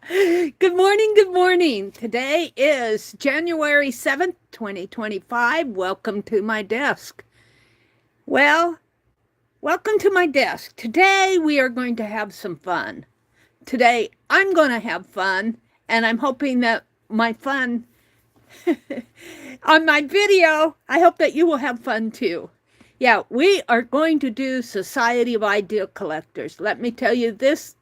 Good morning, good morning. Today is January 7th, 2025. Welcome to my desk. Well, welcome to my desk. Today we are going to have some fun. Today I'm going to have fun, and I'm hoping that my fun on my video, I hope that you will have fun too. Yeah, we are going to do Society of Ideal Collectors. Let me tell you, this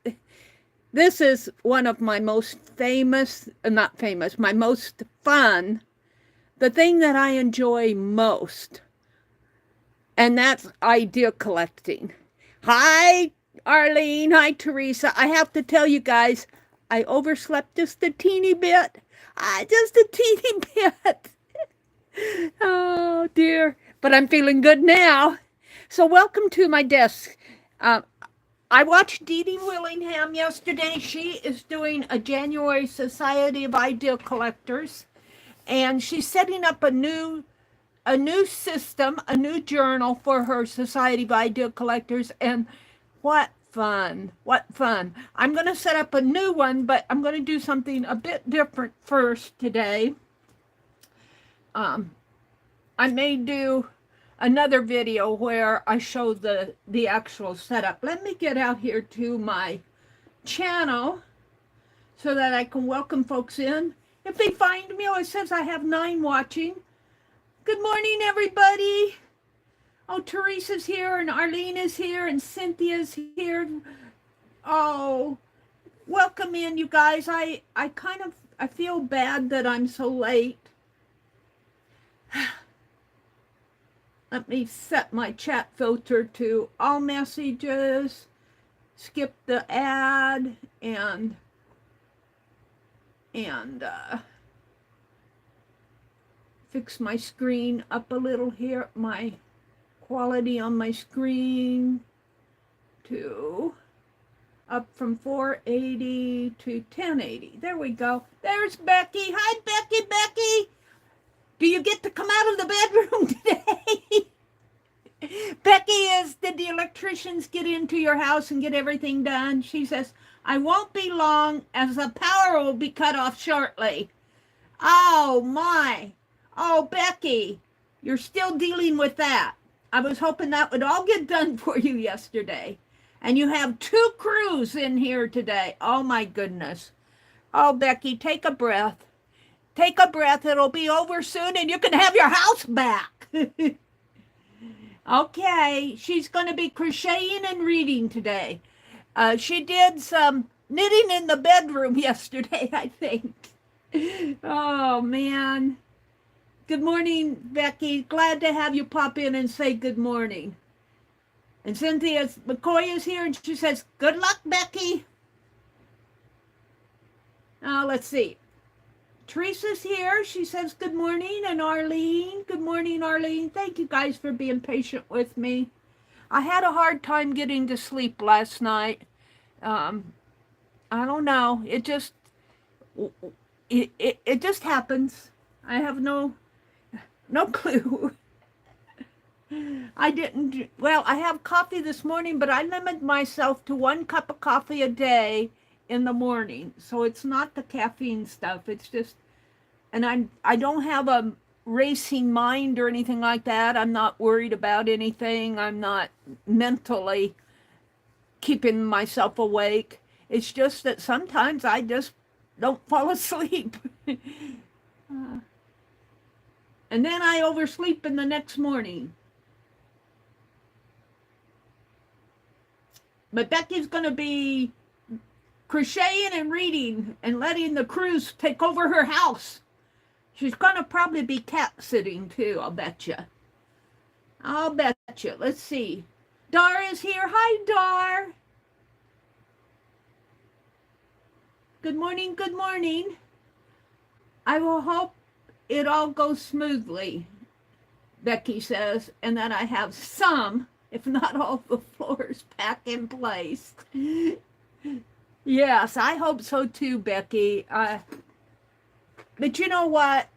is one of my most famous, not famous, my most fun, the thing that I enjoy most, and that's idea collecting. Hi, Arlene. Hi, Teresa. I have to tell you guys, I overslept just a teeny bit. Just a teeny bit. Oh, dear. But I'm feeling good now. So, welcome to my desk. Uh, I watched Dede Willingham yesterday. She is doing a January Society of Ideal Collectors, and she's setting up a new system, a new journal for her Society of Ideal Collectors. And what fun! What fun! I'm going to set up a new one, but I'm going to do something a bit different first today. I may do another video where I show the actual setup. Let me get out here to my channel so that I can welcome folks in. If they find me, it says I have 9 watching. Good morning, everybody. Oh, Teresa's here, and Arlene is here, and Cynthia's here. Oh, welcome in, you guys. I feel bad that I'm so late. Let me set my chat filter to all messages, skip the ad, and fix my screen up a little here, my quality on my screen to up from 480 to 1080. There we go. There's Becky. Hi, Becky. Becky, do you get to come out of the bedroom today? Becky is, did the electricians get into your house and get everything done? She says, I won't be long as the power will be cut off shortly. Oh, my. Oh, Becky, you're still dealing with that. I was hoping that would all get done for you yesterday. And you have 2 crews in here today. Oh, my goodness. Oh, Becky, take a breath. Take a breath. It'll be over soon, and you can have your house back. Okay, she's going to be crocheting and reading today. She did some knitting in the bedroom yesterday, I think. Oh, man. Good morning, Becky. Glad to have you pop in and say good morning. And Cynthia McCoy is here, and she says, good luck, Becky. Let's see. Teresa's here. She says good morning. And Arlene. Good morning, Arlene. Thank you guys for being patient with me. I had a hard time getting to sleep last night. I don't know. It just happens. I have no clue. I have coffee this morning, but I limit myself to 1 cup of coffee a day in the morning. So it's not the caffeine stuff. It's just, and I don't have a racing mind or anything like that. I'm not worried about anything. I'm not mentally keeping myself awake. It's just that sometimes I just don't fall asleep. And then I oversleep in the next morning. But Becky's going to be crocheting and reading and letting the crews take over her house. She's going to probably be cat sitting too, I'll bet you. I'll bet you. Let's see. Dar is here. Hi, Dar. Good morning, good morning. I will hope it all goes smoothly, Becky says, and that I have some, if not all, the floors back in place. Yes, I hope so too, Becky. But you know what?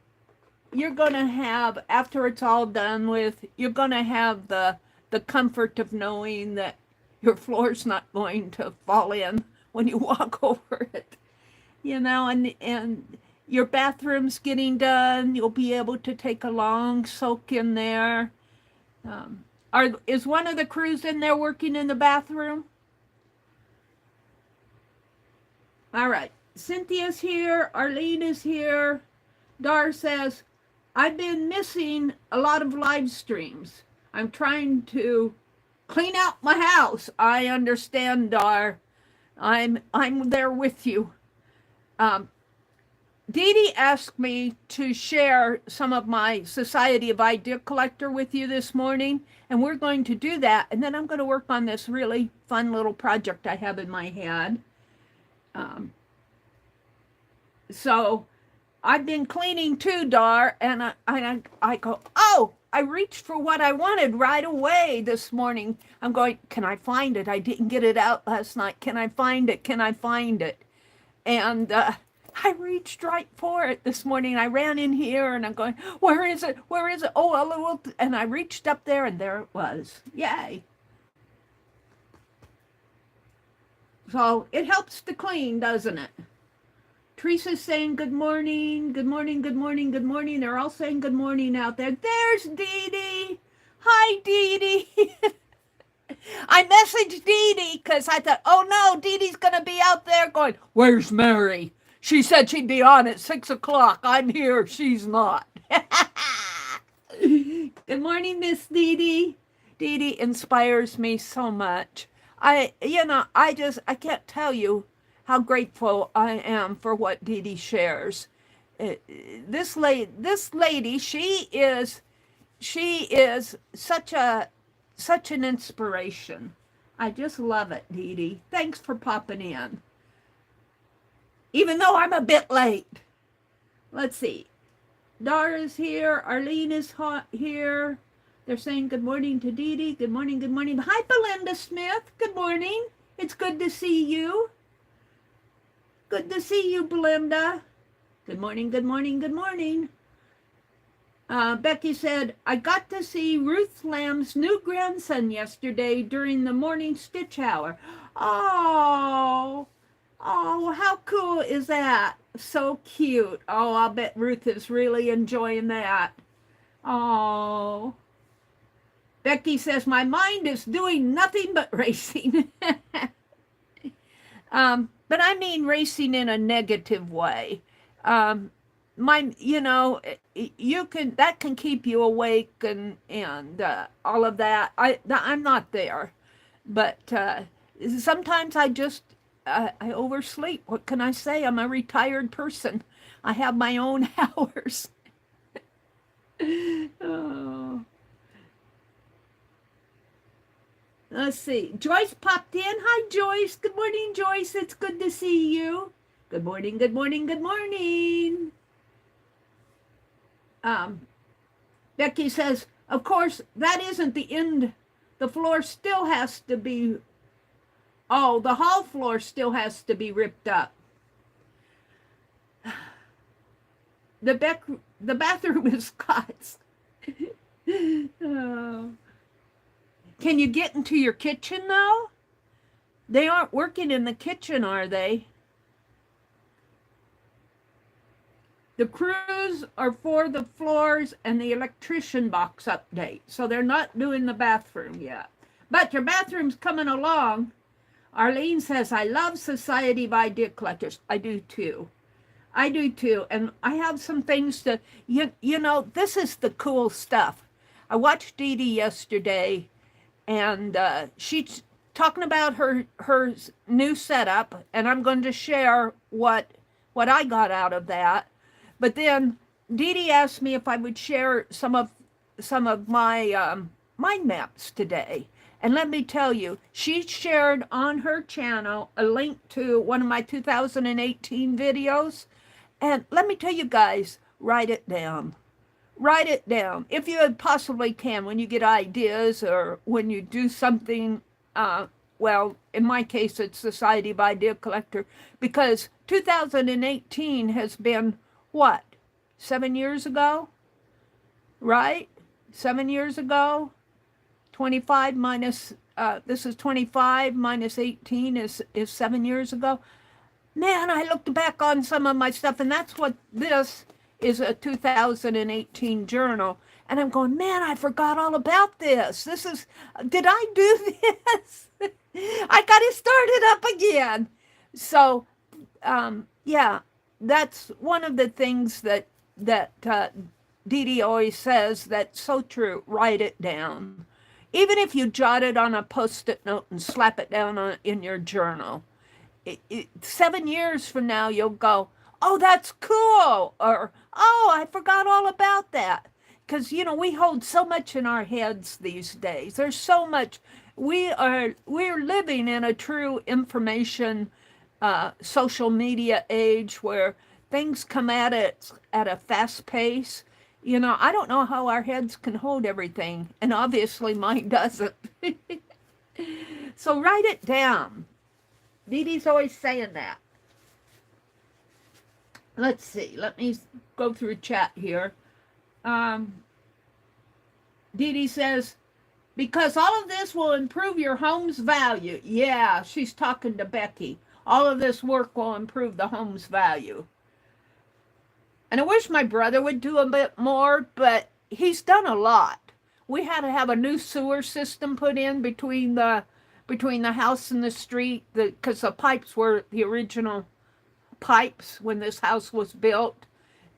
You're going to have, after it's all done with, you're going to have the comfort of knowing that your floor's not going to fall in when you walk over it. you know, and your bathroom's getting done. You'll be able to take a long soak in there. Is one of the crews in there working in the bathroom? All right. Cynthia's here. Arlene is here. Dar says, I've been missing a lot of live streams. I'm trying to clean out my house. I understand, Dar. I'm there with you. Dede asked me to share some of my Society of Idea Collector with you this morning, and we're going to do that. And then I'm going to work on this really fun little project I have in my head. So I've been cleaning too, Dar, and I go, oh, I reached for what I wanted right away this morning. I'm going, can I find it? I didn't get it out last night. Can I find it? Can I find it? And I reached right for it this morning. I ran in here and I'm going, where is it? Where is it? Oh, a little, and I reached up there and there it was. Yay. So it helps to clean, doesn't it? Teresa's saying good morning, good morning, good morning, good morning. They're all saying good morning out there. There's Dede. Hi, Dede. I messaged Dede because I thought, oh no, Dede's going to be out there going, where's Meri? She said she'd be on at 6 o'clock. I'm here. She's not. Good morning, Miss Dede. Dede inspires me so much. I can't tell you how grateful I am for what Dede shares. This lady, she is such an inspiration. I just love it, Dede. Thanks for popping in. Even though I'm a bit late. Let's see. Dara's here. Arlene is here. They're saying good morning to Dede. Good morning, good morning. Hi, Belinda Smith. Good morning. It's good to see you. Good to see you, Belinda. Good morning, good morning, good morning. Becky said, I got to see Ruth Lamb's new grandson yesterday during the morning stitch hour. Oh, how cool is that? So cute. Oh, I'll bet Ruth is really enjoying that. Oh. Becky says, my mind is doing nothing but racing. But I mean racing in a negative way. That can keep you awake and all of that. I'm not there, but sometimes I oversleep. What can I say? I'm a retired person. I have my own hours. Oh. Let's see. Joyce popped in. Hi, Joyce. Good morning, Joyce. It's good to see you. Good morning, good morning, good morning. Becky says, of course, that isn't the end. The floor still has to be, the hall floor still has to be ripped up. The bathroom is Scott's. Oh. Can you get into your kitchen, though? They aren't working in the kitchen, are they? The crews are for the floors and the electrician box update, so they're not doing the bathroom yet. But your bathroom's coming along. Arlene says, I love Society of Idea Collectors. I do too. I do too. And I have some things to, this is the cool stuff. I watched Dede yesterday, and she's talking about her new setup, and I'm going to share what I got out of that. But then Dede asked me if I would share some of my mind maps today. And let me tell you, she shared on her channel a link to one of my 2018 videos. And let me tell you guys, write it down. Write it down if you possibly can when you get ideas or when you do something. Well, in my case, it's Society of Idea Collector, because 2018 has been what? 7 years ago? Right? 7 years ago? 25 minus, this is 25 minus 18 is 7 years ago. man, I looked back on some of my stuff, and that's what this is, a 2018 journal. And I'm going, man, I forgot all about this. Did I do this? I got to start it up again. So, yeah, that's one of the things that Dede always says that's so true. Write it down. Even if you jot it on a Post-it note and slap it down in your journal, 7 years from now, you'll go, oh, that's cool. Or, oh, I forgot all about that. Because, we hold so much in our heads these days. There's so much. We're living in a true information social media age where things come at it at a fast pace. I don't know how our heads can hold everything, and obviously mine doesn't. So write it down. Dede's always saying that. Let's see. Let me go through chat here. Dede says, because all of this will improve your home's value. Yeah, she's talking to Becky. All of this work will improve the home's value. And I wish my brother would do a bit more, but he's done a lot. We had to have a new sewer system put in between the house and the street, because the pipes were the original pipes when this house was built,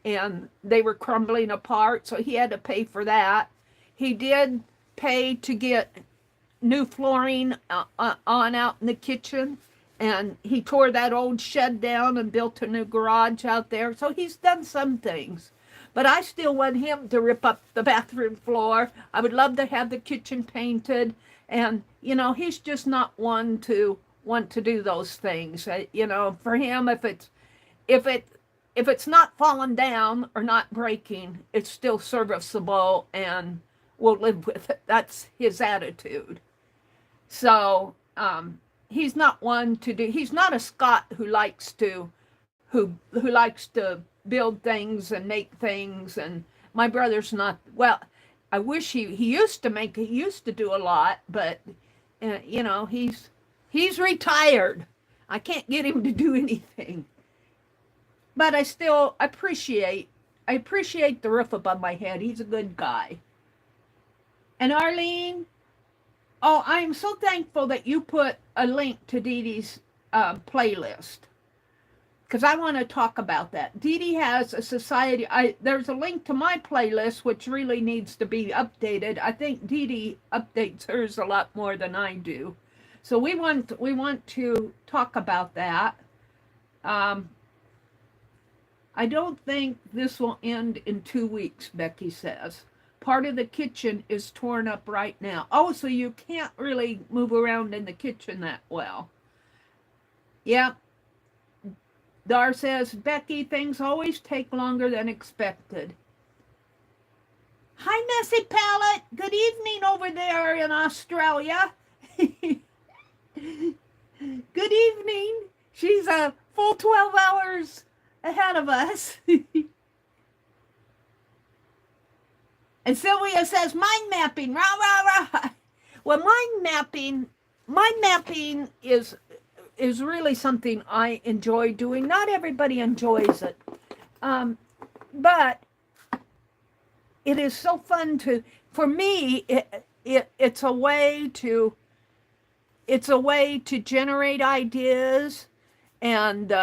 and they were crumbling apart, so he had to pay for that. He did pay to get new flooring on out in the kitchen, and he tore that old shed down and built a new garage out there. So he's done some things. But I still want him to rip up the bathroom floor. I would love to have the kitchen painted. And, he's just not one to want to do those things. For him, if it's not falling down or not breaking, it's still serviceable and we'll live with it. That's his attitude. So, he's not one to do. He's not a Scot who likes to build things and make things. And my brother's not. Well, I wish he used to do a lot, but he's retired. I can't get him to do anything. But I still appreciate the roof above my head. He's a good guy. And Arlene, oh, I am so thankful that you put a link to Dede's playlist, because I want to talk about that. Dede has a society. There's a link to my playlist, which really needs to be updated. I think Dede updates hers a lot more than I do. So we want to talk about that. I don't think this will end in 2 weeks, Becky says. Part of the kitchen is torn up right now. Oh, so you can't really move around in the kitchen that well. Yep. Dar says, Becky, things always take longer than expected. Hi, Messy Palette. Good evening over there in Australia. Good evening. She's a full 12 hours ahead of us. And Sylvia says, mind mapping, rah, rah, rah. Well, mind mapping is really something I enjoy doing. Not everybody enjoys it. But it is so fun for me, it's a way to generate ideas, and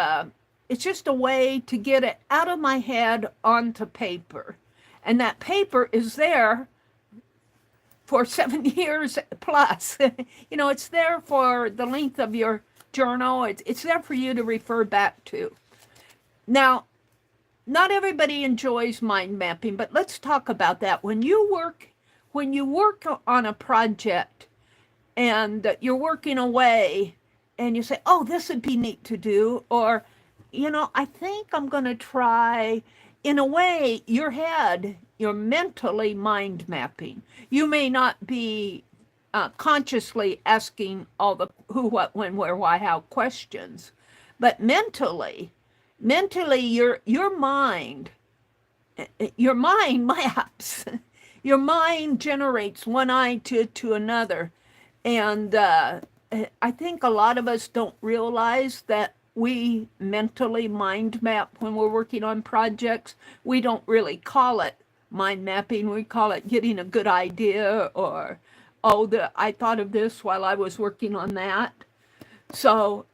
it's just a way to get it out of my head onto paper. And that paper is there for 7 years plus. It's there for the length of your journal. It's there for you to refer back to. Now, not everybody enjoys mind mapping, but let's talk about that. When you work on a project and you're working away and you say, oh, this would be neat to do, or, I think I'm going to try. In a way, you're mentally mind mapping. You may not be consciously asking all the who, what, when, where, why, how questions, but mentally, your mind maps. Your mind generates one idea to another, and I think a lot of us don't realize that we mentally mind map when we're working on projects. We don't really call it mind mapping. We call it getting a good idea, or, oh, I thought of this while I was working on that. So,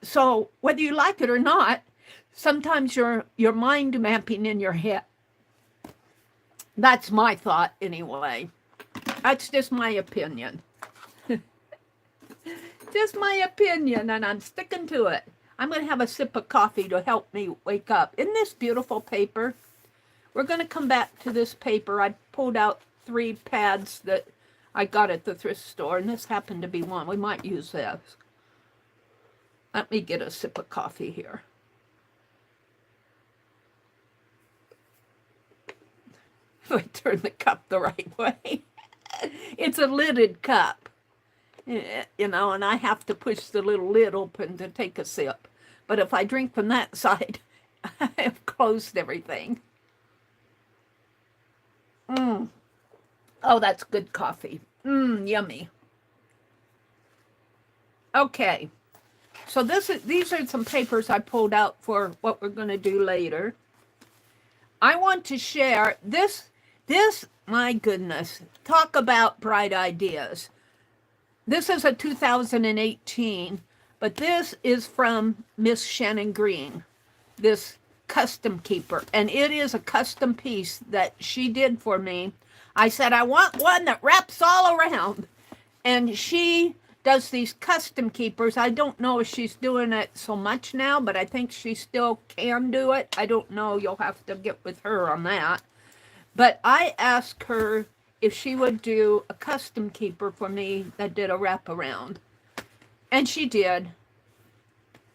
so whether you like it or not, sometimes you're mind mapping in your head. That's my thought anyway. That's just my opinion. Just my opinion, and I'm sticking to it. I'm going to have a sip of coffee to help me wake up. Isn't this beautiful paper? We're going to come back to this paper. I pulled out 3 pads that I got at the thrift store, and this happened to be one. We might use this. Let me get a sip of coffee here. If I turn the cup the right way. It's a lidded cup. You know, and I have to push the little lid open to take a sip. But if I drink from that side, I have closed everything. Oh, that's good coffee. Yummy. Okay. So these are some papers I pulled out for what we're going to do later. I want to share this, my goodness, talk about bright ideas. This is a 2018, but this is from Miss Shannon Green, this custom keeper. And it is a custom piece that she did for me. I said, I want one that wraps all around. And she does these custom keepers. I don't know if she's doing it so much now, but I think she still can do it. I don't know. You'll have to get with her on that. But I asked her if she would do a custom keeper for me that did a wraparound. And she did.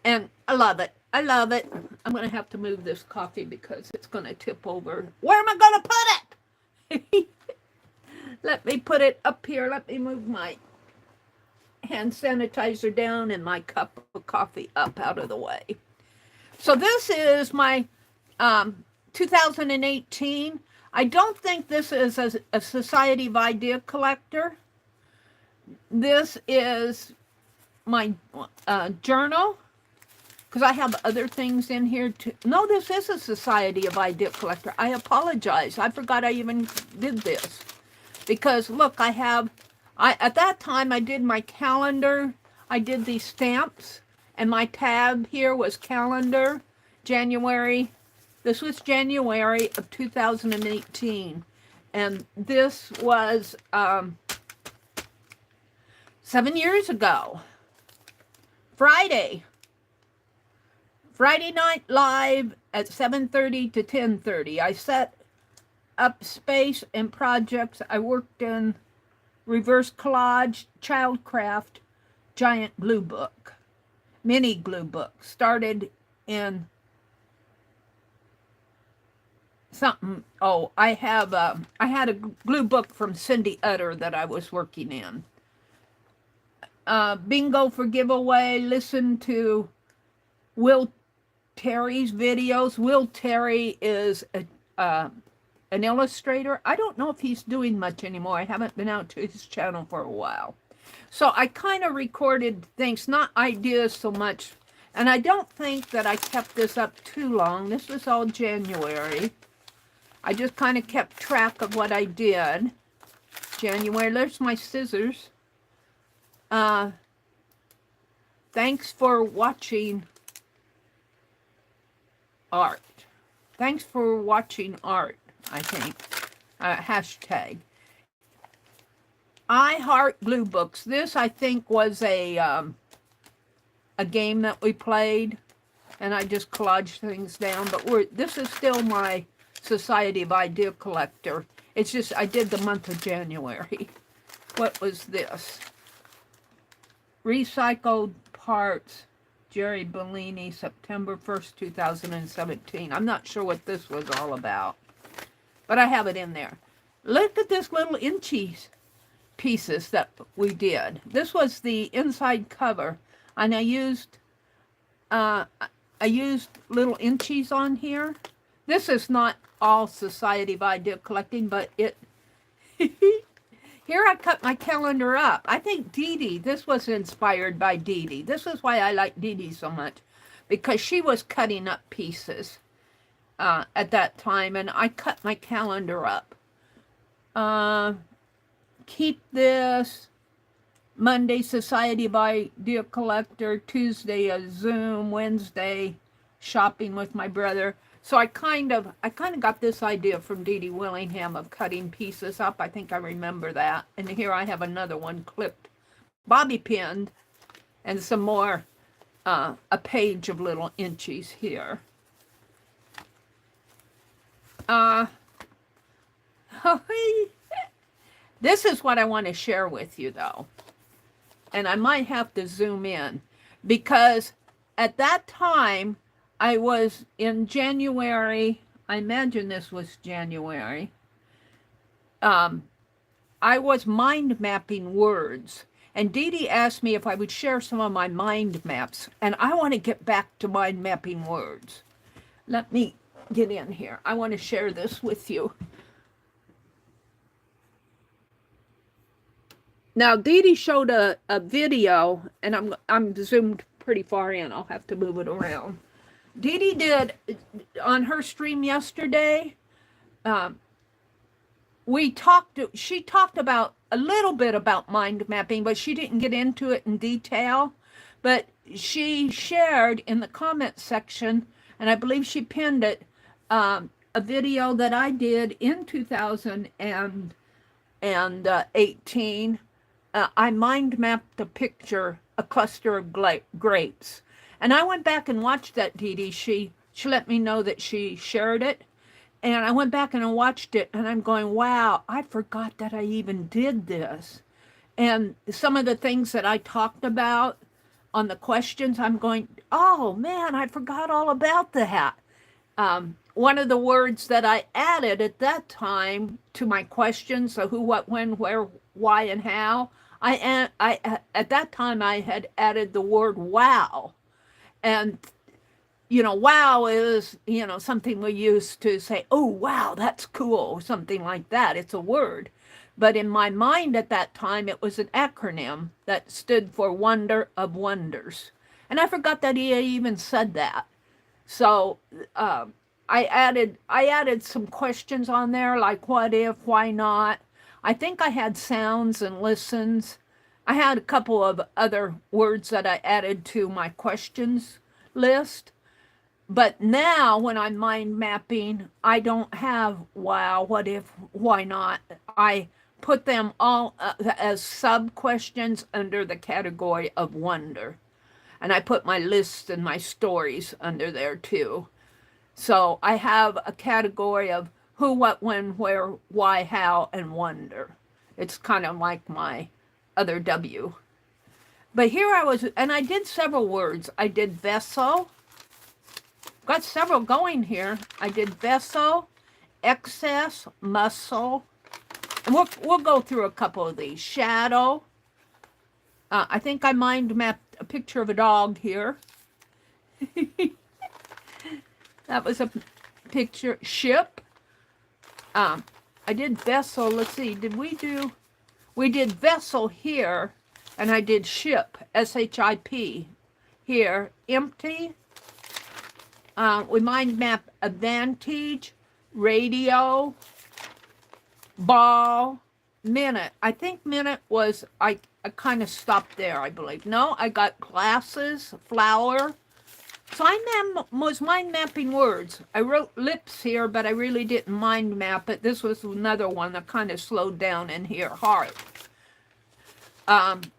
And I love it. I love it. I'm going to have to move this coffee because it's going to tip over. Where am I going to put it? Let me put it up here. Let me move my hand sanitizer down and my cup of coffee up out of the way. So this is my 2018. I don't think this is a Society of Idea Collector. This is my journal, because I have other things in here too. No, this is a Society of Idea Collector. I apologize. I forgot I even did this. Because look, at that time I did my calendar. I did these stamps, and my tab here was calendar, January. This was January of 2018, and this was 7 years ago. Friday Night Live at 7:30 to 10:30. I set up space and projects. I worked in reverse collage, childcraft, giant glue book, mini glue book. Started in something. Oh, I had a glue book from Cindy Utter that I was working in. Bingo for giveaway. Listen to Will Terry's videos. Will Terry is an illustrator. I don't know if he's doing much anymore. I haven't been out to his channel for a while. So I kind of recorded things, not ideas so much. And I don't think that I kept this up too long. This was all January. I just kind of kept track of what I did. January. There's my scissors. Thanks for watching art. Thanks for watching art, I think. Hashtag. I heart glue books. This, I think, was a game that we played, and I just collaged things down. But this is still my Society of Idea Collector. It's just I did the month of January. What was this? Recycled parts. Jerry Bellini, September 1st, 2017. I'm not sure what this was all about, but I have it in there. Look at this little inchies pieces that we did. This was the inside cover, and I used little inchies on here. This is not all Society of Idea Collecting, but it here I cut my calendar up. I think Dede, this was inspired by Dede. This is why I like Dede so much, because she was cutting up pieces at that time, and I cut my calendar up. Keep this. Monday, Society by Dear Collector. Tuesday, a Zoom. Wednesday, shopping with my brother. So I kind of got this idea from Dede Willingham of cutting pieces up. I think I remember that. And here I have another one clipped, bobby pinned, and some more, a page of little inchies here. This is what I want to share with you, though. And I might have to zoom in, because at that time, I was in January, I imagine this was January, I was mind mapping words. And Dede asked me if I would share some of my mind maps. And I want to get back to mind mapping words. Let me get in here. I want to share this with you. Now, Dede showed a video, and I'm zoomed pretty far in. I'll have to move it around. Dede did, on her stream yesterday, she talked about a little bit about mind mapping, but she didn't get into it in detail. But she shared in the comment section, and I believe she pinned it, a video that I did in 2018. I mind mapped a picture, a cluster of grapes. And I went back and watched that, Dede. She let me know that she shared it. And I went back and I watched it, and I'm going, wow, I forgot that I even did this. And some of the things that I talked about on the questions, I'm going, oh man, I forgot all about that. One of the words that I added at that time to my questions, so who, what, when, where, why, and how, I at that time I had added the word wow. And, you know, wow is, you know, something we use to say, oh, wow, that's cool, something like that. It's a word. But in my mind at that time, it was an acronym that stood for Wonder of Wonders. And I forgot that he even said that. So I added some questions on there, like what if, why not. I think I had sounds and listens. I had a couple of other words that I added to my questions list. But now when I'm mind mapping, I don't have wow, what if, why not. I put them all as sub questions under the category of wonder. And I put my lists and my stories under there too. So I have a category of who, what, when, where, why, how, and wonder. It's kind of like my other W. But here I was, and I did several words. I did vessel. Got several going here. I did vessel, excess, muscle. And we'll go through a couple of these. Shadow. I think I mind mapped a picture of a dog here. That was a picture. Ship. I did vessel. Let's see. We did vessel here, and I did ship, S-H-I-P, here. Empty. We mind map advantage, radio, ball, minute. I think minute was, I kind of stopped there, I believe. No, I got glasses, flower. So I was mind mapping words. I wrote lips here, but I really didn't mind map it. This was another one that kind of slowed down in here. Heart.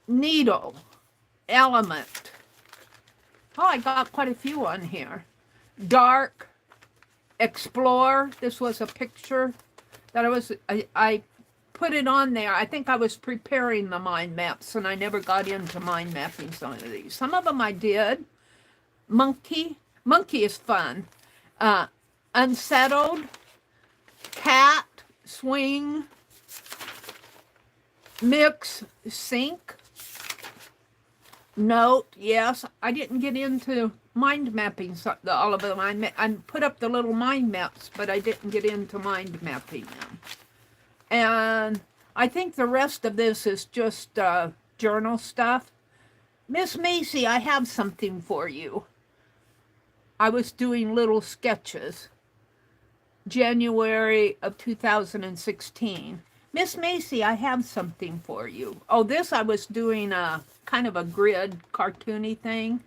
Needle. Element. Oh, I got quite a few on here. Dark. Explore. This was a picture that I put it on there. I think I was preparing the mind maps, and I never got into mind mapping some of these. Some of them I did. Monkey. Monkey is fun. Unsettled. Cat. Swing. Mix. Sink. Note. Yes, I didn't get into mind mapping all of them. I put up the little mind maps, but I didn't get into mind mapping them. And I think the rest of this is just journal stuff. Miss Macy, I have something for you. I was doing little sketches. January of 2016. Miss Macy, I have something for you. Oh, this I was doing a kind of a grid cartoony thing.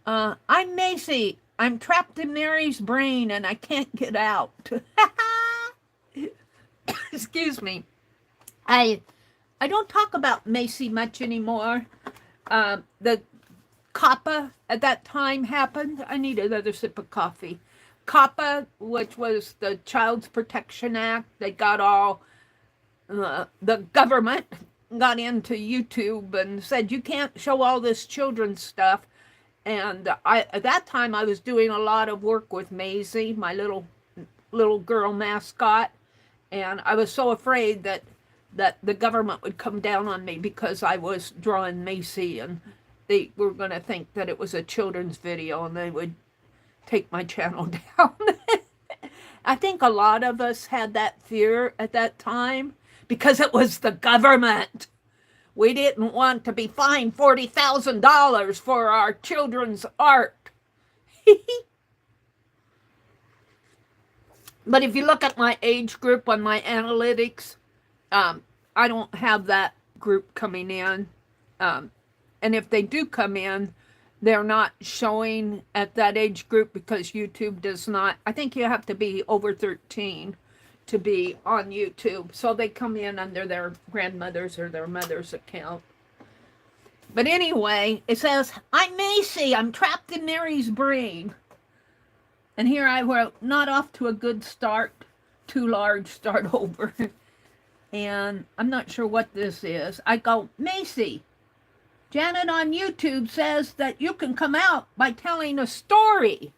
I'm Macy. I'm trapped in Mary's brain and I can't get out. Excuse me. I don't talk about Macy much anymore. The COPPA at that time happened. I need another sip of coffee. COPPA, which was the Child Protection Act, they got all, the government got into YouTube and said, you can't show all this children's stuff. And at that time, I was doing a lot of work with Macy, my little girl mascot. And I was so afraid that the government would come down on me because I was drawing Macy, and they were going to think that it was a children's video and they would take my channel down. I think a lot of us had that fear at that time because it was the government. We didn't want to be fined $40,000 for our children's art. But if you look at my age group on my analytics, I don't have that group coming in. And if they do come in, they're not showing at that age group because YouTube does not. I think you have to be over 13 to be on YouTube. So they come in under their grandmother's or their mother's account. But anyway, it says, I'm Macy. I'm trapped in Mary's brain. And here I wrote, not off to a good start. Too large, start over. And I'm not sure what this is. I go, Macy, Janet on YouTube says that you can come out by telling a story.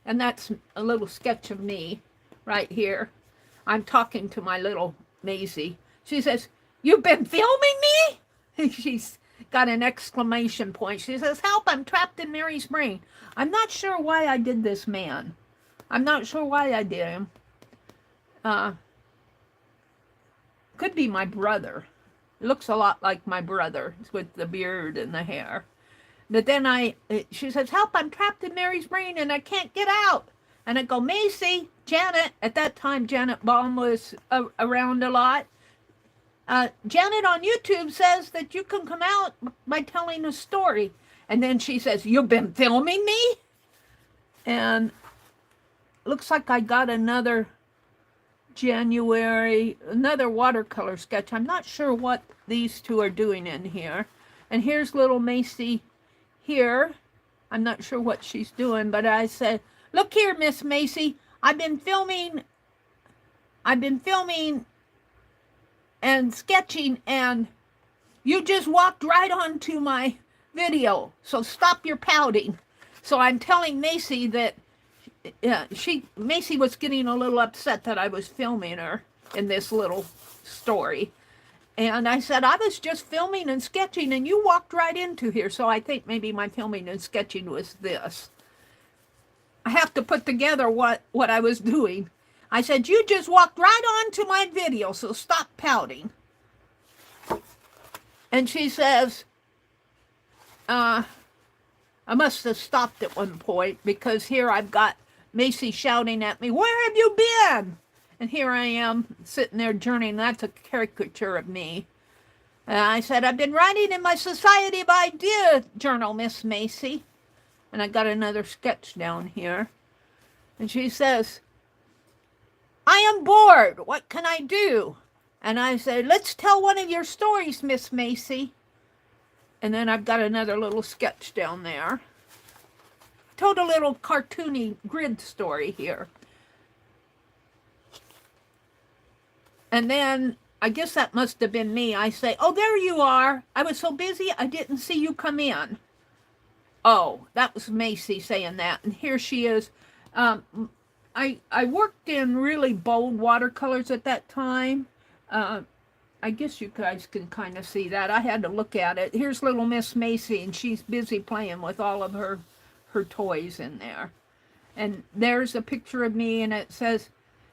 And that's a little sketch of me right here. I'm talking to my little Macy. She says, you've been filming me? She's got an exclamation point. She says, help, I'm trapped in Mary's brain. I'm not sure why I did this man. I'm not sure why I did him. Could be my brother. It looks a lot like my brother with the beard and the hair. But then she says, help, I'm trapped in Mary's brain and I can't get out. And I go, Macy, Janet, at that time Janet Baum was around a lot. Janet on YouTube says that you can come out by telling a story. And then she says, you've been filming me? And looks like I got another another watercolor sketch. I'm not sure what these two are doing in here. And here's little Macy here. I'm not sure what she's doing, but I said, look here, Miss Macy, I've been filming and sketching, and you just walked right onto my video, so stop your pouting. So I'm telling Macy that Macy was getting a little upset that I was filming her in this little story. And I said, I was just filming and sketching, and you walked right into here. So I think maybe my filming and sketching was this. I have to put together what I was doing. I said, you just walked right onto my video, so stop pouting. And she says, I must have stopped at one point because here I've got Macy shouting at me, where have you been? And here I am sitting there journeying. That's a caricature of me. And I said, I've been writing in my Society of Idea journal, Miss Macy. And I got another sketch down here. And she says, I am bored. What can I do? And I said, let's tell one of your stories, Miss Macy. And then I've got another little sketch down there. Told a little cartoony grid story here. And then I guess that must have been me. I say, oh, there you are. I was so busy I didn't see you come in. Oh, that was Macy saying that. And here she is. I worked in really bold watercolors at that time. I guess you guys can kind of see that. I had to look at it. Here's little Miss Macy, and she's busy playing with all of her toys in there. And there's a picture of me, and it says,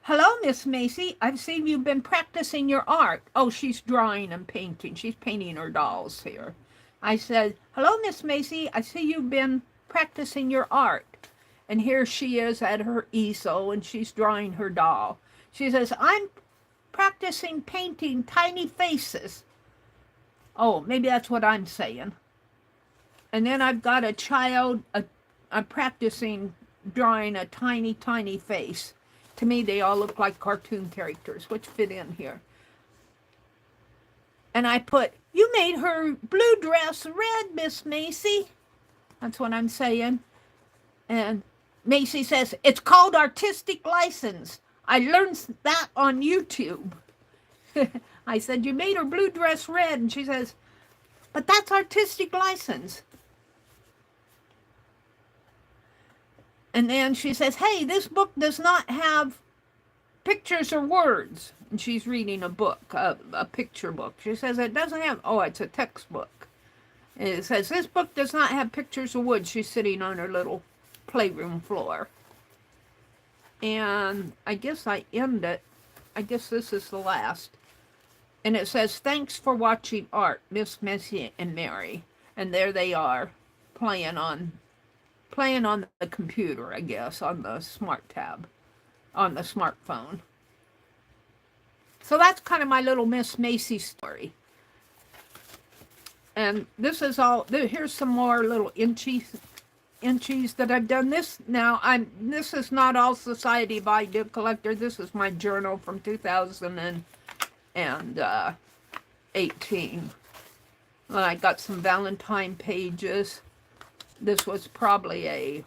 Hello, Miss Macy. I've seen you've been practicing your art. Oh, she's drawing and painting. She's painting her dolls here. I said, hello, Miss Macy. I see you've been practicing your art. And here she is at her easel, and she's drawing her doll. She says, I'm practicing painting tiny faces. Oh, maybe that's what I'm saying. And then I've got a child, I'm practicing drawing a tiny, tiny face. To me, they all look like cartoon characters, which fit in here. And I put, you made her blue dress red, Miss Macy. That's what I'm saying. And Macy says, it's called artistic license. I learned that on YouTube. I said, you made her blue dress red. And she says, but that's artistic license. And then she says, hey, this book does not have pictures or words. And she's reading a book, a picture book. She says it doesn't have, oh, it's a textbook. And it says, this book does not have pictures or words. She's sitting on her little playroom floor. And I guess I end it. I guess this is the last. And it says, thanks for watching art, Miss Macy and Meri. And there they are, playing on the computer, I guess, on the smart tab, on the smartphone. So that's kind of my little Miss Macy story. And this is all, here's some more little inchies that I've done. This is not all Society by Ideal Collector. This is my journal from 2018. I got some Valentine pages. This was probably a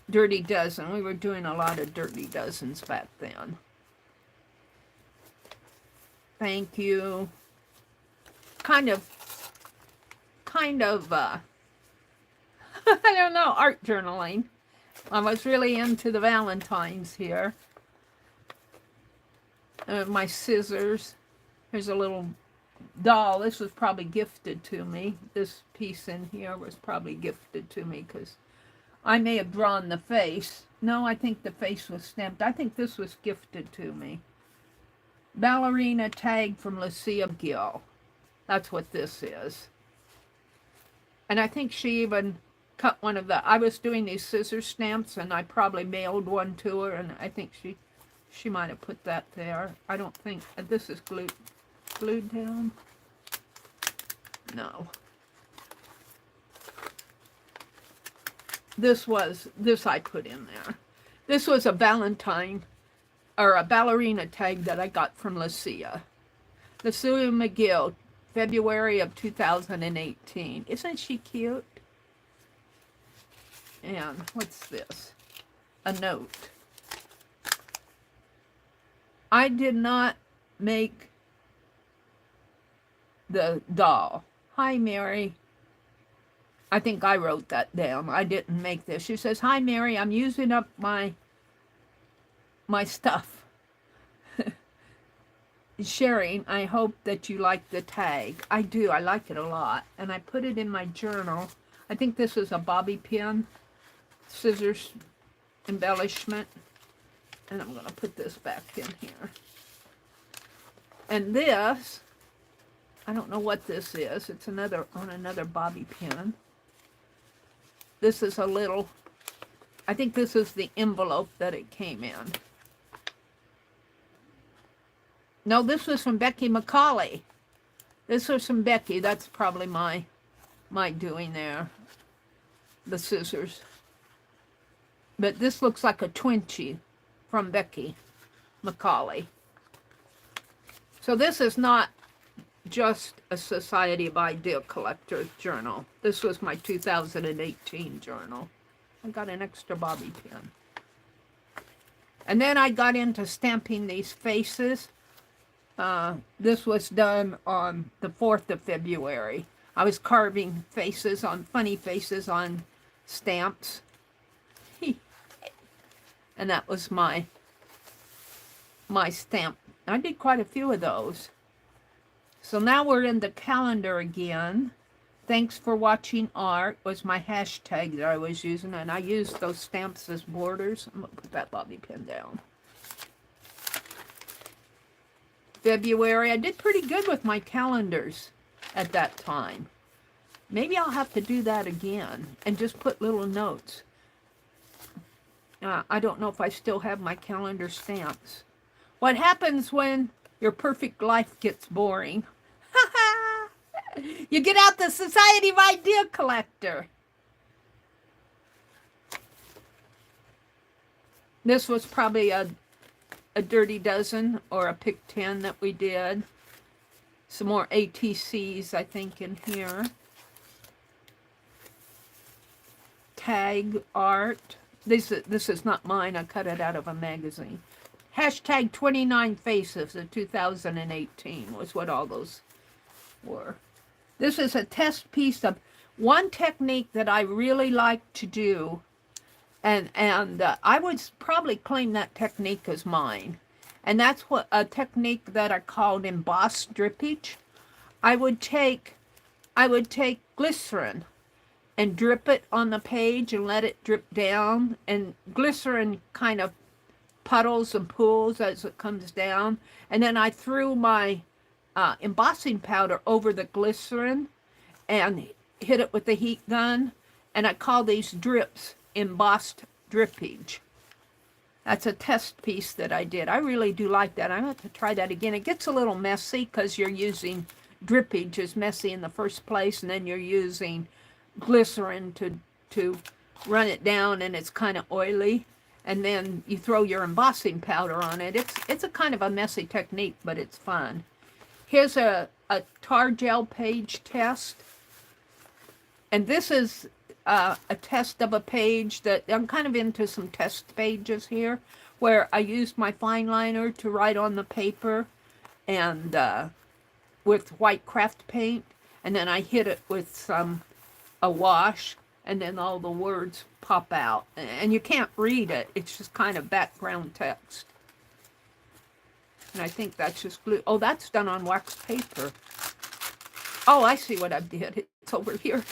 Dirty Dozen. We were doing a lot of Dirty Dozens back then. Thank you. Kind of, I don't know, art journaling. I was really into the Valentines here. My scissors. Here's a little doll. This was probably gifted to me. This piece in here was probably gifted to me because I may have drawn the face. No, I think the face was stamped. I think this was gifted to me. Ballerina tag from Lucia Gill. That's what this is. And I think she even cut one of the, I was doing these scissor stamps and I probably mailed one to her, and I think she might have put that there. I don't think, this is glued down. No. This I put in there. This was a Valentine, or a ballerina tag that I got from Lucia. Lucia McGill, February of 2018. Isn't she cute? And what's this? A note. I did not make the doll. Hi, Meri. I think I wrote that down. I didn't make this. She says, hi, Meri, I'm using up my stuff. Sharing, I hope that you like the tag. I do. I like it a lot. And I put it in my journal. I think this is a bobby pin, scissors embellishment. And I'm going to put this back in here. And this, I don't know what this is. It's on another bobby pin. This is a little, I think this is the envelope that it came in. No, this was from Becky McCauley. This was from Becky. That's probably my doing there. The scissors. But this looks like a Twinchie from Becky McCauley. So this is not just a Society by Ideal Collector journal. This was my 2018 journal. I got an extra bobby pin. And then I got into stamping these faces. This was done on the 4th of February. I was carving faces on, funny faces on stamps. And that was my stamp. I did quite a few of those. So now we're in the calendar again. Thanks for watching art was my hashtag that I was using, and I used those stamps as borders. I'm going to put that bobby pin down. February. I did pretty good with my calendars at that time. Maybe I'll have to do that again and just put little notes. I don't know if I still have my calendar stamps. What happens when your perfect life gets boring? You get out the Society of Idea Collector. This was probably a Dirty Dozen or a Pick 10 that we did. Some more ATCs, I think, in here. Tag art. This is not mine. I cut it out of a magazine. Hashtag 29 Faces of 2018 was what all those were. This is a test piece of one technique that I really like to do. And I would probably claim that technique as mine. And that's what a technique that I called embossed drippage. I would take glycerin and drip it on the page and let it drip down. And glycerin kind of puddles and pools as it comes down. And then I threw my embossing powder over the glycerin and hit it with the heat gun. And I call these drips embossed drippage. That's a test piece that I did. I really do like that. I'm going to have to try that again. It gets a little messy because you're using drippage is messy in the first place, and then you're using glycerin to run it down, and it's kind of oily. And then you throw your embossing powder on it. It's a kind of a messy technique, but it's fun. Here's a tar gel page test. And this is a test of a page that I'm kind of into some test pages here where I used my fine liner to write on the paper and with white craft paint, and then I hit it with a wash, and then all the words pop out. And you can't read it. It's just kind of background text. And I think that's just glue. Oh, that's done on wax paper. Oh, I see what I did. It's over here.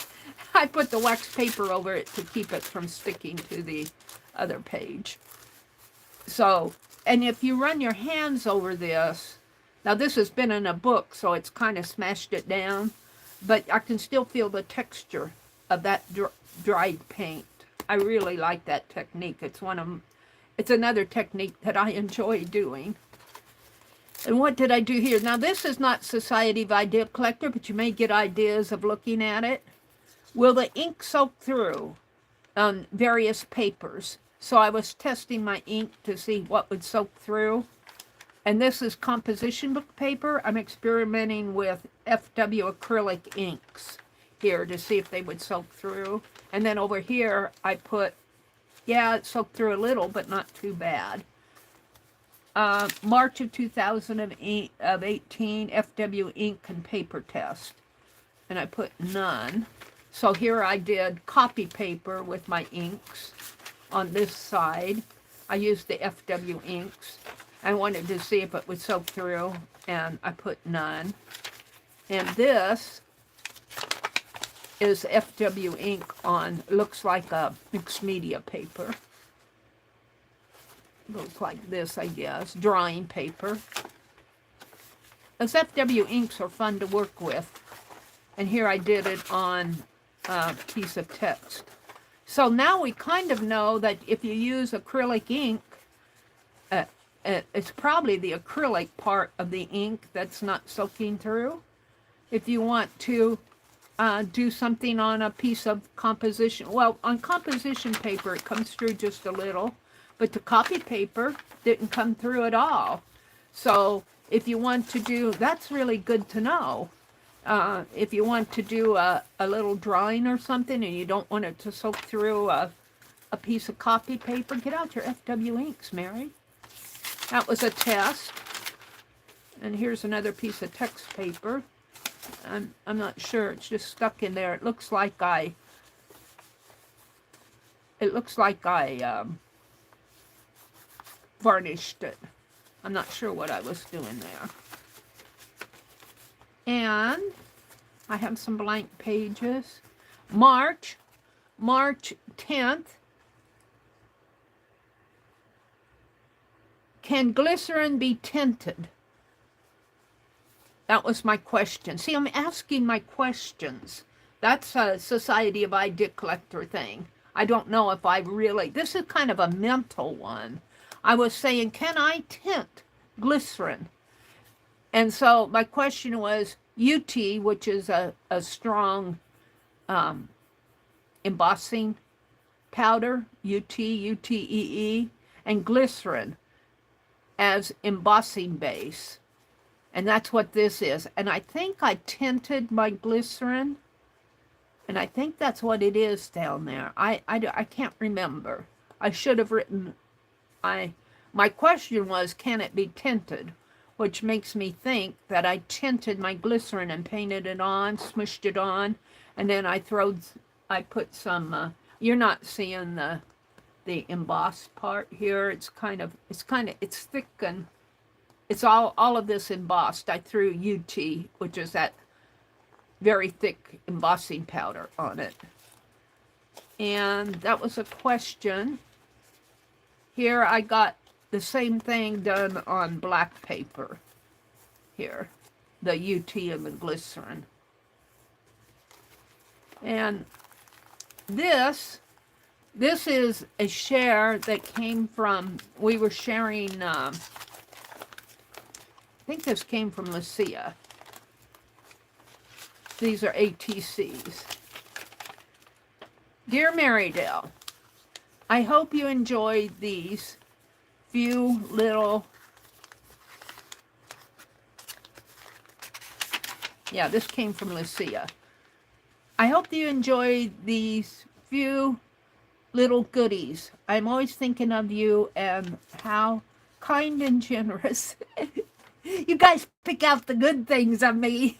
I put the wax paper over it to keep it from sticking to the other page. So, and if you run your hands over this, now this has been in a book, so it's kind of smashed it down, but I can still feel the texture of that dried paint. I really like that technique. It's another technique that I enjoy doing. And what did I do here? Now, this is not Society of Idea Collector, but you may get ideas of looking at it. Will the ink soak through on various papers? So I was testing my ink to see what would soak through. And this is composition book paper. I'm experimenting with FW acrylic inks here to see if they would soak through. And then over here, I put, yeah, it soaked through a little, but not too bad. March of 2018, FW ink and paper test. And I put none. So here I did copy paper with my inks on this side. I used the FW inks. I wanted to see if it would soak through, and I put none. And this is FW ink on, looks like a mixed media paper. Looks like this, I guess, drawing paper. Those FW inks are fun to work with. And here I did it on a piece of text. So now we kind of know that if you use acrylic ink, it's probably the acrylic part of the ink that's not soaking through. If you want to do something on a piece of composition, well, on composition paper it comes through just a little, but the copy paper didn't come through at all. So if you want to do, that's really good to know. If you want to do a little drawing or something and you don't want it to soak through a piece of copy paper, get out your FW inks, Mary. That was a test. And here's another piece of text paper. I'm not sure. It's just stuck in there. It looks like I varnished it. I'm not sure what I was doing there. And I have some blank pages. March 10th. Can glycerin be tinted? That was my question. See, I'm asking my questions. That's a Society of Idea Collector thing. I don't know if I really, this is kind of a mental one. I was saying, can I tint glycerin? And so my question was UT, which is a strong embossing powder, UTEE, and glycerin as embossing base. And that's what this is. And I think I tinted my glycerin. And I think that's what it is down there. I can't remember. I should have written, my question was, can it be tinted? Which makes me think that I tinted my glycerin and painted it on, smushed it on. And then I put some, you're not seeing the embossed part here. It's thick and it's all of this embossed. I threw UT, which is that very thick embossing powder on it. And that was a question. Here I got the same thing done on black paper. Here, the UT and the glycerin. And this is a share that came from, we were sharing, I think this came from Lucia. These are ATCs. Dear Meridel, I hope you enjoyed these few little, yeah, this came from Lucia. I hope you enjoyed these few little goodies. I'm always thinking of you and how kind and generous. You guys pick out the good things of me.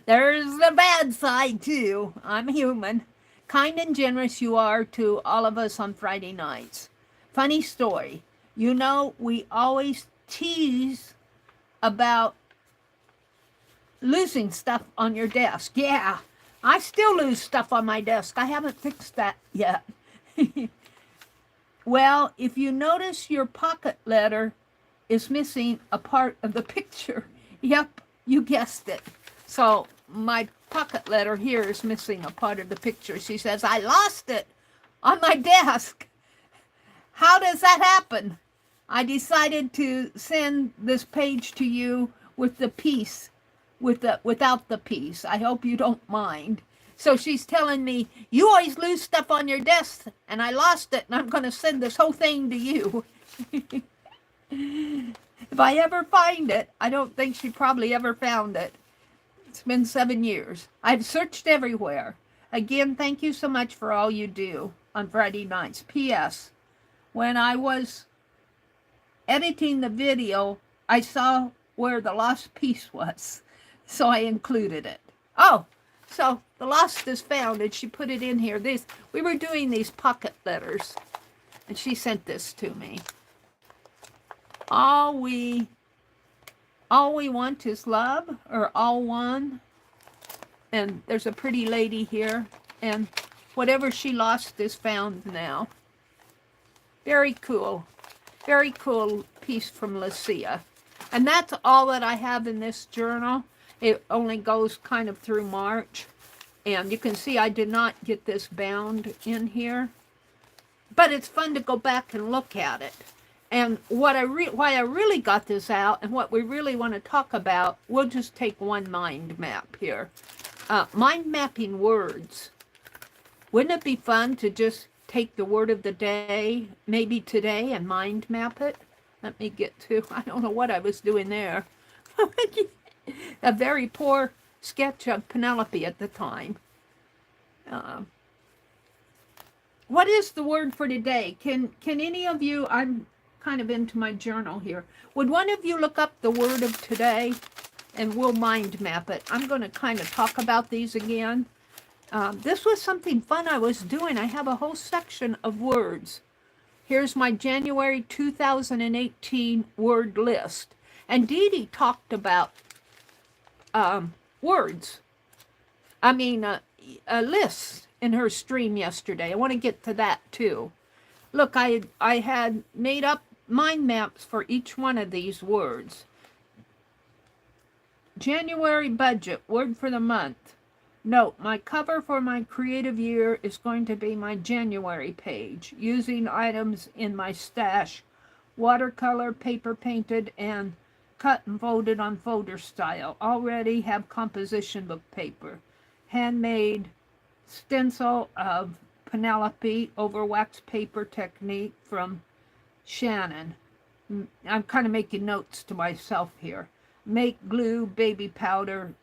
There's the bad side too. I'm human. Kind and generous you are to all of us on Friday nights. Funny story. You know, we always tease about losing stuff on your desk. Yeah, I still lose stuff on my desk. I haven't fixed that yet. Well, if you notice your pocket letter is missing a part of the picture. Yep, you guessed it. So my pocket letter here is missing a part of the picture. She says, I lost it on my desk. How does that happen? I decided to send this page to you with the piece, without the piece. I hope you don't mind. So she's telling me, you always lose stuff on your desk, and I lost it, and I'm going to send this whole thing to you. If I ever find it, I don't think she probably ever found it. It's been 7 years. I've searched everywhere. Again, thank you so much for all you do on Friday nights. P.S. When I was editing the video, I saw where the lost piece was, so I included it. Oh, so the lost is found, and she put it in here. We were doing these pocket letters, and she sent this to me. All we want is love, or all one. And there's a pretty lady here, and whatever she lost is found now. Very cool piece from Lucia. And that's all that I have in this journal. It only goes kind of through March. And you can see I did not get this bound in here. But it's fun to go back and look at it. And why I really got this out and what we really want to talk about, we'll just take one mind map here. Mind mapping words. Wouldn't it be fun to just take the word of the day, maybe today, and mind map it? Let me get to, I don't know what I was doing there. A very poor sketch of Penelope at the time. What is the word for today? Can any of you, I'm kind of into my journal here. Would one of you look up the word of today and we'll mind map it? I'm going to kind of talk about these again. This was something fun I was doing. I have a whole section of words. Here's my January 2018 word list. And Dede talked about words. I mean, a list in her stream yesterday. I want to get to that too. Look, I had made up mind maps for each one of these words. January budget, word for the month. Note, my cover for my creative year is going to be my January page, using items in my stash, watercolor, paper painted, and cut and folded on folder style. Already have composition book paper. Handmade stencil of Penelope over wax paper technique from Shannon. I'm kind of making notes to myself here. Make glue baby powder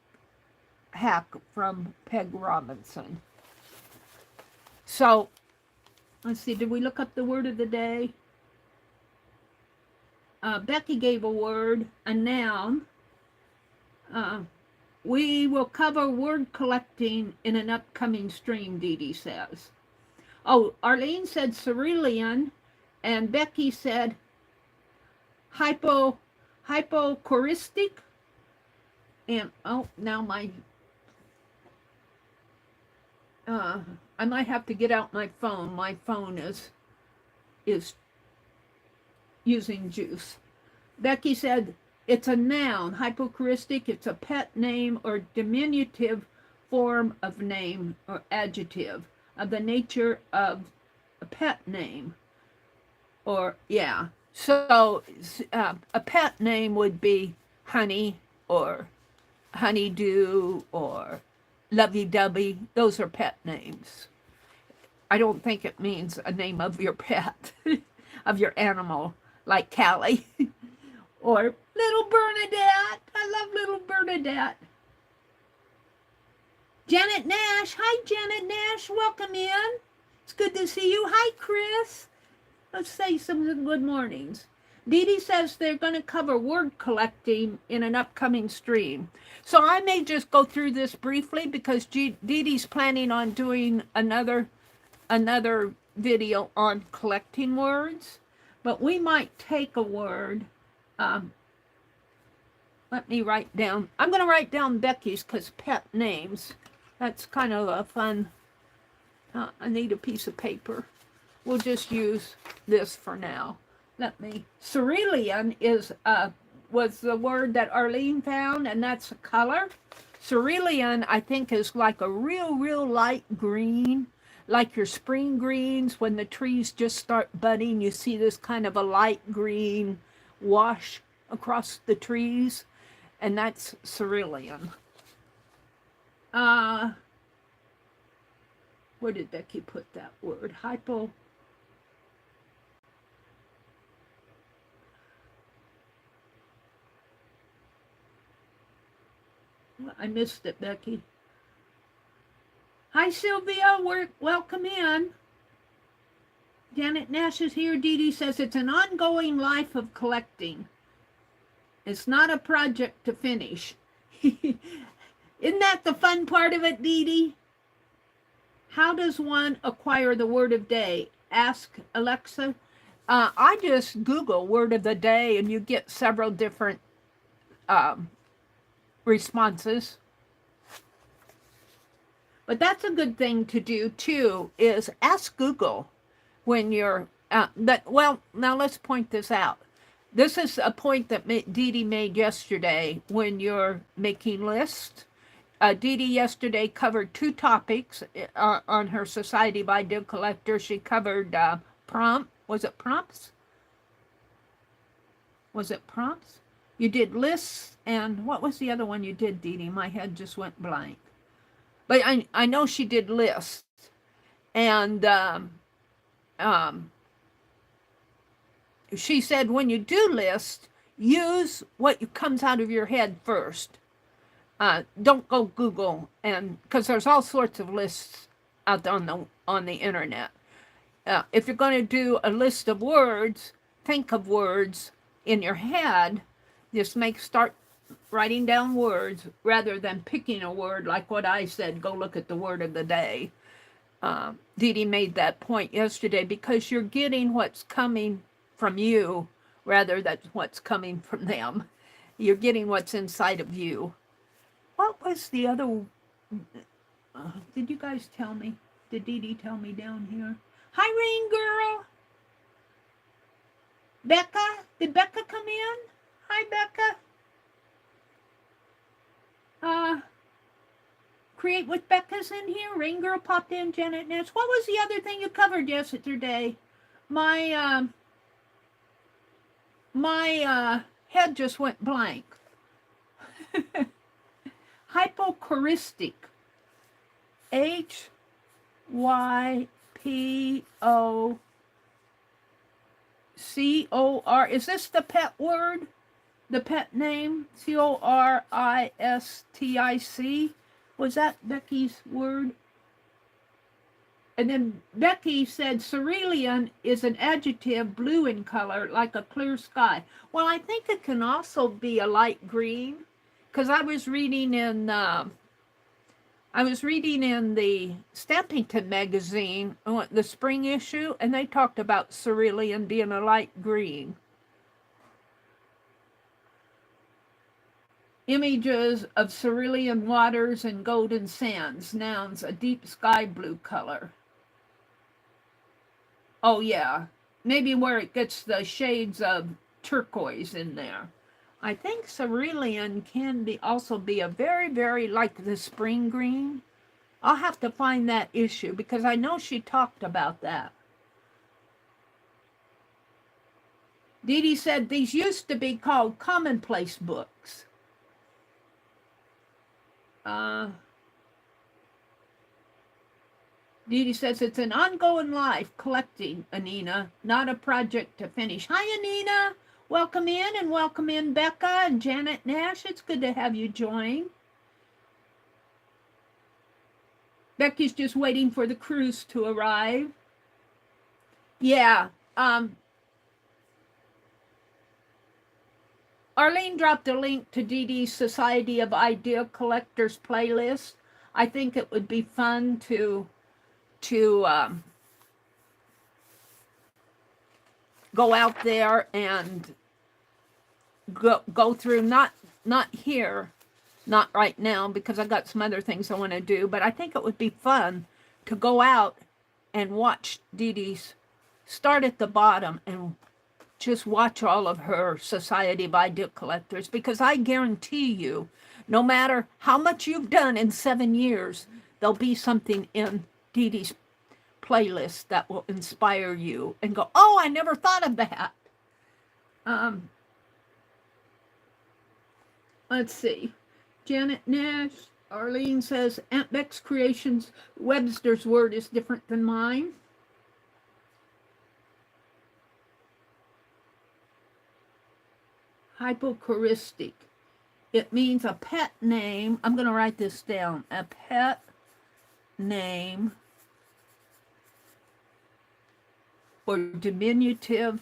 hack from Peg Robinson. So, let's see, did we look up the word of the day? Becky gave a word, a noun. We will cover word collecting in an upcoming stream, Dede says. Oh, Arlene said cerulean, and Becky said hypochoristic. And, oh, now my... I might have to get out my phone. My phone is using juice. Becky said it's a noun, hypochoristic. It's a pet name or diminutive form of name or adjective of the nature of a pet name. Or, yeah. So a pet name would be honey or honeydew or lovey-dovey. Those are pet names. I don't think it means a name of your pet, of your animal, like Callie or little Bernadette. I love little Bernadette. Janet Nash. Hi, Janet Nash. Welcome in. It's good to see you. Hi, Chris. Let's say some good mornings. Dede says they're going to cover word collecting in an upcoming stream. So I may just go through this briefly because Dede's planning on doing another video on collecting words. But we might take a word. Let me write down. I'm going to write down Becky's because pet names. That's kind of a fun. I need a piece of paper. We'll just use this for now. Cerulean was the word that Arlene found, and that's a color. Cerulean, I think, is like a real light green, like your spring greens. When the trees just start budding, you see this kind of a light green wash across the trees, and that's cerulean. Where did Becky put that word? I missed it, Becky. Hi, Sylvia. Welcome in. Janet Nash is here. Dede says it's an ongoing life of collecting. It's not a project to finish. Isn't that the fun part of it, Dede? How does one acquire the word of day? Ask Alexa. I just Google word of the day, and you get several different responses. But that's a good thing to do too, is ask Google when you're well, now let's point this out. This is a point that Dede made yesterday when you're making lists. Dede yesterday covered two topics on her Society by Deal Collector. She covered was it prompts? You did lists, and what was the other one you did, Dede? My head just went blank. But I know she did lists. And she said when you do lists, use what comes out of your head first. Don't go Google, and because there's all sorts of lists out on the internet. If you're going to do a list of words, think of words in your head. Just start writing down words rather than picking a word like what I said. Go look at the word of the day. Dede made that point yesterday because you're getting what's coming from you rather than what's coming from them. You're getting what's inside of you. What was the other? Did you guys tell me? Did Dede tell me down here? Hi, Rain Girl. Becca? Did Becca come in? Hi, Becca. Create with Becca's in here. Rain Girl popped in. Janet Nash. What was the other thing you covered yesterday? My head just went blank. Hypochoristic. HYPOCOR. Is this the pet word? The pet name? CORISTIC? Was that Becky's word? And then Becky said cerulean is an adjective, blue in color, like a clear sky. Well, I think it can also be a light green, because I was reading in the Stampington magazine, the spring issue, and they talked about cerulean being a light green. Images of cerulean waters and golden sands. Nouns, a deep sky blue color. Oh yeah, maybe where it gets the shades of turquoise in there. I think cerulean can also be a very, very, like the spring green. I'll have to find that issue because I know she talked about that. Dede said these used to be called commonplace books. Dede says it's an ongoing life collecting, Anina, not a project to finish. Hi, Anina. Welcome in, Becca and Janet Nash. It's good to have you join. Becky's just waiting for the cruise to arrive. Yeah. Arlene dropped a link to Dede's Society of Idea Collectors playlist. I think it would be fun to go out there and go through, not here, not right now, because I got some other things I want to do, but I think it would be fun to go out and watch Dede's, start at the bottom and just watch all of her Society of Idea Collectors, because I guarantee you, no matter how much you've done in 7 years, there'll be something in Dede's playlist that will inspire you and go, oh, I never thought of that. Let's see. Janet Nash, Arlene says, Aunt Beck's Creations, Webster's word is different than mine. Hypochoristic. It means a pet name. I'm going to write this down. A pet name or diminutive.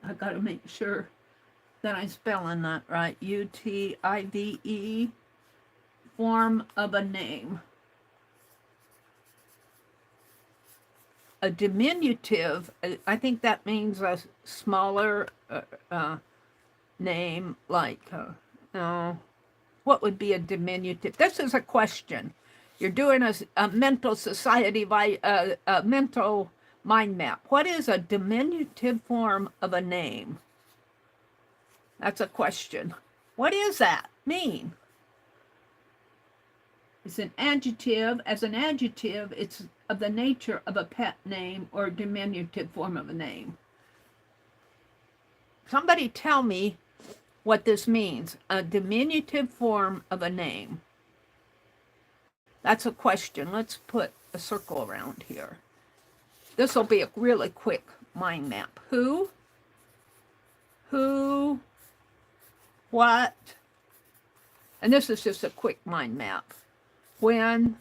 I got to make sure that I'm spelling that right. UTIVE, form of a name. A diminutive, I think that means a smaller name, like, what would be a diminutive? This is a question. You're doing a mental society by a mental mind map. What is a diminutive form of a name? That's a question. What does that mean? It's an adjective. As an adjective, it's of the nature of a pet name or diminutive form of a name. Somebody tell me what this means. A diminutive form of a name. That's a question. Let's put a circle around here. This will be a really quick mind map. Who, what, and this is just a quick mind map. When,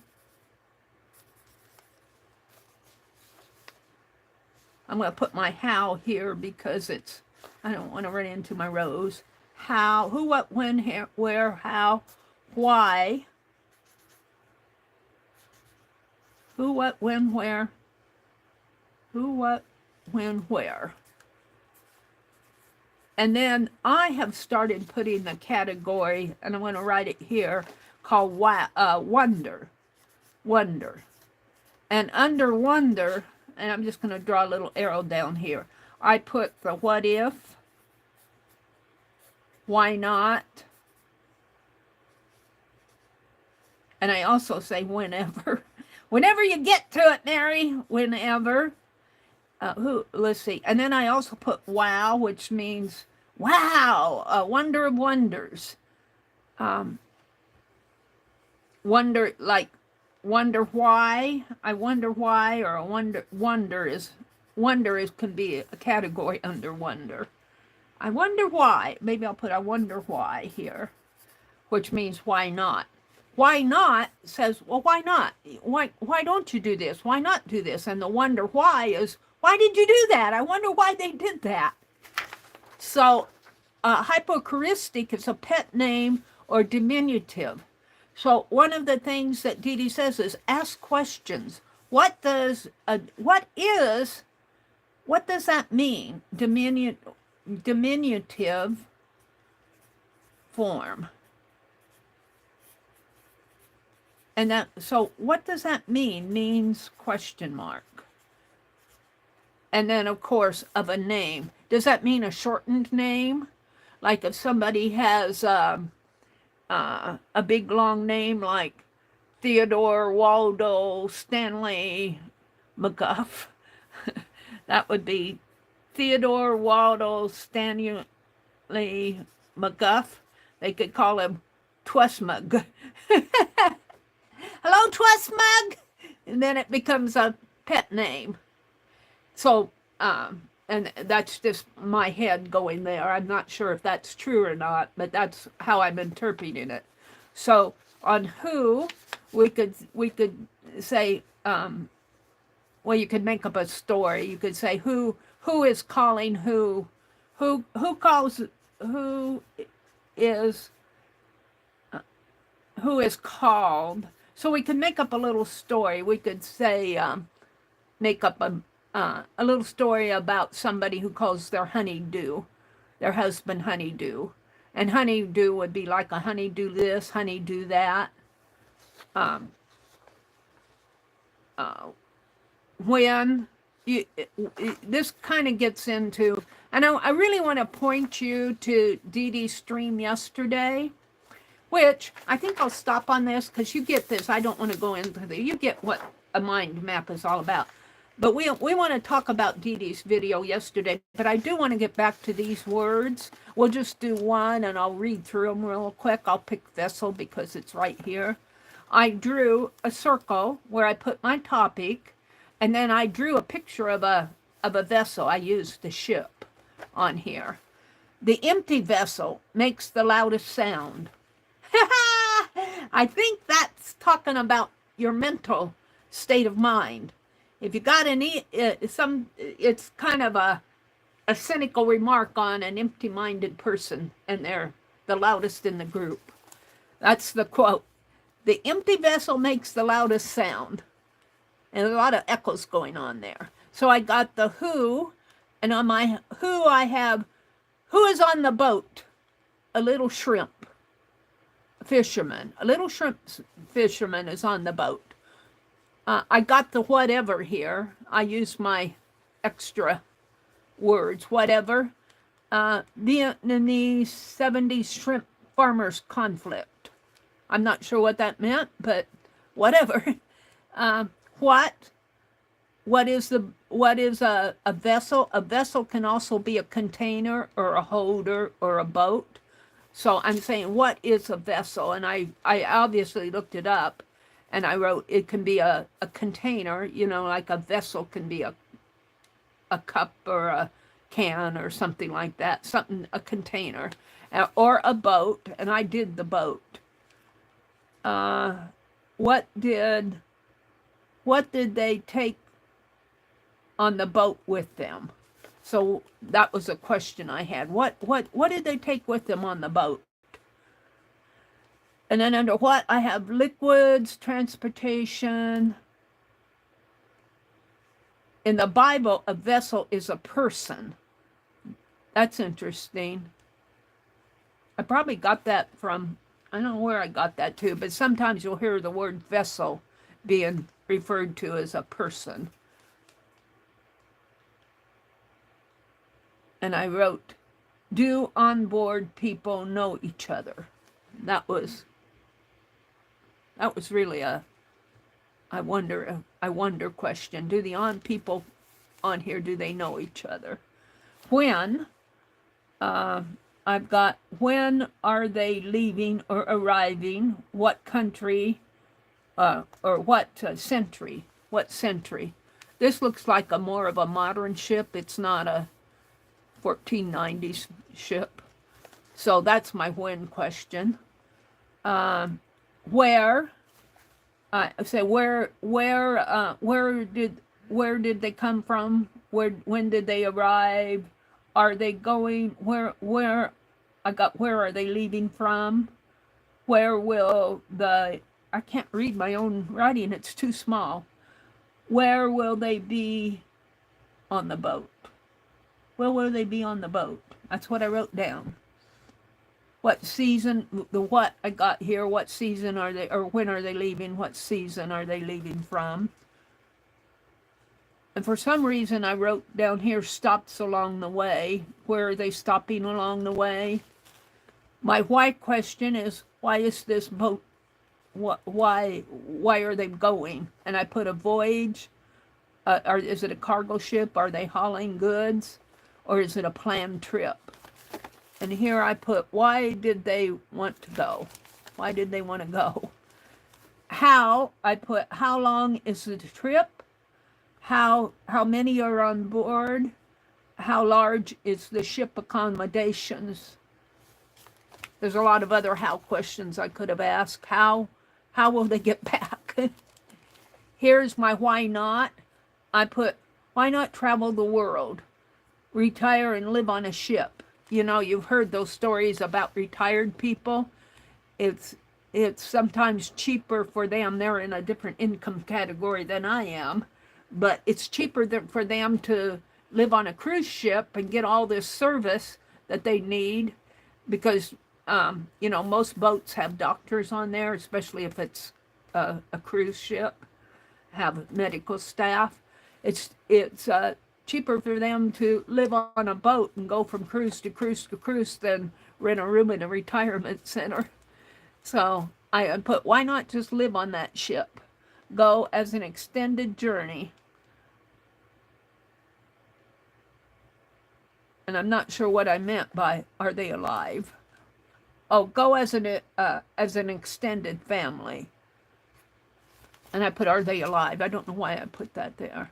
I'm going to put my how here because it's, I don't want to run into my rows. How, who, what, when, where, how, why. Who, what, when, where. Who, what, when, where. And then I have started putting the category, and I'm going to write it here, called wonder. Wonder. And under wonder, and I'm just going to draw a little arrow down here, I put the what if, why not? And I also say whenever. Whenever you get to it, Mary, whenever. Let's see. And then I also put wow, which means wow, a wonder of wonders. Wonder, like wonder why. I wonder why, or a wonder is can be a category under wonder. I wonder why. Maybe I'll put I wonder why here, which means why not. Why not says, well, why not? Why don't you do this? Why not do this? And the wonder why is, why did you do that? I wonder why they did that. So hypochoristic is a pet name or diminutive. So one of the things that Dede says is ask questions. What does that mean? Diminutive form. And that, so what does that mean? Means question mark. And then, of course, of a name. Does that mean a shortened name? Like if somebody has a big long name like Theodore Waldo Stanley McGuff, that would be Theodore Waldo Stanley McGuff. They could call him Twesmug. Hello, Twesmug! And then it becomes a pet name. So, and that's just my head going there. I'm not sure if that's true or not, but that's how I'm interpreting it. So on who, we could say, well, you could make up a story. You could say who is calling who is called. So we could make up a little story. We could say, make up a little story about somebody who calls their honeydew, their husband honeydew. And honeydew would be like a honeydew this, honeydew that. When this kind of gets into, and I really want to point you to Dede's stream yesterday, which I think I'll stop on this because you get this. I don't want to go into you get what a mind map is all about. But we want to talk about Dede's video yesterday, but I do want to get back to these words. We'll just do one and I'll read through them real quick. I'll pick vessel because it's right here. I drew a circle where I put my topic, and then I drew a picture of a vessel. I used the ship on here. The empty vessel makes the loudest sound. I think that's talking about your mental state of mind. If you got any, it's kind of a cynical remark on an empty-minded person, and they're the loudest in the group. That's the quote. The empty vessel makes the loudest sound. And a lot of echoes going on there. So I got the who, and on my who I have, who is on the boat? A little shrimp fisherman. A little shrimp fisherman is on the boat. I got the whatever here. I used my extra words, whatever. Vietnamese 70s shrimp farmers conflict. I'm not sure what that meant, but whatever. What is a vessel? A vessel can also be a container or a holder or a boat. So I'm saying, what is a vessel? And I obviously looked it up, and I wrote it can be a container, you know, like a vessel can be a cup or a can or something like that, a container, or a boat, and I did the boat. What did they take on the boat with them? So that was a question I had. What did they take with them on the boat? And then under what, I have liquids, transportation. In the Bible, a vessel is a person. That's interesting. I probably got that from, I don't know where I got that too, but sometimes you'll hear the word vessel being referred to as a person. And I wrote, Do onboard people know each other? That was really a I wonder question. Do the people on here, do they know each other? When I've got, when are they leaving or arriving? What country or what century? What century? This looks like a more of a modern ship. It's not a 1490s ship. So that's my when question. Where? I say where did they come from? When did they arrive? Are they going? Where are they leaving from? Where will I can't read my own writing, it's too small. Where will they be on the boat? Where will they be on the boat? That's what I wrote down. What season, what I got here, what season are they, or when are they leaving? What season are they leaving from? And for some reason I wrote down here, stops along the way. Where are they stopping along the way? My why question is, why is this boat, why are they going? And I put a voyage. Or is it a cargo ship? Are they hauling goods? Or is it a planned trip? And here I put, why did they want to go? Why did they want to go? How, I put, how long is the trip? How many are on board? How large is the ship accommodations? There's a lot of other how questions I could have asked. How will they get back? Here's my why not. I put, why not travel the world? Retire and live on a ship. You know, you've heard those stories about retired people. It's sometimes cheaper for them. They're in a different income category than I am. But it's cheaper for them to live on a cruise ship and get all this service that they need because, you know, most boats have doctors on there, especially if it's a cruise ship, have medical staff. It's cheaper for them to live on a boat and go from cruise to cruise to cruise than rent a room in a retirement center. So I put, why not just live on that ship? Go as an extended journey. And I'm not sure what I meant by, are they alive? Oh, go as an extended family. And I put, are they alive? I don't know why I put that there.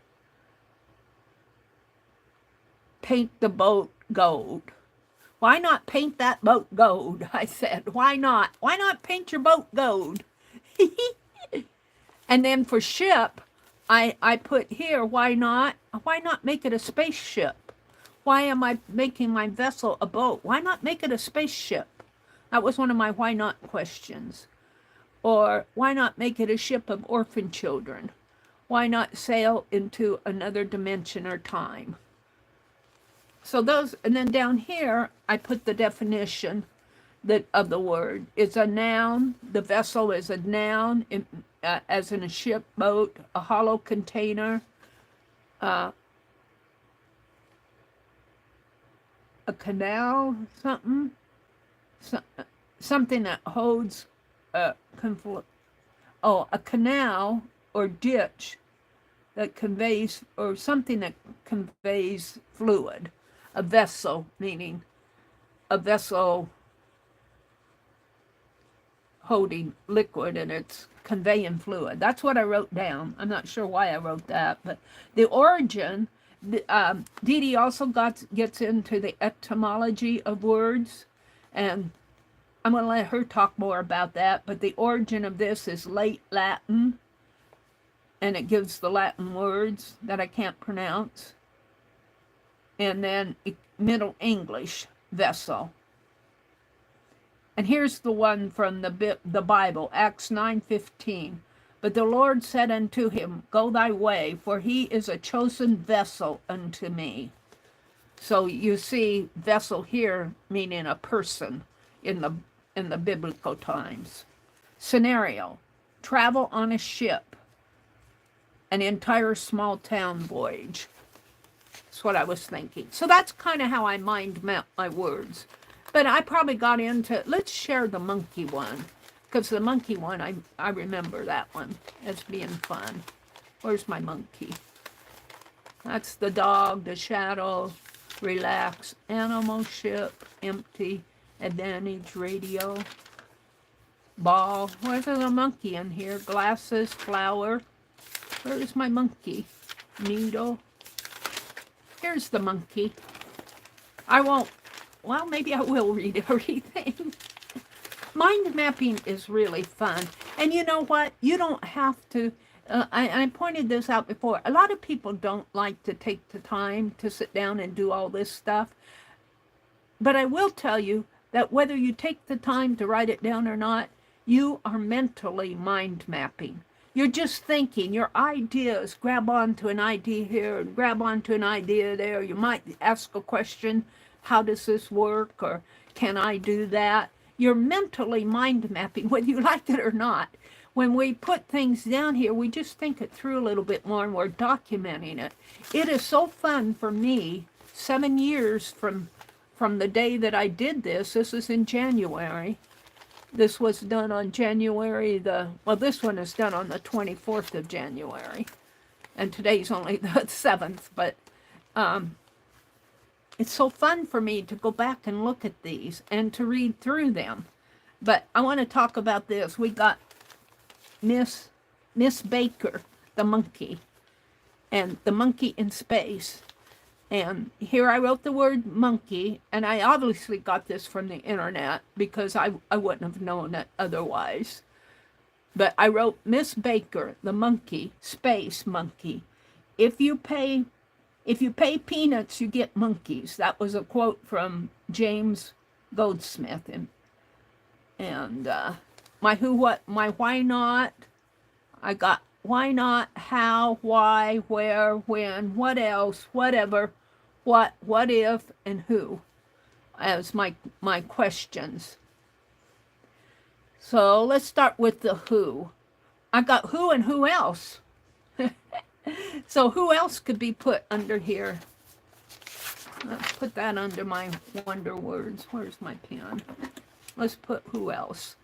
Paint the boat gold. Why not paint that boat gold? I said, why not? Why not paint your boat gold? And then for ship, I put here, why not make it a spaceship? Why am I making my vessel a boat? Why not make it a spaceship? That was one of my why not questions. Or why not make it a ship of orphan children? Why not sail into another dimension or time? So those, and then down here, I put the definition of the word. It's a noun. The vessel is a noun, as in a ship, boat, a hollow container, a canal, something that holds a canal or ditch that conveys, or something that conveys fluid. A vessel, meaning a vessel holding liquid and it's conveying fluid. That's what I wrote down. I'm not sure why I wrote that, but the origin, Dede also gets into the etymology of words, and I'm going to let her talk more about that, but the origin of this is late Latin, and it gives the Latin words that I can't pronounce. And then Middle English, vessel. And here's the one from the Bible, Acts 9:15. But the Lord said unto him, go thy way, for he is a chosen vessel unto me. So you see vessel here meaning a person in the biblical times. Scenario, travel on a ship, an entire small town voyage. That's what I was thinking. So that's kind of how I mind map my words. But I probably got into, let's share the monkey one. Because the monkey one, I remember that one as being fun. Where's my monkey? That's the dog, the shadow, relax, animal, ship, empty, advantage, radio, ball. Where's the monkey in here? Glasses, flower. Where's my monkey? Needle. Here's the monkey. I won't, well, maybe I will read everything. Mind mapping is really fun. And you know what? You don't have to, I pointed this out before. A lot of people don't like to take the time to sit down and do all this stuff. But I will tell you that whether you take the time to write it down or not, you are mentally mind mapping. You're just thinking, your ideas, grab onto an idea here and grab onto an idea there. You might ask a question, how does this work? Or can I do that? You're mentally mind mapping, whether you like it or not. When we put things down here, we just think it through a little bit more and we're documenting it. It is so fun for me, 7 years from the day that I did this. This is in January. This was done on January well, this one is done on the 24th of January. And today's only the 7th, but it's so fun for me to go back and look at these and to read through them. But I want to talk about this. We got Miss Baker, the monkey, and the monkey in space. And here I wrote the word monkey, and I obviously got this from the internet because I wouldn't have known it otherwise. But I wrote Miss Baker, the monkey, space monkey. If you pay peanuts, you get monkeys. That was a quote from James Goldsmith. And my who, what, my why not. I got why not, how, why, where, when, what else, whatever, what if, and who as my questions. So let's start with the who. I got who and who else. So who else could be put under here? Let's put that under my wonder words. Where's my pen? Let's put who else.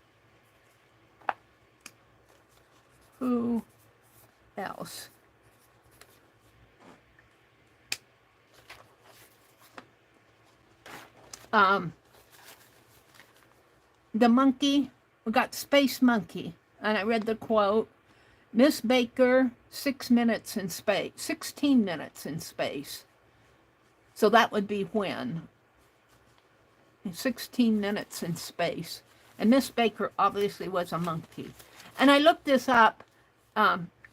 Who else? The monkey, we got space monkey. And I read the quote, Miss Baker, 6 minutes in space, 16 minutes in space. So that would be when? 16 minutes in space. And Miss Baker obviously was a monkey. And I looked this up.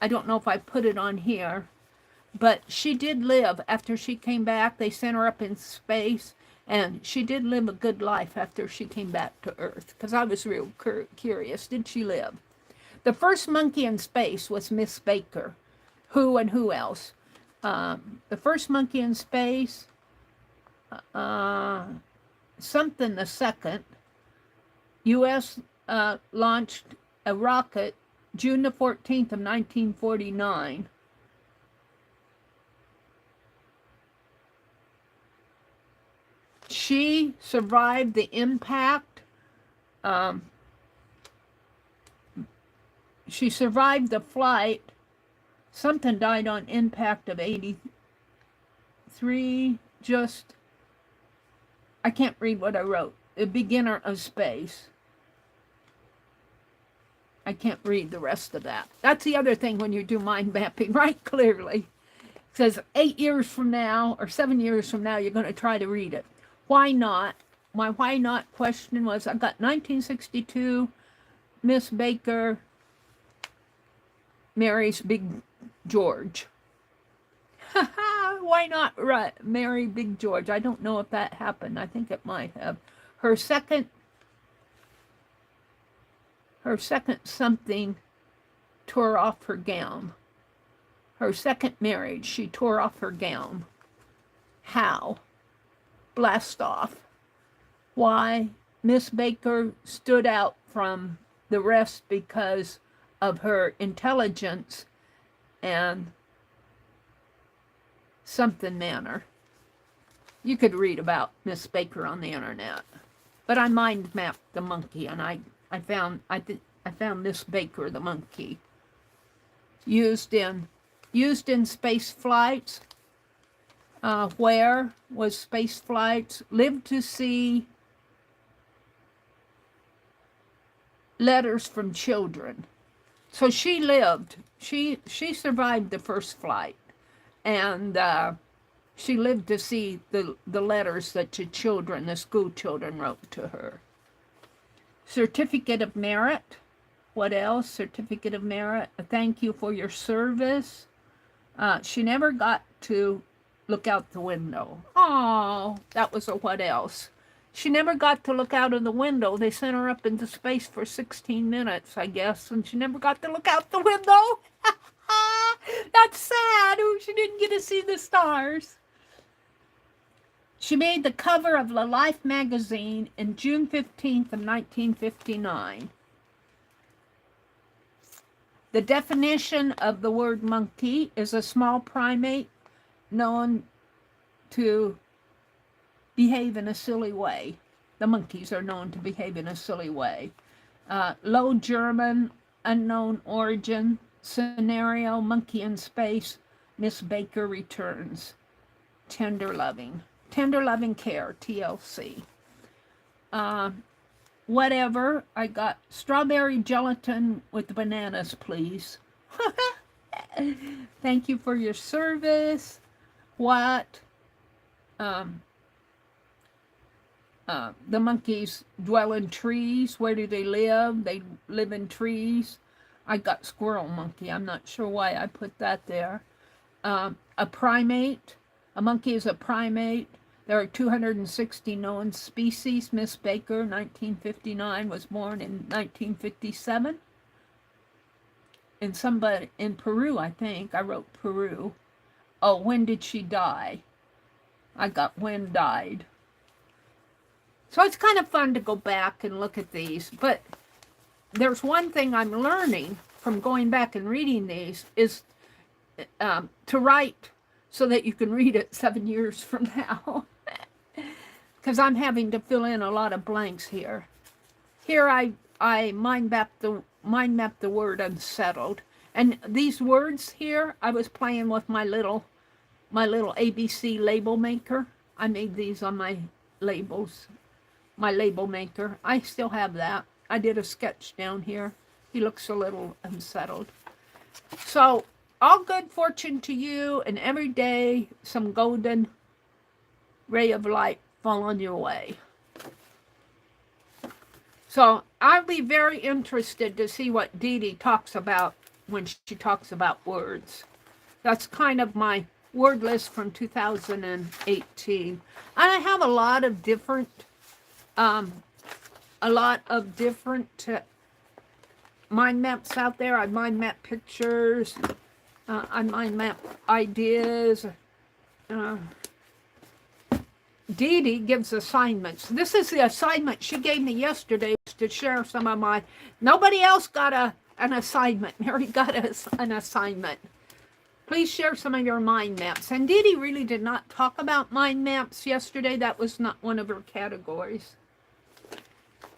I don't know if I put it on here, but she did live after she came back. They sent her up in space, and she did live a good life after she came back to Earth, because I was real curious. Did she live? The first monkey in space was Miss Baker. Who and who else? The first monkey in space, something the second. U.S. Launched a rocket June the 14th of 1949. She survived the impact. She survived the flight. Something died on impact of 83. Just, I can't read what I wrote. A beginner of space. I can't read the rest of that. That's the other thing when you do mind mapping, right? Clearly. It says 8 years from now or 7 years from now, you're going to try to read it. Why not? My why not question was, I got 1962, Miss Baker marries Big George. Why not marry Big George? I don't know if that happened. I think it might have. Her second something tore off her gown. Her second marriage, she tore off her gown. How? Blast off. Why? Miss Baker stood out from the rest because of her intelligence and something manner. You could read about Miss Baker on the internet. But I mind mapped the monkey, and I found Miss Baker the monkey used in space flights. Where was space flights? Lived to see letters from children. So she lived. She survived the first flight, and she lived to see the letters that the children, the school children, wrote to her. Certificate of Merit. What else? Certificate of Merit. A thank you for your service. She never got to look out the window. Oh, that was a what else. She never got to look out of the window. They sent her up into space for 16 minutes, I guess, and she never got to look out the window. That's sad. Oh, she didn't get to see the stars. She made the cover of the Life magazine in June 15th of 1959. The definition of the word monkey is a small primate known to behave in a silly way. The monkeys are known to behave in a silly way. Low German, unknown origin, scenario, monkey in space, Miss Baker returns. Tender loving care, TLC. Whatever, I got strawberry gelatin with bananas, please. Thank you for your service. What? The monkeys dwell in trees. Where do they live? They live in trees. I got squirrel monkey. I'm not sure why I put that there. A primate. A monkey is a primate. There are 260 known species. Miss Baker, 1959, was born in 1957. And somebody in Peru, I think. I wrote Peru. Oh, when did she die? I got when died. So it's kind of fun to go back and look at these. But there's one thing I'm learning from going back and reading these is to write so that you can read it 7 years from now. Because I'm having to fill in a lot of blanks here. Here I mind map the word unsettled. And these words here, I was playing with my little ABC label maker. I made these on my labels, my label maker. I still have that. I did a sketch down here. He looks a little unsettled. So, all good fortune to you, and every day some golden ray of light fall on your way. So, I'll be very interested to see what Dede talks about when she talks about words. That's kind of my word list from 2018. And I have a lot of different mind maps out there. I mind map pictures. I mind map ideas. Dede gives assignments. This is the assignment she gave me yesterday to share some of my... Nobody else got an assignment. Meri got an assignment. Please share some of your mind maps. And Dede really did not talk about mind maps yesterday. That was not one of her categories.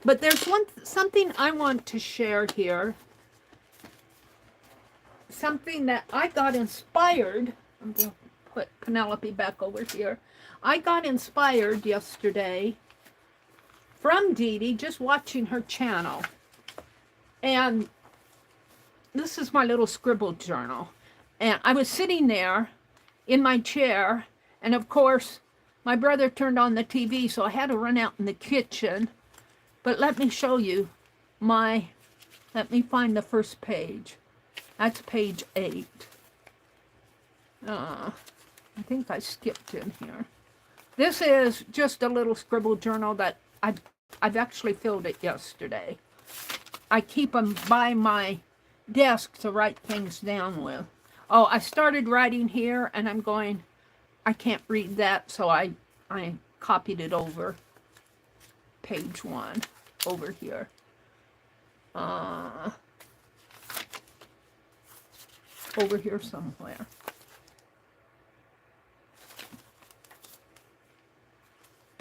But there's something I want to share here. Something that I got inspired. I'm going to put Penelope back over here. I got inspired yesterday from Dede just watching her channel. And this is my little scribble journal. And I was sitting there in my chair, and of course, my brother turned on the TV, so I had to run out in the kitchen. But let me show you let me find the first page. That's page 8. I think I skipped in here. This is just a little scribble journal that I've actually filled it yesterday. I keep them by my desk to write things down with. Oh, I started writing here, and I'm going, I can't read that, so I copied it over. Page 1, over here. Over here somewhere.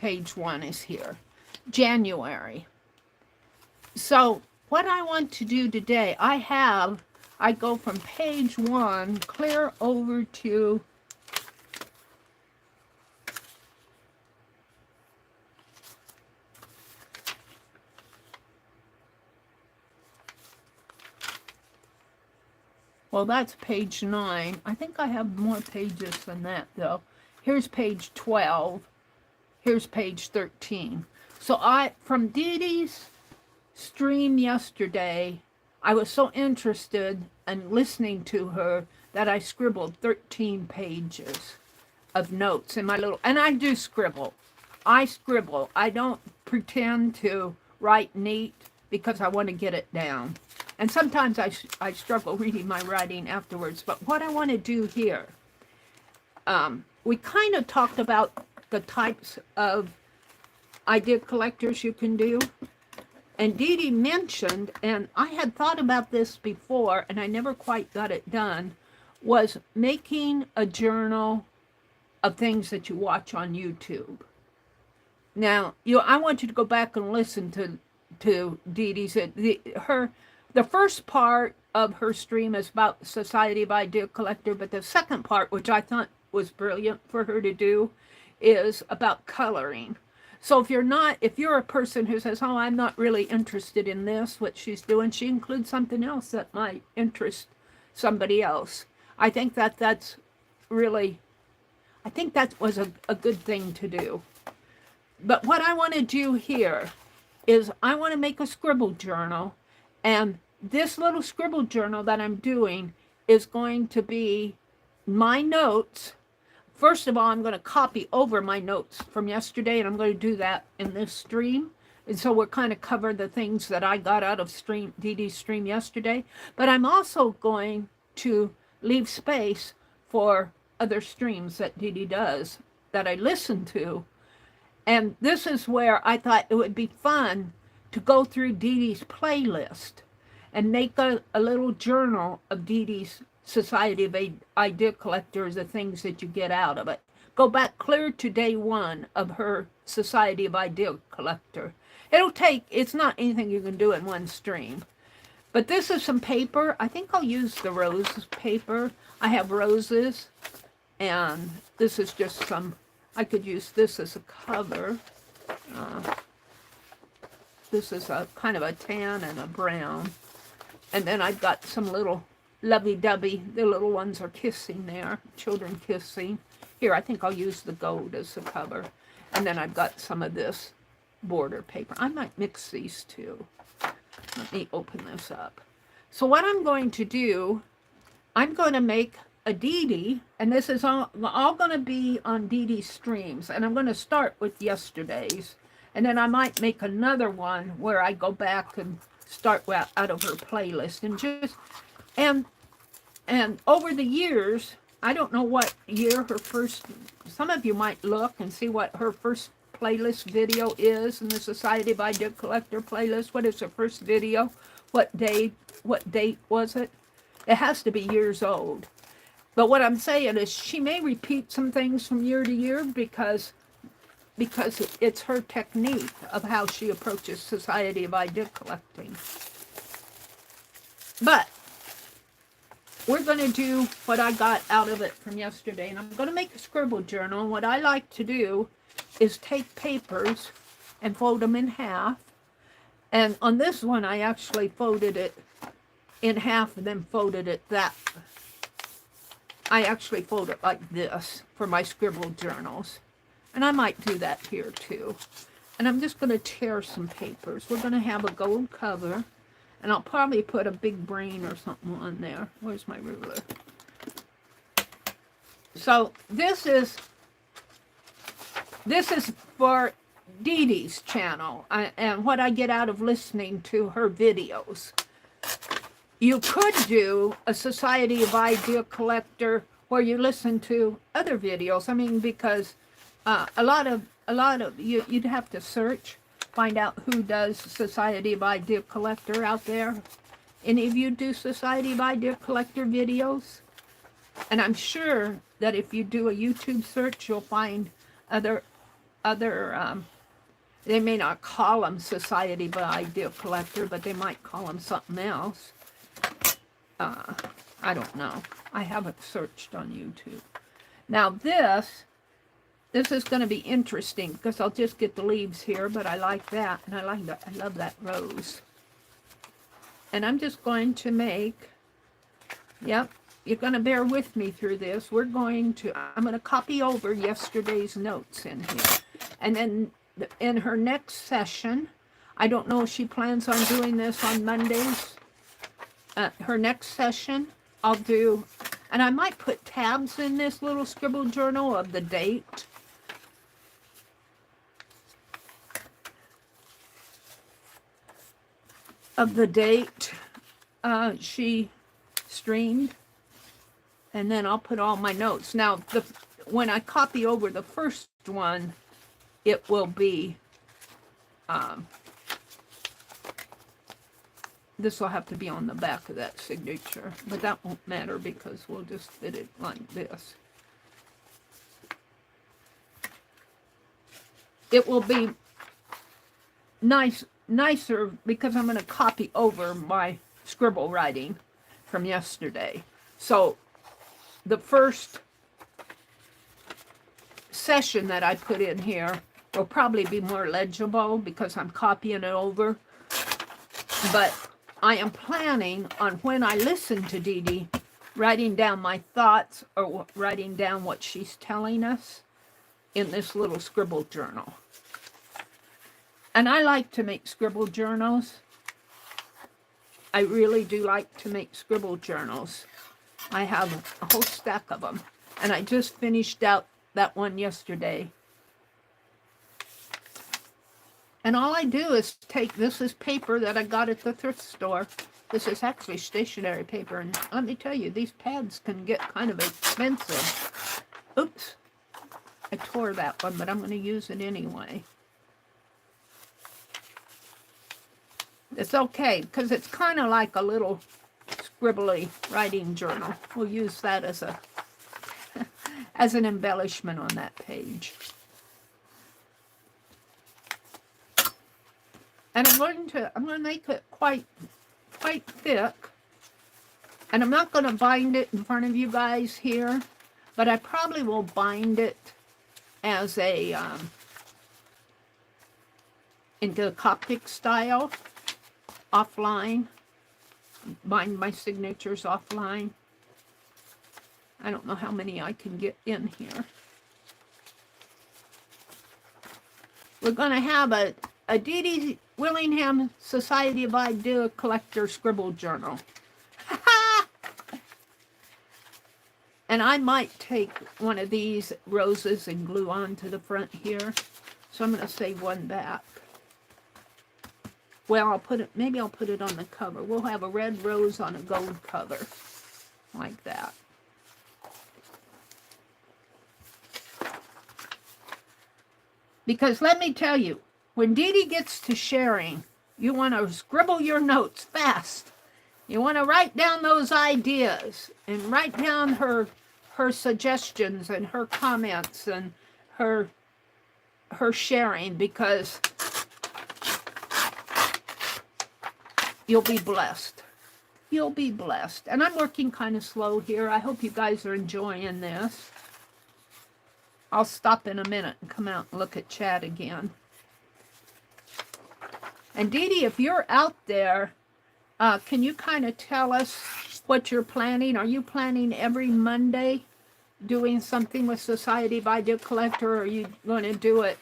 page 1 is here. January. So what I want to do today, I go from page 1 clear over to well, that's page 9. I think I have more pages than that, though. Here's page 12. Here's page 13. So from Dede's stream yesterday, I was so interested in listening to her that I scribbled 13 pages of notes in my little, and I do scribble. I scribble. I don't pretend to write neat because I want to get it down. And sometimes I struggle reading my writing afterwards. But what I want to do here, we kind of talked about the types of idea collectors you can do. And Dede mentioned, and I had thought about this before, and I never quite got it done, was making a journal of things that you watch on YouTube. Now, I want you to go back and listen to Dede's. The first part of her stream is about Society of Idea Collector, but the second part, which I thought was brilliant for her to do, is about coloring. So if you're a person who says, oh, I'm not really interested in this, what she's doing, she includes something else that might interest somebody else. I think that was a good thing to do. But what I want to do here is I want to make a scribble journal. And this little scribble journal that I'm doing is going to be my notes. First of all, I'm going to copy over my notes from yesterday, and I'm going to do that in this stream. And so we're kind of cover the things that I got out of Dede's stream yesterday. But I'm also going to leave space for other streams that Dede does that I listen to. And this is where I thought it would be fun to go through Dede's playlist and make a little journal of Dede's Society of Idea Collectors, the things that you get out of it. Go back clear to day 1 of her Society of Idea Collector. It's not anything you can do in one stream. But this is some paper. I think I'll use the rose paper. I have roses, and this is just I could use this as a cover. This is a kind of a tan and a brown. And then I've got some little lovey-dovey. The little ones are kissing there, children kissing. Here, I think I'll use the gold as the cover. And then I've got some of this border paper. I might mix these two. Let me open this up. So what I'm going to do, I'm going to make a Dede, and this is all going to be on Dede's streams. And I'm going to start with yesterday's. And then I might make another one where I go back and start out of her playlist. And over the years, I don't know what year some of you might look and see what her first playlist video is in the Society of Idea Collector playlist. What is her first video? What date was it? It has to be years old. But what I'm saying is she may repeat some things from year to year because it's her technique of how she approaches Society of Idea Collecting. But we're going to do what I got out of it from yesterday, and I'm going to make a scribble journal. And what I like to do is take papers and fold them in half. And on this one, I actually folded it in half and then folded it I actually fold it like this for my scribble journals. And I might do that here too. And I'm just going to tear some papers. We're going to have a gold cover. And I'll probably put a big brain or something on there. Where's my ruler? So this is for Dede's channel and what I get out of listening to her videos. You could do a Society of Idea Collector where you listen to other videos. I mean, because a lot of you'd have to search, find out who does Society of Idea Collector out there. Any of you do Society of Idea Collector videos? And I'm sure that if you do a YouTube search, you'll find other other, they may not call them Society by Idea Collector, but they might call them something else. I don't know. I haven't searched on YouTube. Now this is going to be interesting because I'll just get the leaves here, but I like that, and I love that rose. And I'm just going to make, yep, you're going to bear with me through this. I'm going to copy over yesterday's notes in here. And then in her next session, I don't know if she plans on doing this on Mondays. Her next session, I'll do, and I might put tabs in this little scribble journal of the date. She streamed, and then I'll put all my notes. Now, when I copy over the first one, it will be, this will have to be on the back of that signature, but that won't matter because we'll just fit it like this. It will be nicer because I'm going to copy over my scribble writing from yesterday. So the first session that I put in here will probably be more legible because I'm copying it over. But I am planning on, when I listen to Dede, writing down my thoughts or writing down what she's telling us in this little scribble journal. And I like to make scribble journals. I really do like to make scribble journals. I have a whole stack of them. And I just finished out that one yesterday. And all I do is take, this is paper that I got at the thrift store. This is actually stationery paper. And let me tell you, these pads can get kind of expensive. Oops. I tore that one, but I'm going to use it anyway. It's okay, because it's kind of like a little scribbly writing journal. We'll use that as a as an embellishment on that page. And I'm going to make it quite thick. And I'm not going to bind it in front of you guys here, but I probably will bind it as a into the Coptic style. Offline, bind my signatures offline. I don't know how many I can get in here. We're going to have a Dede Willingham Society of Idea Collector scribble journal. And I might take one of these roses and glue on to the front here. So I'm going to save one back. Well, I'll put it, maybe I'll put it on the cover. We'll have a red rose on a gold cover, like that. Because let me tell you, when Dede gets to sharing, you want to scribble your notes fast. You want to write down those ideas and write down her suggestions and her comments and her sharing, because you'll be blessed. You'll be blessed. And I'm working kind of slow here. I hope you guys are enjoying this. I'll stop in a minute and come out and look at chat again. And Dede, if you're out there, can you kind of tell us what you're planning? Are you planning every Monday doing something with Society of Idea Collector, or are you going to do it?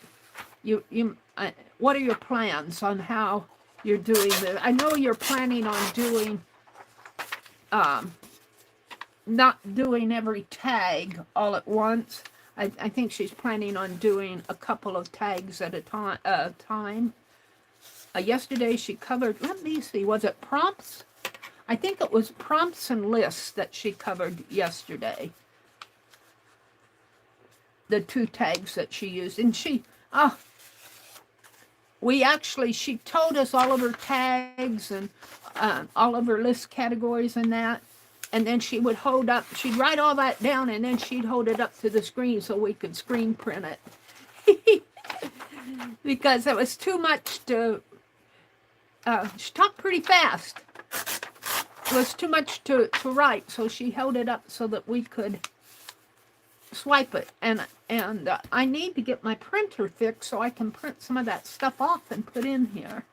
What are your plans on how you're doing this? I know you're planning on doing, not doing every tag all at once. I think she's planning on doing a couple of tags at a time. Yesterday she covered, let me see, was it prompts? I think it was prompts and lists that she covered yesterday. The two tags that she used. And she told us all of her tags and all of her list categories and that. And then she would she'd write all that down, and then she'd hold it up to the screen so we could screen print it. because it was too much to, she talked pretty fast. It was too much to write, so she held it up so that we could swipe it. And I need to get my printer fixed so I can print some of that stuff off and put in here.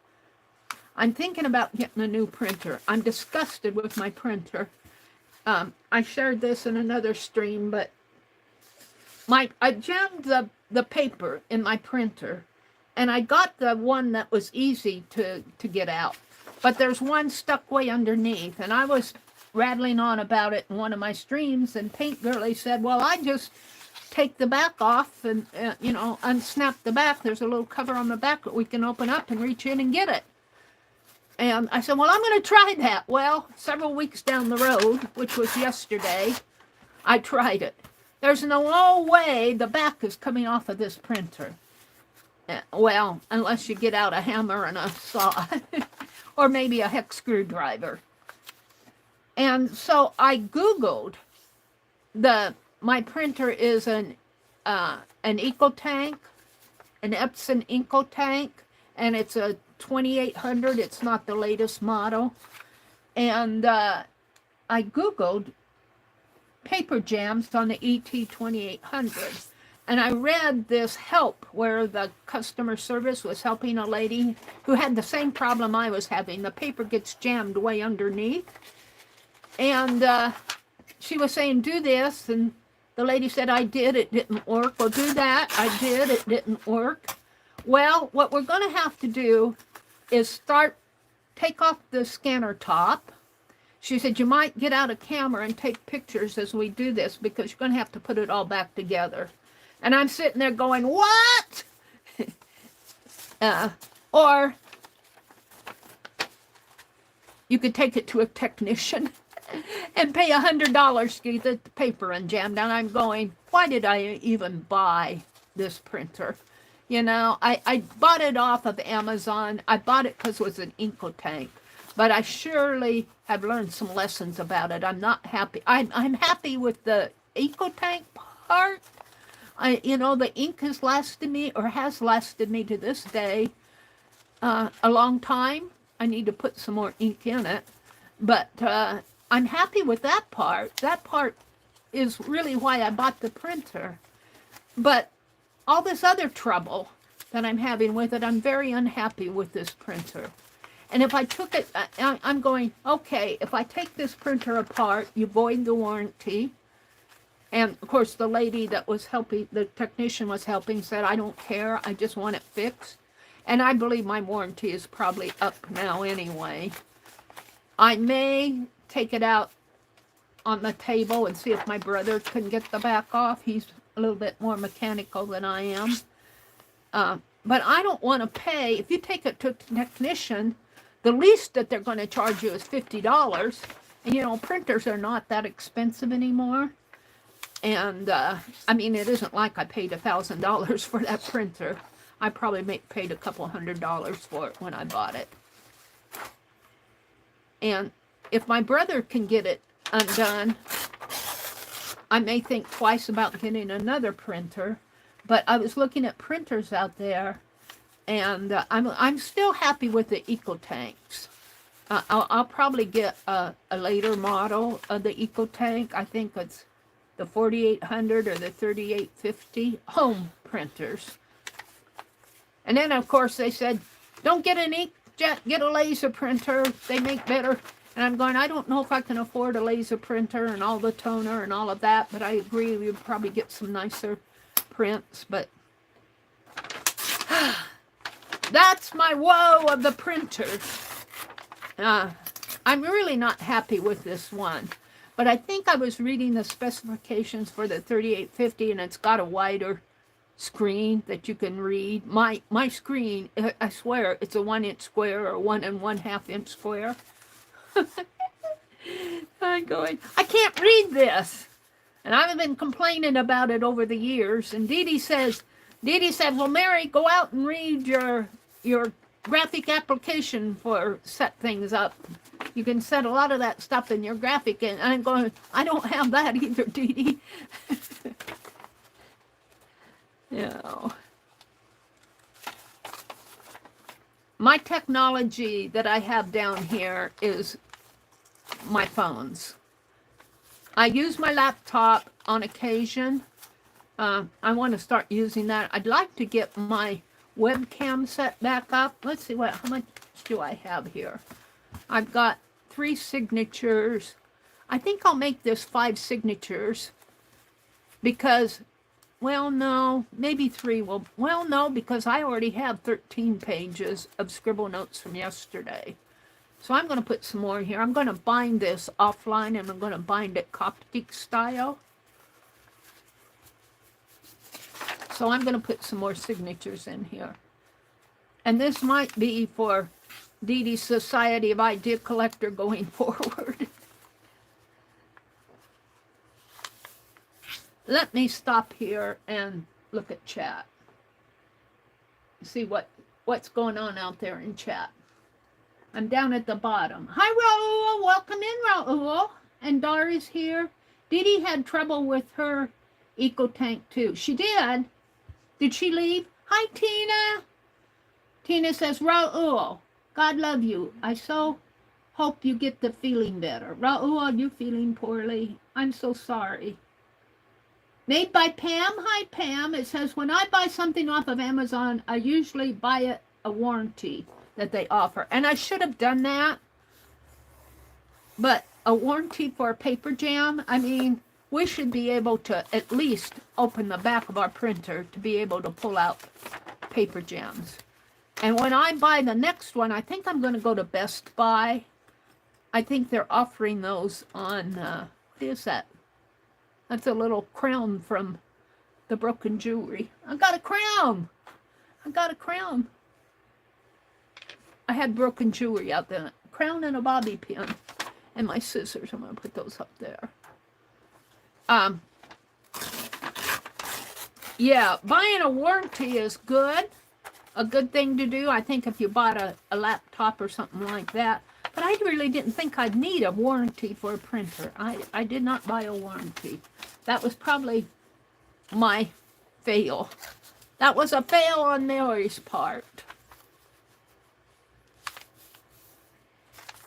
I'm thinking about getting a new printer. I'm disgusted with my printer. I shared this in another stream, but I jammed the paper in my printer, and I got the one that was easy to get out. But there's one stuck way underneath, and I was rattling on about it in one of my streams, and Paint Girly said, well, I just take the back off and, you know, unsnap the back. There's a little cover on the back that we can open up and reach in and get it. And I said, well, I'm going to try that. Well, several weeks down the road, which was yesterday, I tried it. There's no way the back is coming off of this printer. Well, unless you get out a hammer and a saw, or maybe a hex screwdriver. And so I Googled, my printer is an EcoTank, an Epson EcoTank, and it's a 2800. It's not the latest model. And I Googled paper jams on the ET 2800. And I read this help where the customer service was helping a lady who had the same problem I was having. The paper gets jammed way underneath. And she was saying, do this. And the lady said, I did, it didn't work. Well, do that. I did, it didn't work. Well, what we're going to have to do is take off the scanner top. She said, you might get out a camera and take pictures as we do this because you're going to have to put it all back together. And I'm sitting there going, what? Or you could take it to a technician and pay $100 to get the paper unjammed. And I'm going, why did I even buy this printer? You know, I bought it off of Amazon. I bought it because it was an EcoTank. But I surely have learned some lessons about it. I'm not happy. I'm happy with the EcoTank part. You know, the ink has lasted me, or has lasted me to this day, a long time. I need to put some more ink in it. But I'm happy with that part. That part is really why I bought the printer. But all this other trouble that I'm having with it, I'm very unhappy with this printer. And if I took it, I'm going, okay, if I take this printer apart, you void the warranty. And of course, the lady that was helping, the technician was helping, said, I don't care, I just want it fixed. And I believe my warranty is probably up now anyway. I may take it out on the table and see if my brother can get the back off. He's a little bit more mechanical than I am. But I don't want to pay. If you take it to a technician, the least that they're going to charge you is $50. And, you know, printers are not that expensive anymore. And, I mean, it isn't like I paid $1,000 for that printer. I probably paid a couple $100 for it when I bought it. And if my brother can get it undone, I may think twice about getting another printer. But I was looking at printers out there, and I'm still happy with the EcoTanks. I'll probably get a later model of the EcoTank. I think it's the 4800 or the 3850 home printers. And then, of course, they said, don't get an inkjet, get a laser printer. They make better. And I'm going, I don't know if I can afford a laser printer and all the toner and all of that, but I agree we would probably get some nicer prints. But that's my woe of the printer. I'm really not happy with this one. But I think I was reading the specifications for the 3850, and it's got a wider screen that you can read. My screen, I swear, it's a 1-inch square or 1 1/2 inch square. I'm going, I can't read this. And I've been complaining about it over the years. And Dede said, well, Meri, go out and read your graphic application for set things up. You can set a lot of that stuff in your graphic. And I'm going, I don't have that either, Dede. You know. My technology that I have down here is my phones. I use my laptop on occasion. I want to start using that. I'd like to get my webcam set back up. Let's see how much do I have here? I've got 3 signatures. I think I'll make this 5 signatures because, well, no, maybe 3 will. Well, no, because I already have 13 pages of scribble notes from yesterday. So I'm going to put some more here. I'm going to bind this offline, and I'm going to bind it Coptic style. So I'm going to put some more signatures in here. And this might be for Dede's Society of Idea Collector going forward. Let me stop here and look at chat. See what's going on out there in chat. I'm down at the bottom. Hi, Raul. Welcome in, Raul. And Dara's here. Dede had trouble with her eco tank too. She did. Did she leave? Hi, Tina. Tina says, Raul, God love you. I so hope you get the feeling better. Raul, are you feeling poorly? I'm so sorry. Made by Pam. Hi, Pam. It says, when I buy something off of Amazon, I usually buy it a warranty that they offer. And I should have done that. But a warranty for a paper jam, I mean, we should be able to at least open the back of our printer to be able to pull out paper jams. And when I buy the next one, I think I'm going to go to Best Buy. I think they're offering those on, what is that? That's a little crown from the Broken Jewelry. I got a crown. I got a crown. I had Broken Jewelry out there. Crown and a bobby pin. And my scissors. I'm going to put those up there. Yeah, buying a warranty is good. A good thing to do. I think if you bought a laptop or something like that. But I really didn't think I'd need a warranty for a printer. I did not buy a warranty. That was probably my fail. That was a fail on Mary's part.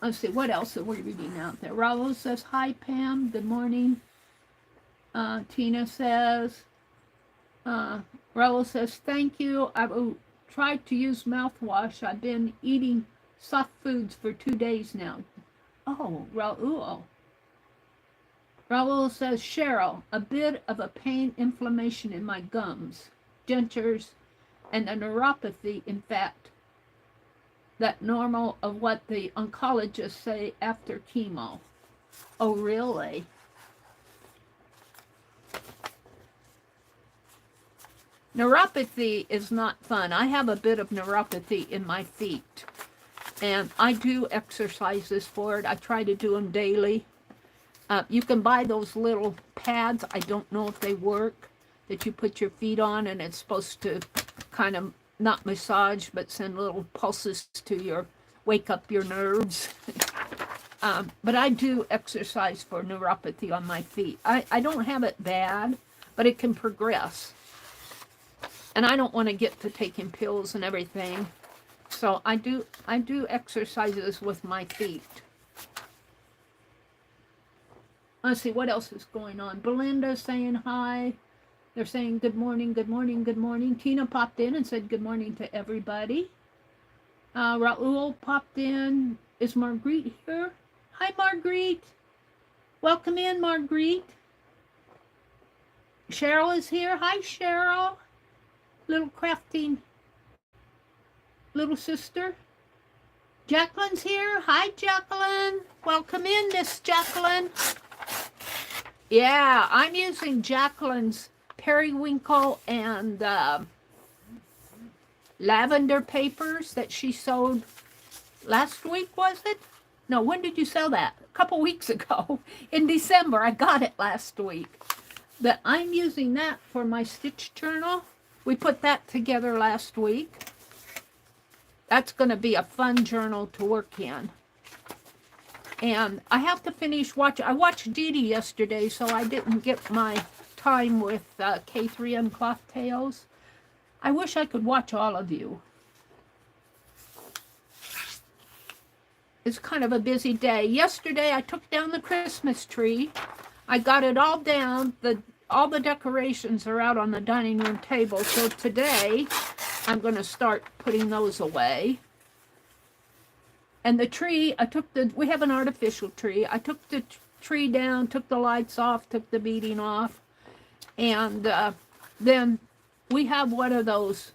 Let's see, what else are we reading out there? Raul says, hi, Pam. Good morning. Tina says, Raul says, thank you. I will try to use mouthwash. I've been eating soft foods for 2 days now. Oh, Raul. Raul says, Cheryl, a bit of a pain, inflammation in my gums, dentures, and a neuropathy, in fact, that normal of what the oncologists say after chemo. Oh, really? Neuropathy is not fun. I have a bit of neuropathy in my feet, and I do exercises for it. I try to do them daily. You can buy those little pads. I don't know if they work, that you put your feet on, and it's supposed to kind of not massage, but send little pulses to wake up your nerves. But I do exercise for neuropathy on my feet. I don't have it bad, but it can progress. And I don't want to get to taking pills and everything. So I do exercises with my feet. Let's see, what else is going on? Belinda's saying hi. They're saying good morning, good morning, good morning. Tina popped in and said good morning to everybody. Raul popped in. Is Marguerite here? Hi, Marguerite. Welcome in, Marguerite. Cheryl is here. Hi, Cheryl. Little crafting little sister. Jacqueline's here. Hi, Jacqueline. Welcome in, Miss Jacqueline. Yeah, I'm using Jacqueline's periwinkle and lavender papers that she sold last week, was it? No, when did you sell that? A couple weeks ago. In December. I got it last week. But I'm using that for my stitch journal. We put that together last week. That's going to be a fun journal to work in. And I have to finish watching. I watched Dede yesterday, so I didn't get my time with K3 and Cloth Tales. I wish I could watch all of you. it's kind of a busy day. Yesterday I took down the Christmas tree. I got it all down. All the decorations are out on the dining room table. So today I'm going to start putting those away. And the tree, we have an artificial tree. I took the tree down, took the lights off, took the beading off. And then we have one of those,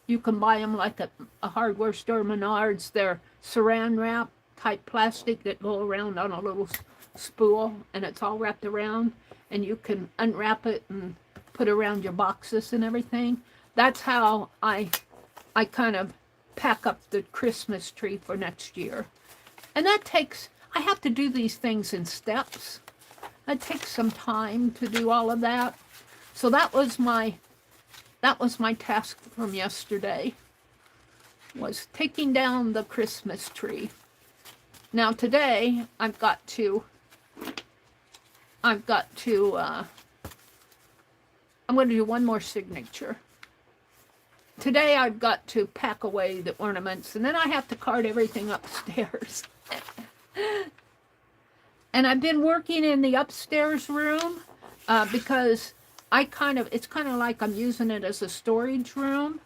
you can buy them like at a hardware store, Menards. They're saran wrap type plastic that go around on a little spool, and it's all wrapped around, and you can unwrap it and put around your boxes and everything. That's how I kind of pack up the Christmas tree for next year. And that takes, I have to do these things in steps. It takes some time to do all of that. So that was my task from yesterday, was taking down the Christmas tree. Now today I'm going to do one more signature. Today I've got to pack away the ornaments, and then I have to cart everything upstairs. And I've been working in the upstairs room because it's kind of like I'm using it as a storage room.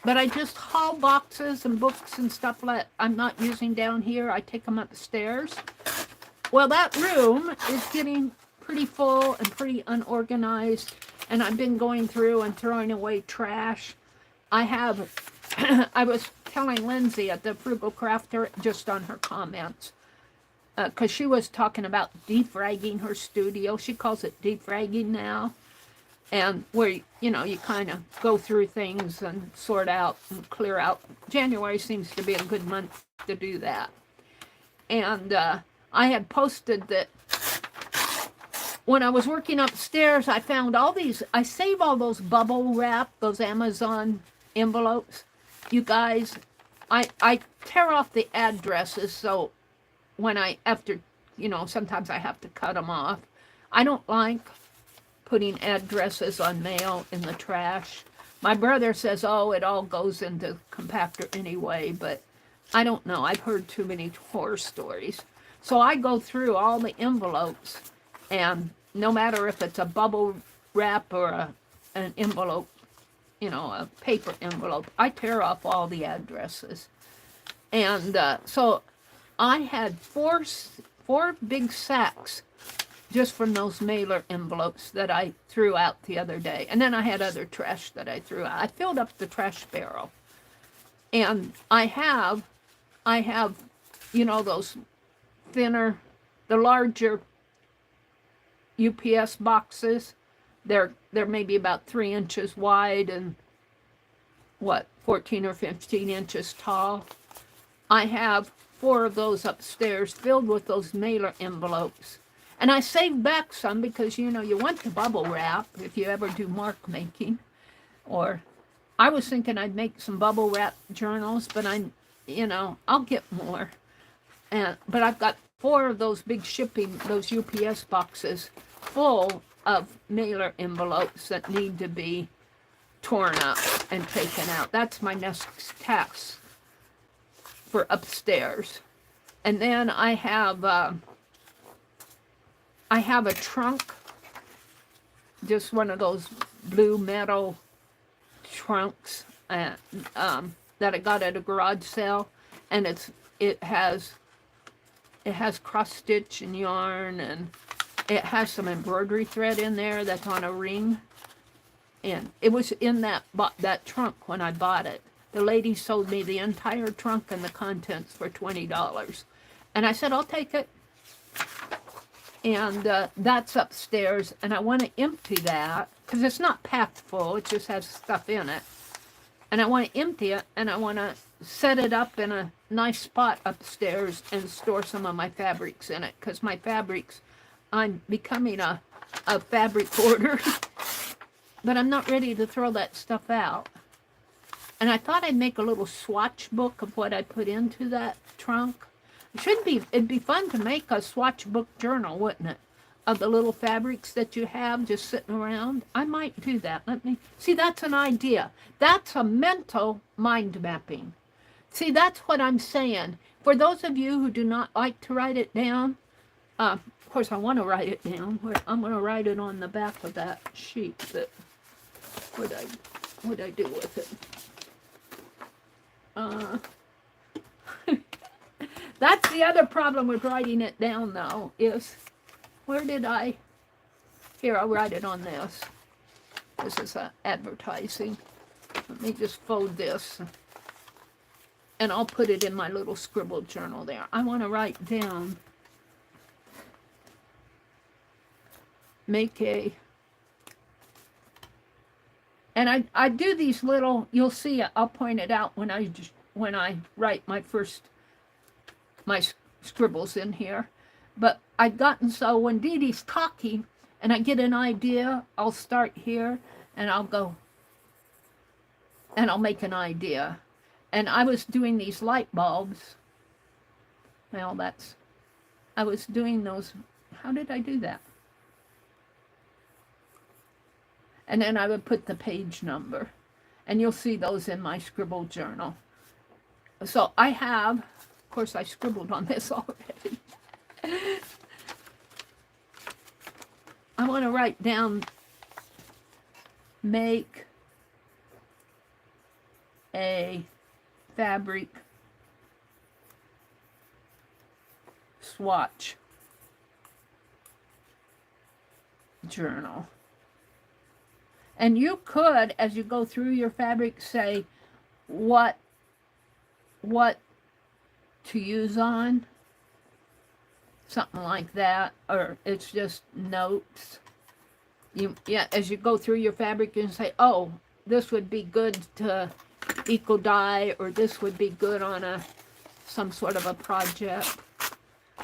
But I just haul boxes and books and stuff that I'm not using down here. I take them upstairs. Well, that room is getting pretty full and pretty unorganized, and I've been going through and throwing away trash. I was telling Lindsay at the Frugal Crafter, just on her comments, because she was talking about defragging her studio. She calls it defragging now. And where, you kind of go through things and sort out and clear out. January seems to be a good month to do that. And I had posted that when I was working upstairs, I found I save all those bubble wrap, those Amazon envelopes. You guys, I tear off the addresses, so sometimes I have to cut them off. I don't like putting addresses on mail in the trash. My brother says, oh, it all goes into the compactor anyway, but I don't know. I've heard too many horror stories. So I go through all the envelopes, and no matter if it's a bubble wrap or an envelope, a paper envelope, I tear off all the addresses. And so I had four big sacks just from those mailer envelopes that I threw out the other day. And then I had other trash that I threw out. I filled up the trash barrel. And I have, those thinner, the larger UPS boxes. They're maybe about 3 inches wide and 14 or 15 inches tall. I have 4 of those upstairs filled with those mailer envelopes. And I saved back some because, you want the bubble wrap if you ever do mark making. Or I was thinking I'd make some bubble wrap journals, but I'll get more. But I've got 4 of those big those UPS boxes full of mailer envelopes that need to be torn up and taken out. That's my next task for upstairs. And then I have a trunk, just one of those blue metal trunks that I got at a garage sale, and it has cross stitch and yarn, and it has some embroidery thread in there that's on a ring, and it was in that trunk when I bought it. The lady sold me the entire trunk and the contents for $20, and I said, I'll take it. And that's upstairs, and I want to empty that because it's not packed full, it just has stuff in it. And I want to empty it, and I want to set it up in a nice spot upstairs and store some of my fabrics in it, because my fabrics, I'm becoming a fabric hoarder, but I'm not ready to throw that stuff out. And I thought I'd make a little swatch book of what I put into that trunk. It'd be fun to make a swatch book journal, wouldn't it? Of the little fabrics that you have just sitting around. I might do that. See, that's an idea. That's a mental mind mapping. See, that's what I'm saying. For those of you who do not like to write it down, of course I want to write it down. I'm going to write it on the back of that sheet. That what I do with it. That's the other problem with writing it down, though, is where did I... Here, I'll write it on this. This is advertising. Let me just fold this. And I'll put it in my little scribble journal there. I want to write down, make a... And I do these little, you'll see, I'll point it out when I write my scribbles in here. But I've gotten so when Dede's talking and I get an idea, I'll start here and I'll go and I'll make an idea. And I was doing these light bulbs. Well, I was doing those. How did I do that? And then I would put the page number. And you'll see those in my scribble journal. So I have, of course I scribbled on this already. I want to write down, make a fabric swatch journal. And you could, as you go through your fabric, say what to use on, something like that, or it's just notes. As you go through your fabric, you can say, oh, this would be good to eco dye, or this would be good on some sort of a project.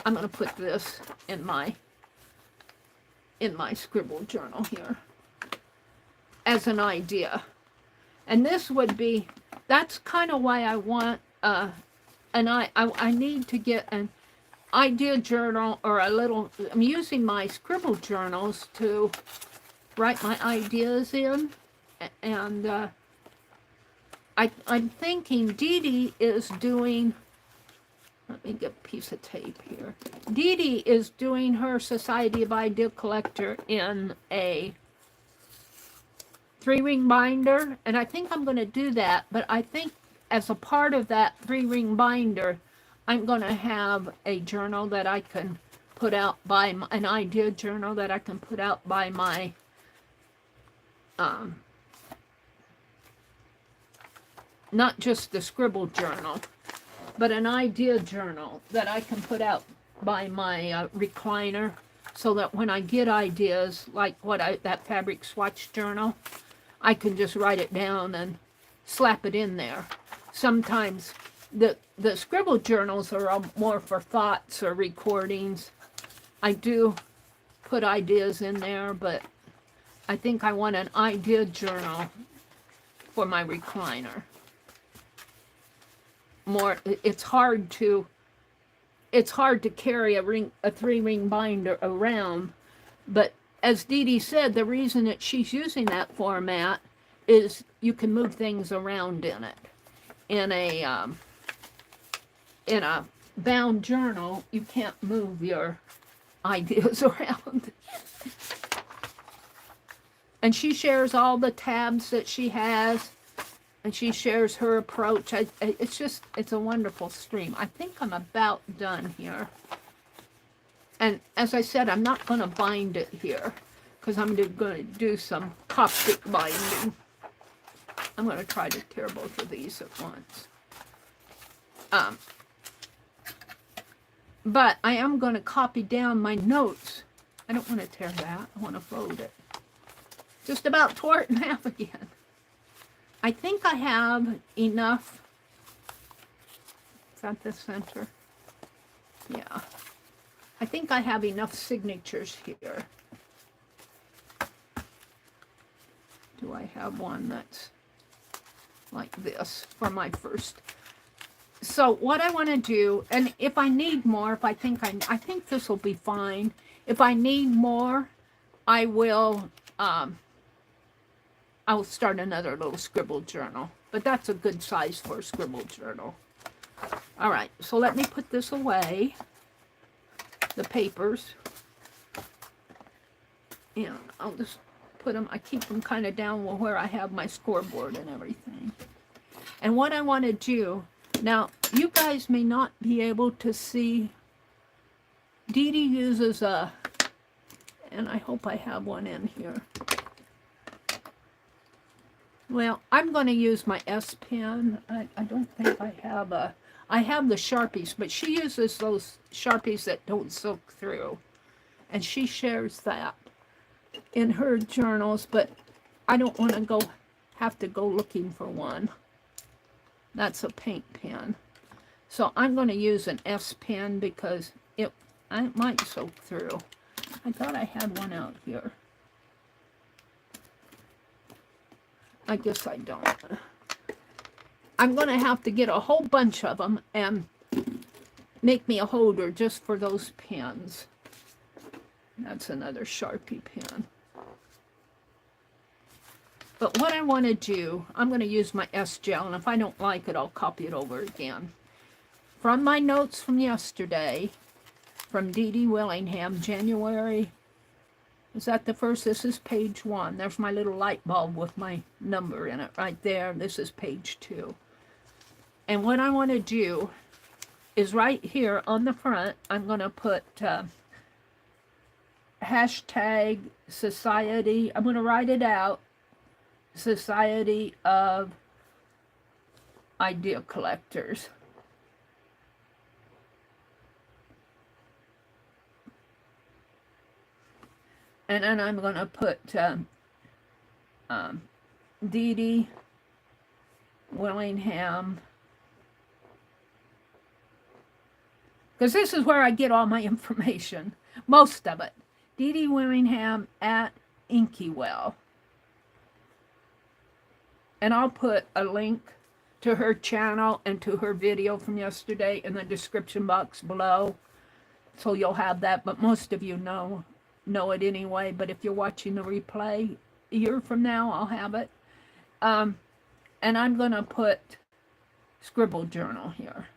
I'm going to put this in my scribble journal here as an idea. And this would be, that's kind of why I want I need to get an idea journal, or I'm using my scribble journals to write my ideas in. And I'm thinking Dede is doing, let me get a piece of tape here. Dede is doing her Society of Idea Collector in a 3-ring binder, and I think I'm going to do that, but I think as a part of that 3-ring binder, I'm going to have a journal that I can put out by, an idea journal that I can put out by my, not just the scribble journal, but an idea journal that I can put out by my recliner, so that when I get ideas, like that fabric swatch journal, I can just write it down and slap it in there. Sometimes the scribble journals are more for thoughts or recordings. I do put ideas in there, but I think I want an idea journal for my recliner. It's hard to carry a 3-ring binder around, but as Dede said, the reason that she's using that format is you can move things around in it. In a bound journal, you can't move your ideas around. And she shares all the tabs that she has, and she shares her approach. It's a wonderful stream. I think I'm about done here. And as I said, I'm not going to bind it here, because I'm going to do some Coptic binding. I'm going to try to tear both of these at once. But I am going to copy down my notes. I don't want to tear that. I want to fold it. Just about tore it in half again. I think I have enough. Is that the center? Yeah. I think I have enough signatures here. Do I have one that's like this for my first? So what I want to do, and if I need more, I think this will be fine. If I need more, I will start another little scribble journal. But that's a good size for a scribble journal. All right, so let me put this away, the papers. And I'll just put them, I keep them kind of down where I have my scoreboard and everything. And what I want to do, now you guys may not be able to see, Dede uses a, and I hope I have one in here. Well, I'm going to use my S pen. I don't think I have a, I have the Sharpies, but she uses those Sharpies that don't soak through. And she shares that in her journals, but I don't want to have to go looking for one. That's a paint pen. So I'm going to use an S pen because it might soak through. I thought I had one out here. I guess I don't. I'm going to have to get a whole bunch of them and make me a holder just for those pens. That's another Sharpie pen. But what I want to do, I'm going to use my S gel, and if I don't like it, I'll copy it over again. From my notes from yesterday, from Dede Willingham, January, is that the first? This is page 1. There's my little light bulb with my number in it right there. This is page 2. And what I want to do is right here on the front, I'm going to put hashtag society. I'm going to write it out. Society of Idea Collectors. And then I'm going to put Dede Willingham, because this is where I get all my information, most of it. Dede Willingham at Inkywell. And I'll put a link to her channel and to her video from yesterday in the description box below. So you'll have that, but most of you know it anyway. But if you're watching the replay a year from now, I'll have it. And I'm going to put Scribble Journal here.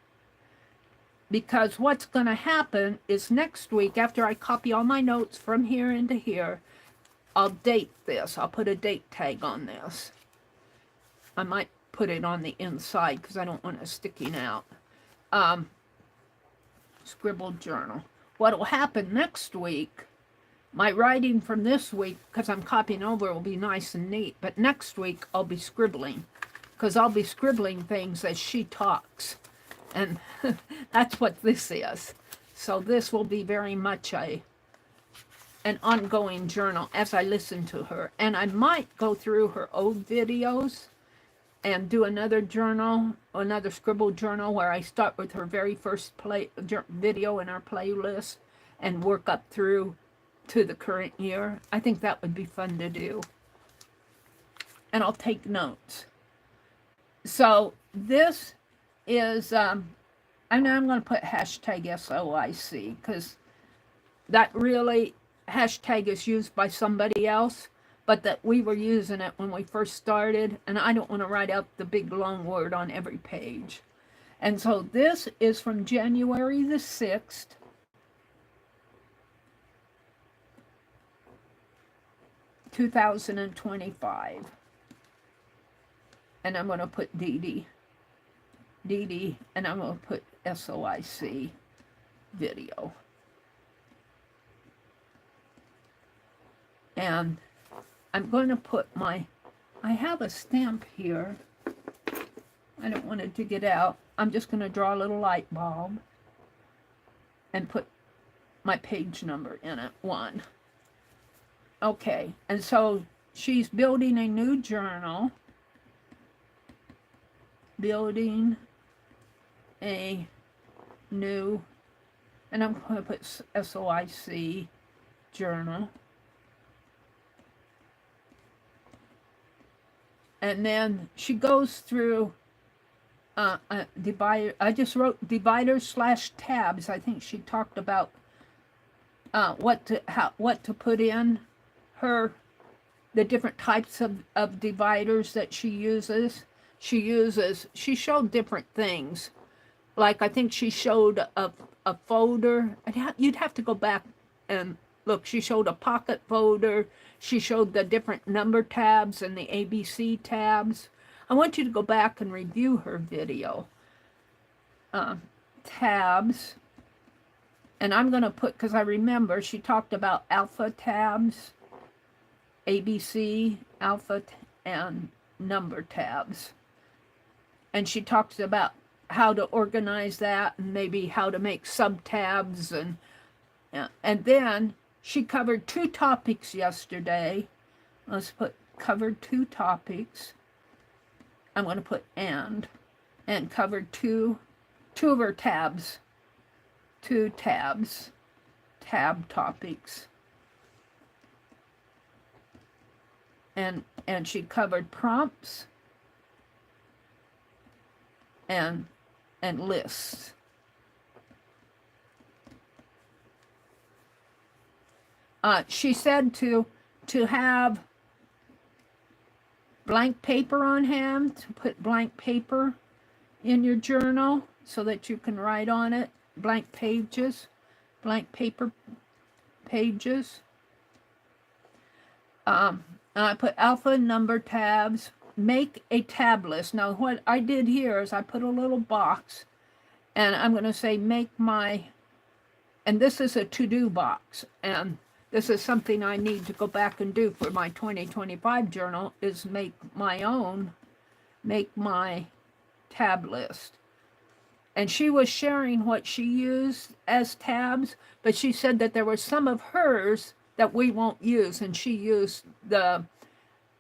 Because what's going to happen is next week, after I copy all my notes from here into here, I'll date this. I'll put a date tag on this. I might put it on the inside because I don't want it sticking out. Scribble Journal. What will happen next week, my writing from this week, because I'm copying over, will be nice and neat. But next week, I'll be scribbling. Because I'll be scribbling things as she talks. And that's what this is. So this will be very much an ongoing journal as I listen to her. And I might go through her old videos and do another journal, another scribble journal, where I start with her very first video in our playlist and work up through to the current year. I think that would be fun to do. And I'll take notes. So this is, I'm going to put hashtag SOIC, because that really, hashtag is used by somebody else, but that we were using it when we first started, and I don't want to write out the big long word on every page. And so this is from January the 6th. (2025). And I'm going to put Dede, and I'm going to put SOIC video. And I'm going to put I have a stamp here. I don't want to dig it out. I'm just going to draw a little light bulb and put my page number in it, 1. Okay, and so she's building a new journal. Building a new, and I'm going to put SOIC journal. And then she goes through divider. I just wrote dividers / tabs. I think she talked about what to put in the different types of dividers that she uses. She showed different things like I think she showed a folder. You'd have to go back and look. She showed a pocket folder. She showed the different number tabs and the ABC tabs. I want you to go back and review her video. Tabs. And I'm going to put, because I remember she talked about alpha tabs, ABC, alpha, and number tabs. And she talks about how to organize that and maybe how to make sub-tabs. And then she covered 2 topics yesterday. Let's put covered 2 topics. I'm going to put and covered two of her tabs. 2 tabs, tab topics. And she covered prompts and lists. She said to have blank paper on hand, to put blank paper in your journal so that you can write on it. Blank pages, blank paper pages. I put alpha number tabs. Make a tab list. Now what I did here is I put a little box, and I'm going to say make my, and this is a to-do box, and this is something I need to go back and do for my 2025 journal, is make my tab list. And she was sharing what she used as tabs, but she said that there were some of hers that we won't use, and she used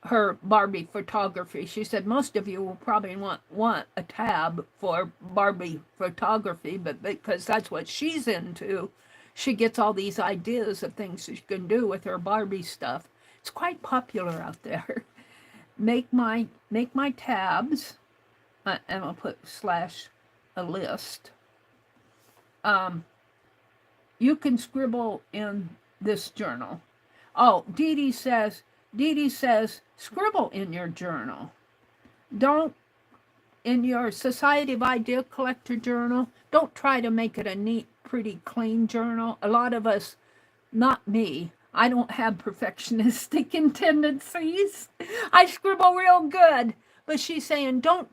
her Barbie photography. She said most of you will probably want a tab for Barbie photography, but because that's what she's into, she gets all these ideas of things she can do with her Barbie stuff. It's quite popular out there. Make my tabs, and I'll put / a list. You can scribble in this journal. Oh, Dede says scribble in your journal. Don't, in your Society of Idea Collector journal, don't try to make it a neat, pretty, clean journal. A lot of us, not me, I don't have perfectionistic tendencies. I scribble real good. But she's saying don't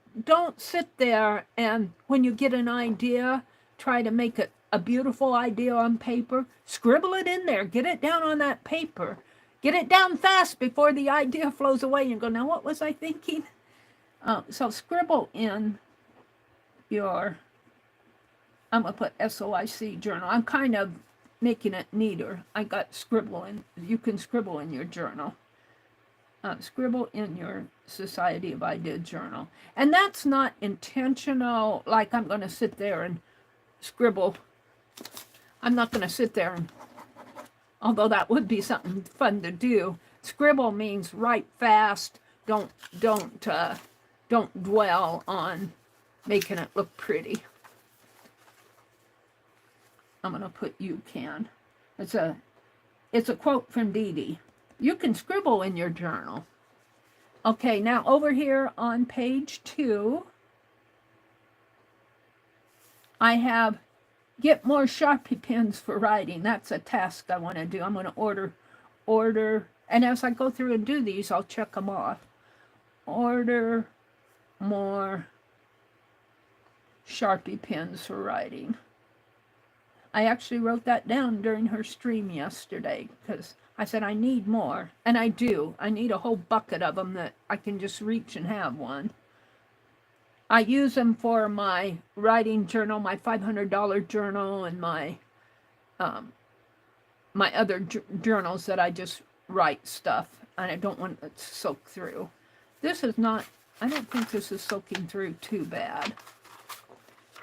sit there and when you get an idea, try to make it a beautiful idea on paper. Scribble it in there. Get it down on that paper. Get it down fast before the idea flows away and go, now what was I thinking? So scribble in your, I'm going to put SOIC journal. I'm kind of making it neater. I got scribble in. You can scribble in your journal. Scribble in your Society of Idea journal. And that's not intentional, like I'm going to sit there and scribble. I'm not going to sit there and, although that would be something fun to do. Scribble means write fast. Don't dwell on making it look pretty. I'm going to put you can. It's a quote from Dede. You can scribble in your journal. Okay, now over here on page 2, I have get more Sharpie pens for writing. That's a task I want to do. I'm going to order, and as I go through and do these, I'll check them off. Order more Sharpie pens for writing. I actually wrote that down during her stream yesterday because I said I need more, and I do. I need a whole bucket of them that I can just reach and have one. I use them for my writing journal, my $500 journal, and my other journals that I just write stuff, and I don't want it to soak through. This is not, I don't think this is soaking through too bad.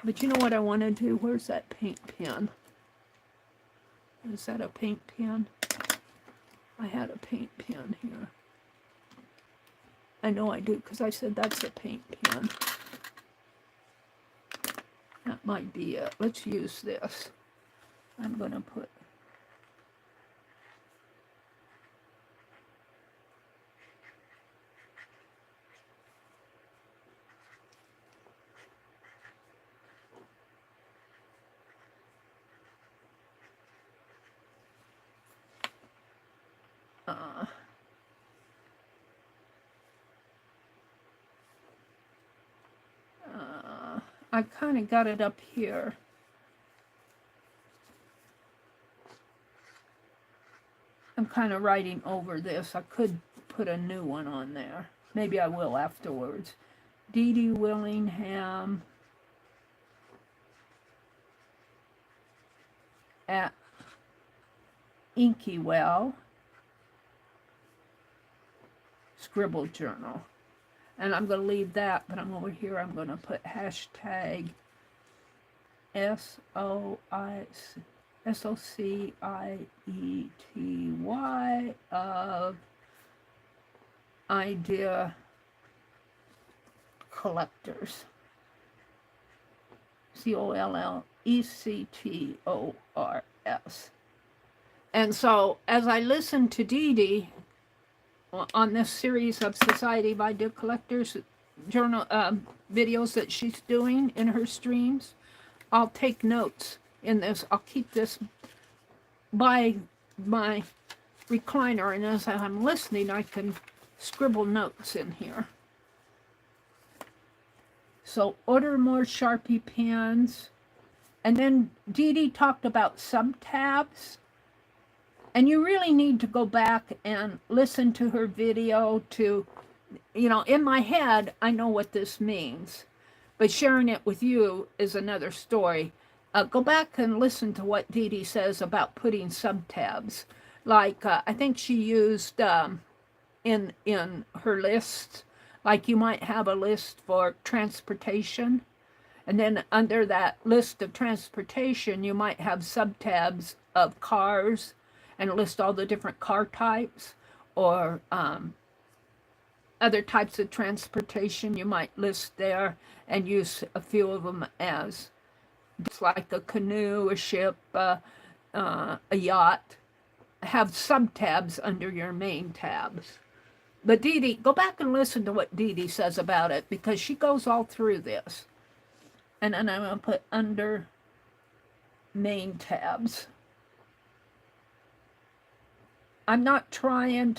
But you know what I want to do? Where's that paint pen? Is that a paint pen? I had a paint pen here. I know I do because I said that's a paint pen. That might be it. Let's use this. I'm going to put Uh, I kind of got it up here. I'm kind of writing over this. I could put a new one on there. Maybe I will afterwards. Dede Willingham at Inkwell Scribble Journal. And I'm going to leave that, but I'm over here. I'm going to put hashtag SOCIETY of idea collectors. COLLECTORS. And so as I listen to Dede on this series of Society of Idea Collectors journal videos that she's doing in her streams, I'll take notes in this. I'll keep this by my recliner, and as I'm listening, I can scribble notes in here. So order more Sharpie pens. And then Dede talked about sub-tabs. And you really need to go back and listen to her video to, you know, in my head, I know what this means. But sharing it with you is another story. Go back and listen to what Dede says about putting sub-tabs. Like, I think she used in her list, like you might have a list for transportation. And then under that list of transportation, you might have sub-tabs of cars and list all the different car types, or other types of transportation you might list there and use a few of them as just like a canoe, a ship, a yacht. Have sub-tabs under your main tabs. But Dede, go back and listen to what Dede says about it, because she goes all through this. And then I'm going to put under main tabs. I'm trying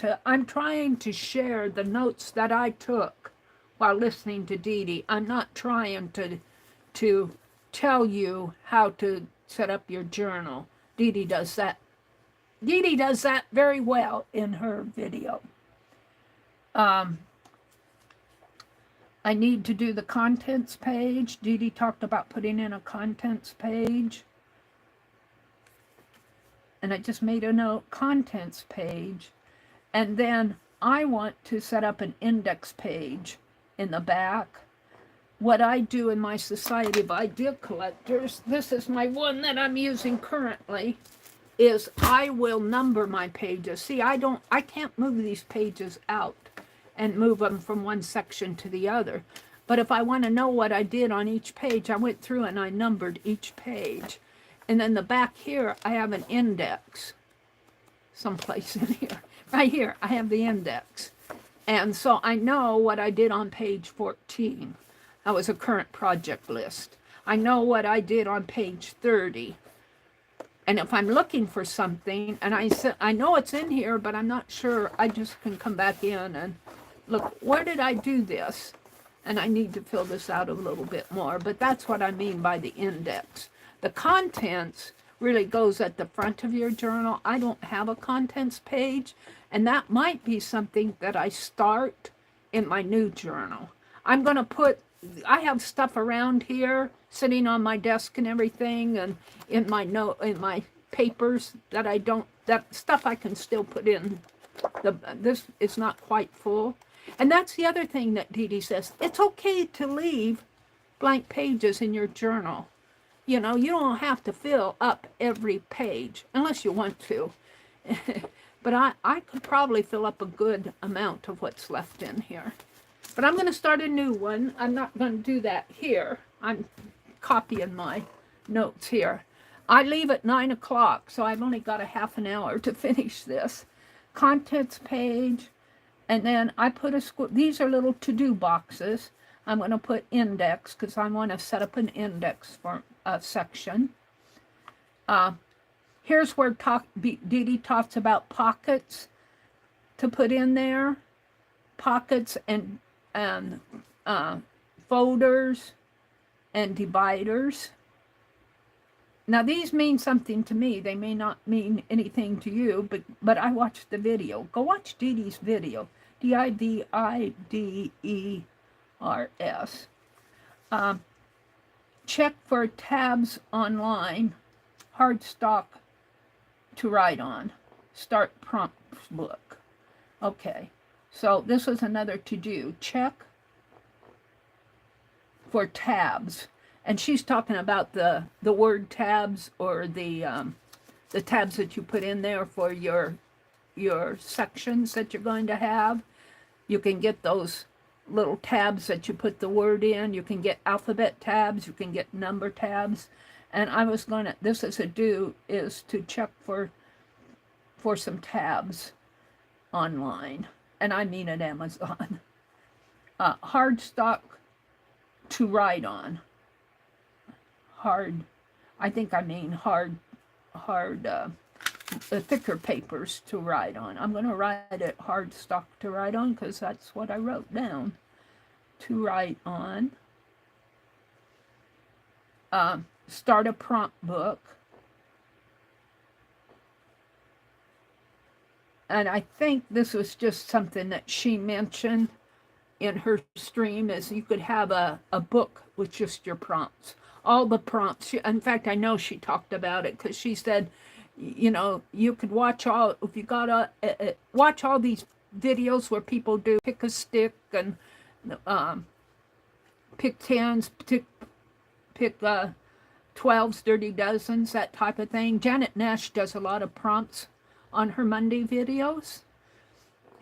to share the notes that I took while listening to Dede. I'm not trying to tell you how to set up your journal. Dede does that. Dede does that very well in her video. I need to do the contents page. Dede talked about putting in a contents page. And I just made a note, contents page. And then I want to set up an index page in the back. What I do in my Society of Idea Collectors, this is my one that I'm using currently, is I will number my pages. See, I can't move these pages out and move them from one section to the other. But if I want to know what I did on each page, I went through and I numbered each page. And then the back here, I have an index. Someplace in here. Right here, I have the index. And so I know what I did on page 14. That was a current project list. I know what I did on page 30. And if I'm looking for something, and I know it's in here, but I'm not sure, I just can come back in and look, where did I do this? And I need to fill this out a little bit more, but that's what I mean by the index. The contents really goes at the front of your journal. I don't have a contents page, and that might be something that I start in my new journal. I'm going to put, I have stuff around here sitting on my desk and everything, and in my papers that I don't, that stuff I can still put in. This is not quite full. And that's the other thing that Dede says. It's okay to leave blank pages in your journal. You know, you don't have to fill up every page unless you want to. But I could probably fill up a good amount of what's left in here. But I'm going to start a new one. I'm not going to do that here. I'm copying my notes here. I leave at 9 o'clock, so I've only got a half an hour to finish this. Contents page, and then I put these are little to-do boxes. I'm going to put index because I want to set up an index for a section. Here's where Dede talks about pockets. to put in there, pockets and folders and dividers. Now these mean something to me. They may not mean anything to you, but I watched the video. Go watch Dede's video, Dividers. Check for tabs online, hard stock to write on. Start prompt book. Okay, so this is another to do. Check for tabs. And she's talking about the word tabs, or the tabs that you put in there for your sections that you're going to have. You can get those little tabs that you put the word in. You can get alphabet tabs. You can get number tabs. And I was going to, this is a do, is to check for some tabs online. And I mean at Amazon. Hard stock to write on. Hard, I think I mean hard, thicker papers to write on. I'm going to write it hard stock to write on because that's what I wrote down. To write on. Start a prompt book. And I think this was just something that she mentioned in her stream, is you could have a book with just your prompts. All the prompts. In fact, I know she talked about it because she said, you know, you could watch all, if you got watch all these videos where people do pick a stick and pick tens, pick 12s, dirty dozens, that type of thing. Janet Nash does a lot of prompts on her Monday videos.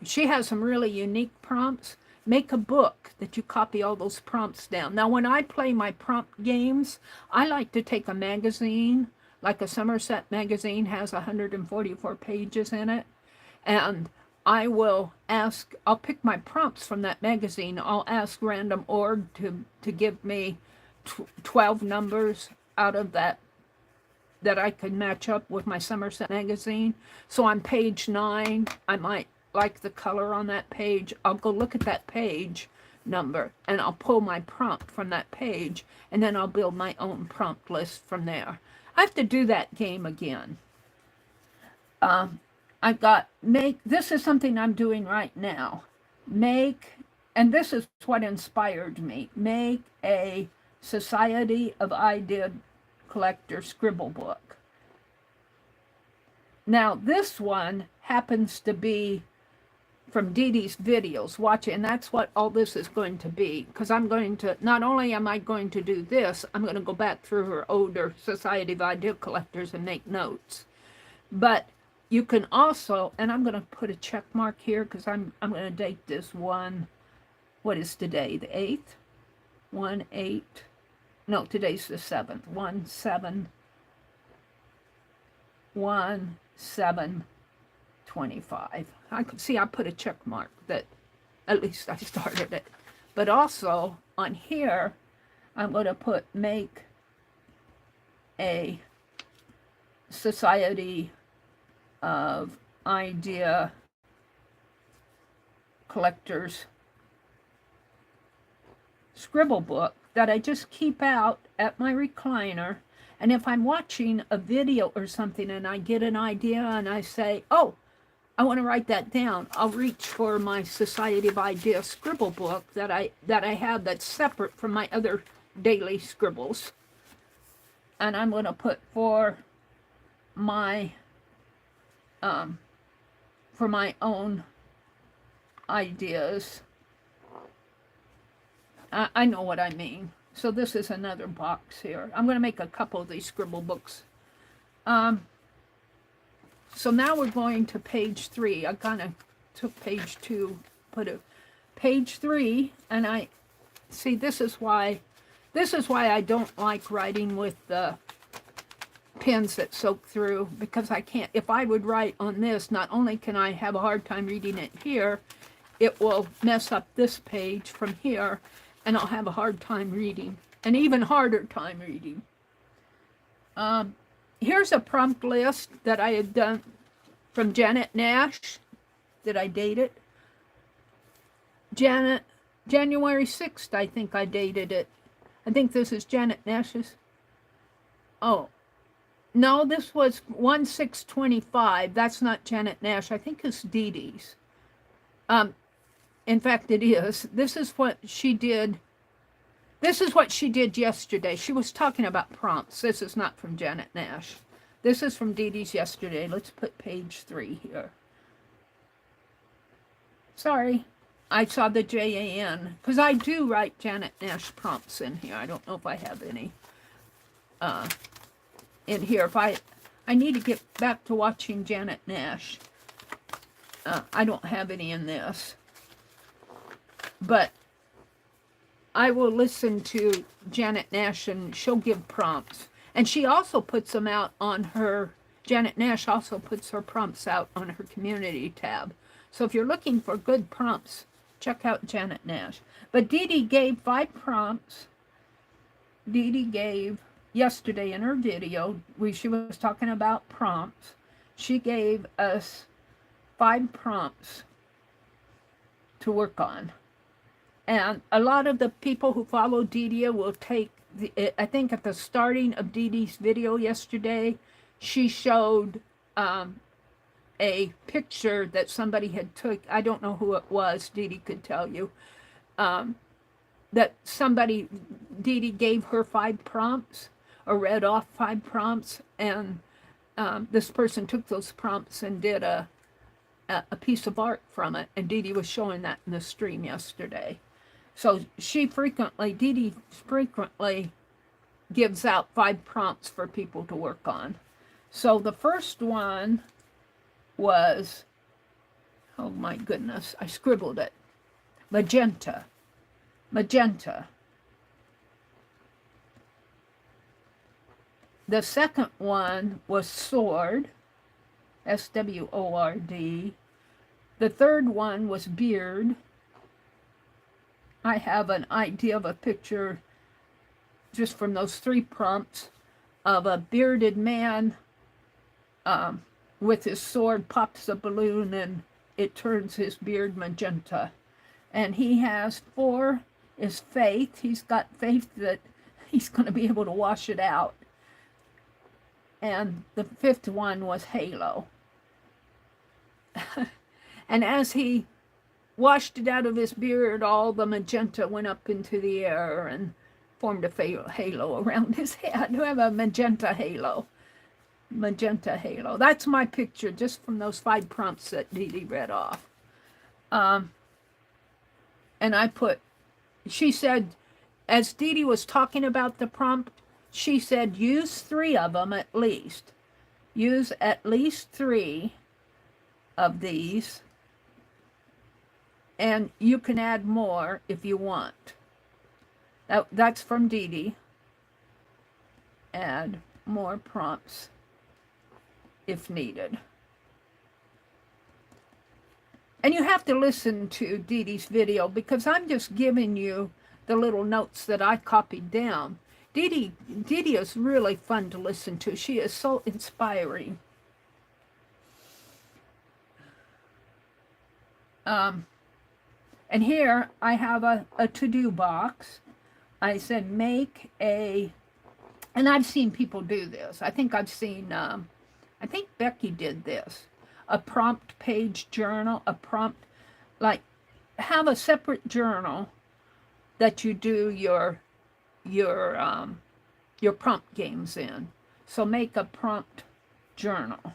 She has some really unique prompts. Make a book that you copy all those prompts down. Now, when I play my prompt games, I like to take a magazine, like a Somerset magazine has 144 pages in it, and I will ask, I'll pick my prompts from that magazine. I'll ask Random Org to give me 12 numbers out of that I could match up with my Somerset magazine. So on page 9, I might like the color on that page. I'll go look at that page number and I'll pull my prompt from that page, and then I'll build my own prompt list from there. I have to do that game again. I've got this is something I'm doing right now. And this is what inspired me, make a Society of Idea Collector scribble book. Now this one happens to be from Dede's videos, watch it, and that's what all this is going to be, because I'm going to, not only am I going to do this, I'm going to go back through her older Society of Idea Collectors and make notes. But you can also, and I'm going to put a check mark here because I'm going to date this one, what is today, the 8th? 1/8, no, today's the 7th, 1/7/25. I could see I put a check mark that at least I started it. But also on here, I'm going to put make a Society of Idea Collectors scribble book that I just keep out at my recliner. And if I'm watching a video or something and I get an idea and I say, oh, I want to write that down, I'll reach for my Society of Idea scribble book that I have that's separate from my other daily scribbles. And I'm going to put for my own ideas. I know what I mean. So this is another box here. I'm going to make a couple of these scribble books. So now we're going to page 3. I kind of took page 2, put a page 3, and I see this is why I don't like writing with the pens that soak through, because I can't, if I would write on this, not only can I have a hard time reading it here, it will mess up this page from here, and I'll have a hard time reading, an even harder time reading. Here's a prompt list that I had done from Janet Nash. Did I date it? January 6th, I think I dated it. I think this is Janet Nash's. Oh, no, this was 1/6/25. That's not Janet Nash. I think it's Dede's. In fact, it is. This is what she did. This is what she did yesterday. She was talking about prompts. This is not from Janet Nash. This is from Dede's yesterday. Let's put page 3 here. Sorry, I saw the JAN, because I do write Janet Nash prompts in here. I don't know if I have any in here. If I need to get back to watching Janet Nash. I don't have any in this. But I will listen to Janet Nash, and she'll give prompts. And she also puts them out on her, Janet Nash also puts her prompts out on her community tab. So if you're looking for good prompts, check out Janet Nash. But Dede gave 5 prompts. Dede gave yesterday in her video, she was talking about prompts. She gave us 5 prompts to work on. And a lot of the people who follow Dede will take, I think at the starting of Dede's video yesterday, she showed a picture that somebody had took. I don't know who it was, Dede could tell you, that somebody, Dede gave her 5 prompts, or read off 5 prompts, and this person took those prompts and did a piece of art from it, and Dede was showing that in the stream yesterday. So Dede frequently gives out 5 prompts for people to work on. So the first one was, oh my goodness, I scribbled it. Magenta. Magenta. The second one was sword. SWORD. The third one was beard. I have an idea of a picture just from those 3 prompts of a bearded man with his sword, pops a balloon, and it turns his beard magenta. And he has 4 is faith. He's got faith that he's going to be able to wash it out. And the 5th one was halo. And as he washed it out of his beard, all the magenta went up into the air and formed a halo around his head. We have a magenta halo. Magenta halo. That's my picture, just from those 5 prompts that Dede read off. And I put, she said, as Dede was talking about the prompt, she said, use 3 of them at least. Use at least 3 of these. And you can add more if you want. That's from Dede. Add more prompts if needed. And you have to listen to Dede's video, because I'm just giving you the little notes that I copied down. Dede is really fun to listen to. She is so inspiring. And here I have a to-do box. I said make a, and I've seen people do this. I think I've seen, I think Becky did this. A prompt page journal, a prompt, like have a separate journal that you do your prompt games in. So make a prompt journal.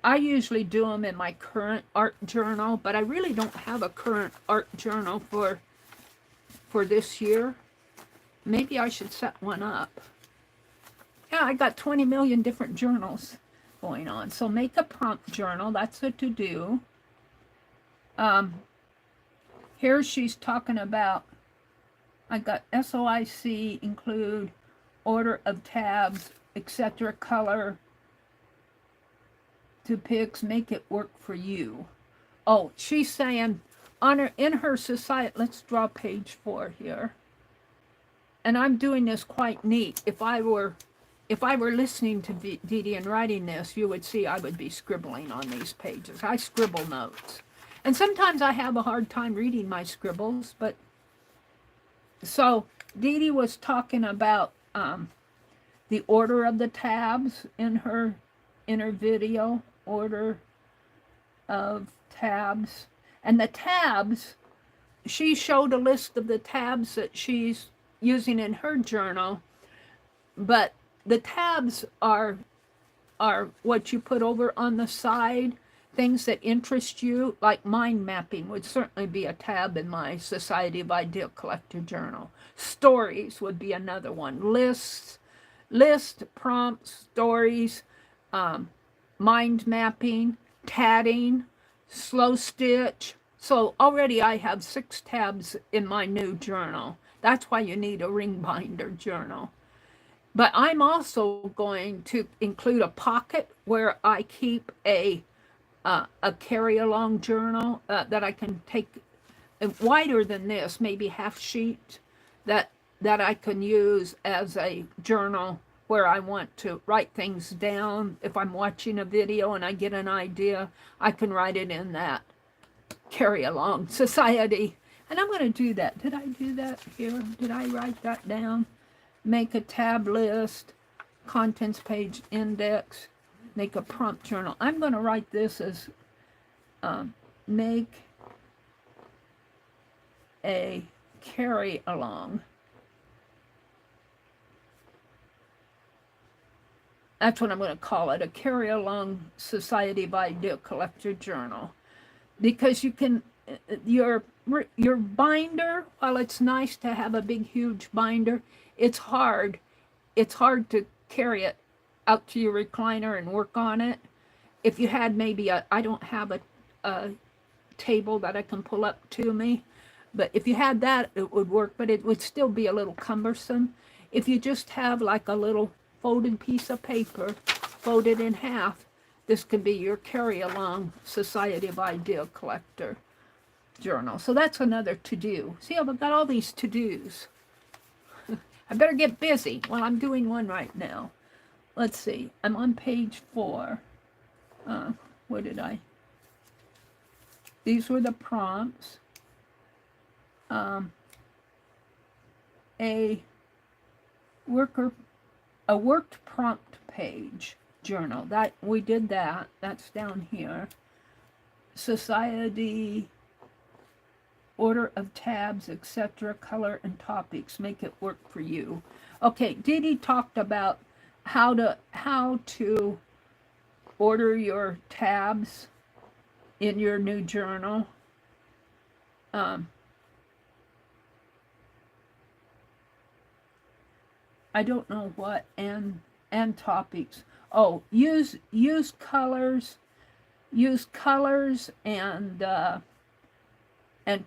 I usually do them in my current art journal, but I really don't have a current art journal for this year. Maybe I should set one up. Yeah, I got 20 million different journals going on. So make a prompt journal. That's a to-do. Here she's talking about, I got SOIC, include, order of tabs, etc., color, to pics, make it work for you. Oh, she's saying in her society, let's draw page 4 here. And I'm doing this quite neat. If I were if I were listening to Dede and writing this, you would see I would be scribbling on these pages. I scribble notes. And sometimes I have a hard time reading my scribbles, but so Dede was talking about the order of the tabs in her video, order of tabs. And the tabs, she showed a list of the tabs that she's using in her journal, but the tabs are what you put over on the side, things that interest you, like mind mapping would certainly be a tab in my Society of Ideal Collector journal. Stories would be another one. List, prompts, stories, mind mapping, tatting, slow stitch. So already I have 6 tabs in my new journal. That's why you need a ring binder journal. But I'm also going to include a pocket where I keep a carry-along journal that I can take wider than this, maybe half sheet, that I can use as a journal where I want to write things down. If I'm watching a video and I get an idea, I can write it in that carry-along society. And I'm going to do that. Did I do that here? Did I write that down? Make a tab list, contents page index, make a prompt journal. I'm going to write this as make a carry along. That's what I'm going to call it, a carry along Society of Ideal Collector journal. Because you can, your binder, while it's nice to have a big huge binder, it's hard to carry it out to your recliner and work on it. If you had maybe I don't have a table that I can pull up to me, but if you had that, it would work, but it would still be a little cumbersome. If you just have like a little folded piece of paper, folded in half, this could be your carry-along Society of Ideal Collector journal. So that's another to-do. See, I've got all these to-dos. I better get busy. Well, I'm doing one right now. Let's see. I'm on page 4. What did I? These were the prompts. A worked prompt page journal. That we did that. That's down here. Society, order of tabs, etc., color and topics. Make it work for you. Okay, Dede talked about how to order your tabs in your new journal. I don't know what and topics. Oh, use colors and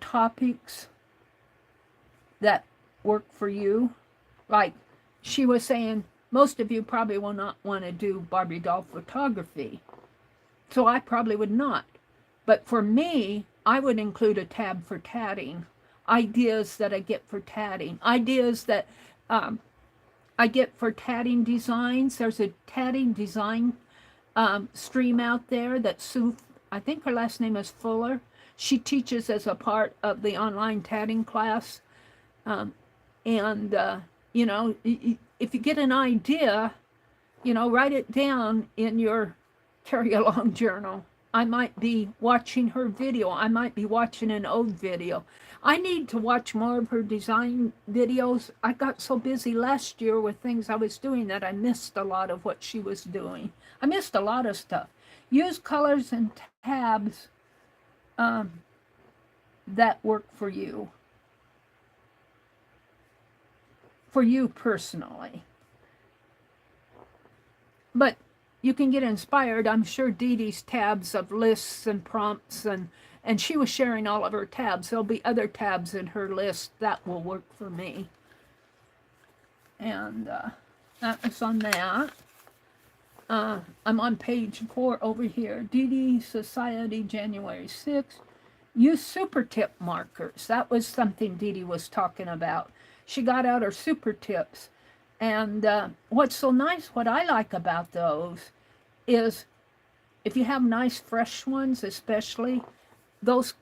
topics that work for you. Like she was saying, most of you probably will not want to do Barbie doll photography. So I probably would not. But for me, I would include a tab for tatting. Ideas that I get for tatting. Ideas that I get for tatting designs. There's a tatting design stream out there that Sue, I think her last name is Fuller. She teaches as a part of the online tatting class. You know, if you get an idea, you know, write it down in your carry-along journal. I might be watching her video. I might be watching an old video. I need to watch more of her design videos. I got so busy last year with things I was doing that I missed a lot of what she was doing. I missed a lot of stuff. Use colors and tabs that work for you. For you personally. But you can get inspired. I'm sure Dede's tabs of lists and prompts, and she was sharing all of her tabs. There'll be other tabs in her list that will work for me. And that was on that. I'm on page 4 over here. Dede Society, January 6th. Use super tip markers. That was something Dede was talking about. She got out her super tips. And what's so nice, what I like about those is if you have nice fresh ones, especially those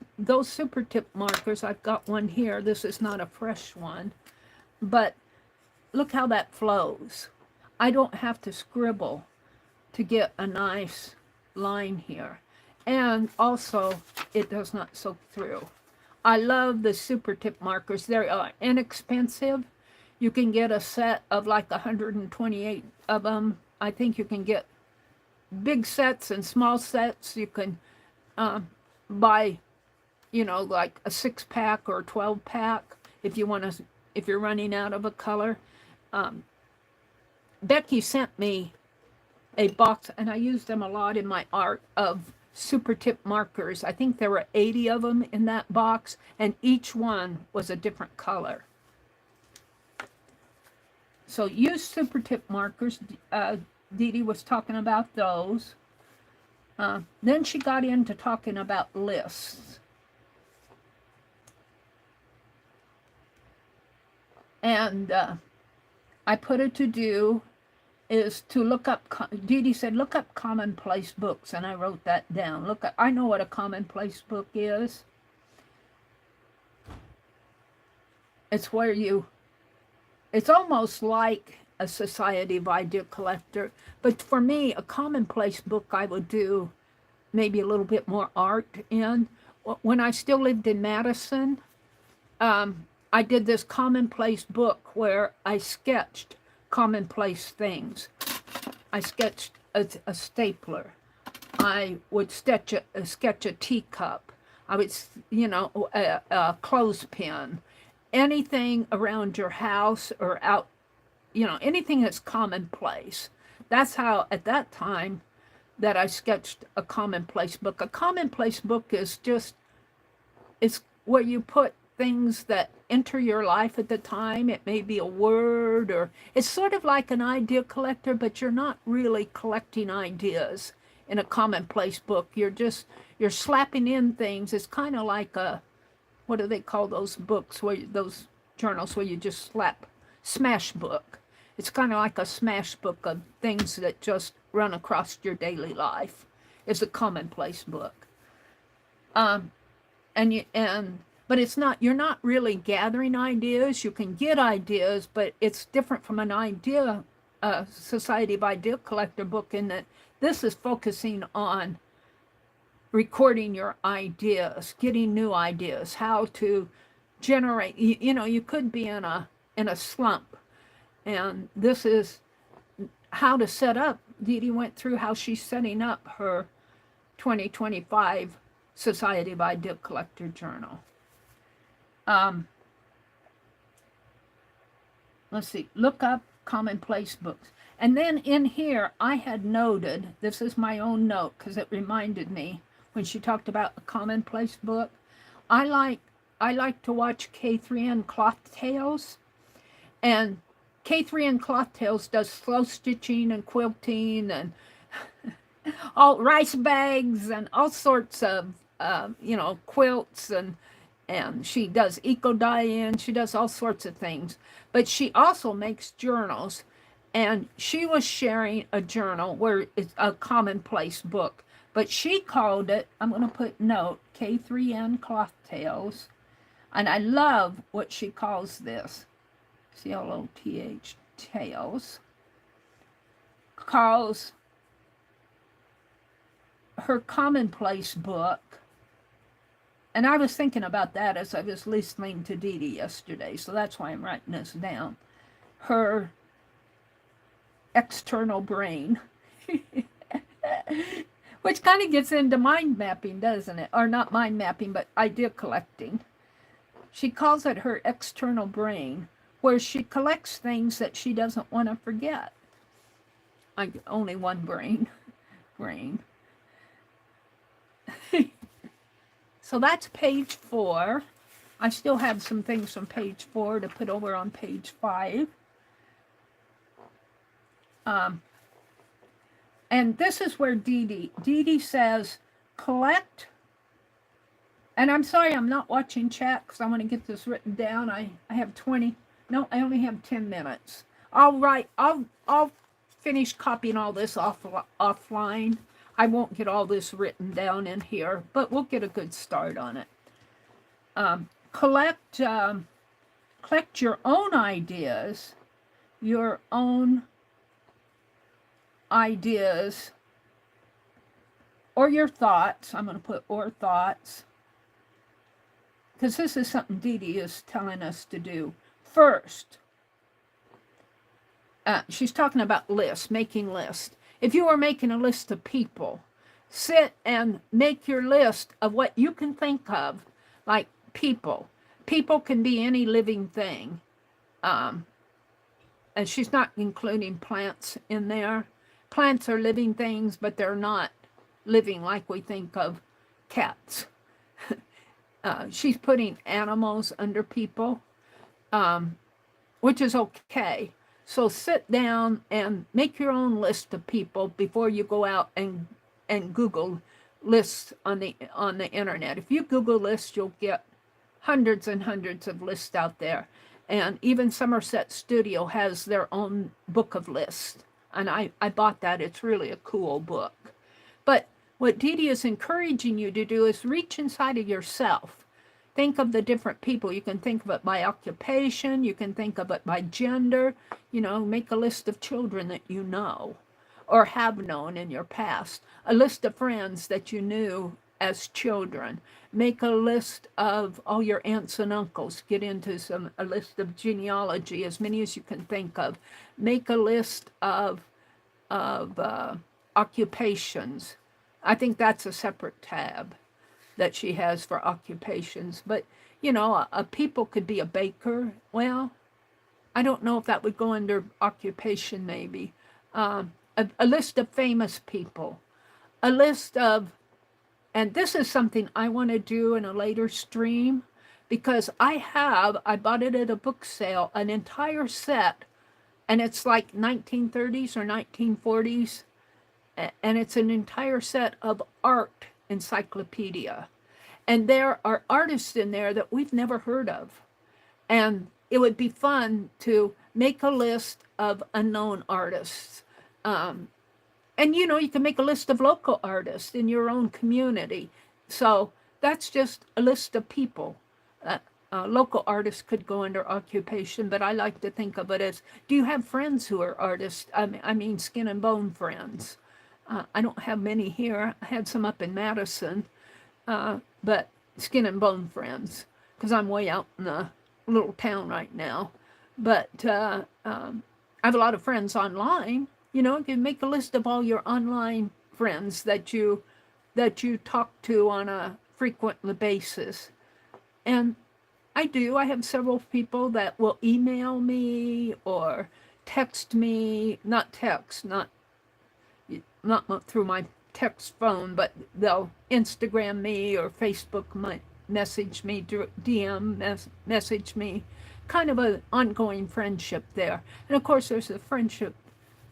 super tip markers. I've got one here. This is not a fresh one, but look how that flows. I don't have to scribble to get a nice line here. And also, it does not soak through. I love the super tip markers. They are inexpensive. You can get a set of like 128 of them. I think you can get big sets and small sets. You can buy, you know, like a 6-pack or a 12-pack if you want to, if you're running out of a color. Becky sent me a box, and I use them a lot in my art, of super tip markers. I think there were 80 of them in that box, and each one was a different color. So use super tip markers. Dede was talking about those. Then she got into talking about lists. And I put it to do is to look up, Dede said, look up commonplace books, and I wrote that down. Look up, I know what a commonplace book is. It's where you, it's almost like a Society of Idea Collector, but for me, a commonplace book I would do maybe a little bit more art in. When I still lived in Madison, I did this commonplace book where I sketched commonplace things. I sketched a stapler. I would sketch a teacup. I would, you know, a clothespin. Anything around your house or out, you know, anything that's commonplace. That's how, at that time, that I sketched a commonplace book. A commonplace book is just, it's where you put things that enter your life at the time. It may be a word, or it's sort of like an idea collector, but you're not really collecting ideas in a commonplace book. You're slapping in things. It's kind of like a, what do they call those books, where those journals where you just slap, smash book. It's kind of like a smash book of things that just run across your daily life. It's a commonplace book. But it's not, you're not really gathering ideas. You can get ideas, but it's different from an idea, Society of Idea Collector book, in that this is focusing on recording your ideas, getting new ideas, how to generate, you know, you could be in a slump, and this is how to set up. Dede went through how she's setting up her 2025 Society of Idea Collector journal. Let's see, look up commonplace books. And then in here, I had noted, this is my own note because it reminded me when she talked about a commonplace book. I like to watch K3N Cloth Tales, and K3N Cloth Tales does slow stitching and quilting and all rice bags and all sorts of you know, quilts, and she does eco dye-in, she does all sorts of things, but she also makes journals. And she was sharing a journal where it's a commonplace book, but she called it, I'm going to put note, K3N Cloth Tales, and I love what she calls this, CLOTH Tales, calls her commonplace book. And I was thinking about that as I was listening to Dede yesterday, so that's why I'm writing this down. Her external brain, which kind of gets into mind mapping, doesn't it? Or not mind mapping, but idea collecting. She calls it her external brain, where she collects things that she doesn't want to forget. Only one brain. So that's page 4. I still have some things from page 4 to put over on page 5. And this is where Dede says, collect, and I'm sorry I'm not watching chat because I want to get this written down. I have 20, no, I only have 10 minutes. I'll finish copying all this offline. I won't get all this written down in here, but we'll get a good start on it. Collect your own ideas, or your thoughts. I'm going to put or thoughts, because this is something Dede is telling us to do first. She's talking about lists, making lists. If you are making a list of people, sit and make your list of what you can think of, like people. People can be any living thing. And she's not including plants in there. Plants are living things, but they're not living like we think of cats. She's putting animals under people, which is okay. So sit down and make your own list of people before you go out and Google lists on the internet. If you Google lists, you'll get hundreds and hundreds of lists out there. And even Somerset Studio has their own book of lists. And I bought that. It's really a cool book. But what Dede is encouraging you to do is reach inside of yourself. Think of the different people. You can think of it by occupation. You can think of it by gender. You know, make a list of children that you know or have known in your past. A list of friends that you knew as children. Make a list of all your aunts and uncles. Get into a list of genealogy, as many as you can think of. Make a list of occupations. I think that's a separate tab that she has for occupations. But, you know, a people could be a baker. Well, I don't know if that would go under occupation, maybe. A list of famous people. A list of, and this is something I want to do in a later stream, because I bought it at a book sale, an entire set, and it's like 1930s or 1940s, and it's an entire set of art encyclopedia. And there are artists in there that we've never heard of. And it would be fun to make a list of unknown artists. And, you know, you can make a list of local artists in your own community. So that's just a list of people. Local artists could go under occupation, but I like to think of it as, do you have friends who are artists? I mean, skin and bone friends. I don't have many here. I had some up in Madison, but skin and bone friends, because I'm way out in a little town right now. But I have a lot of friends online. You know, you can make a list of all your online friends that you talk to on a frequent basis. And I have several people that will email me or text me, not through my text phone, but they'll Instagram me or Facebook message me, DM message me, kind of an ongoing friendship there. And of course, there's a friendship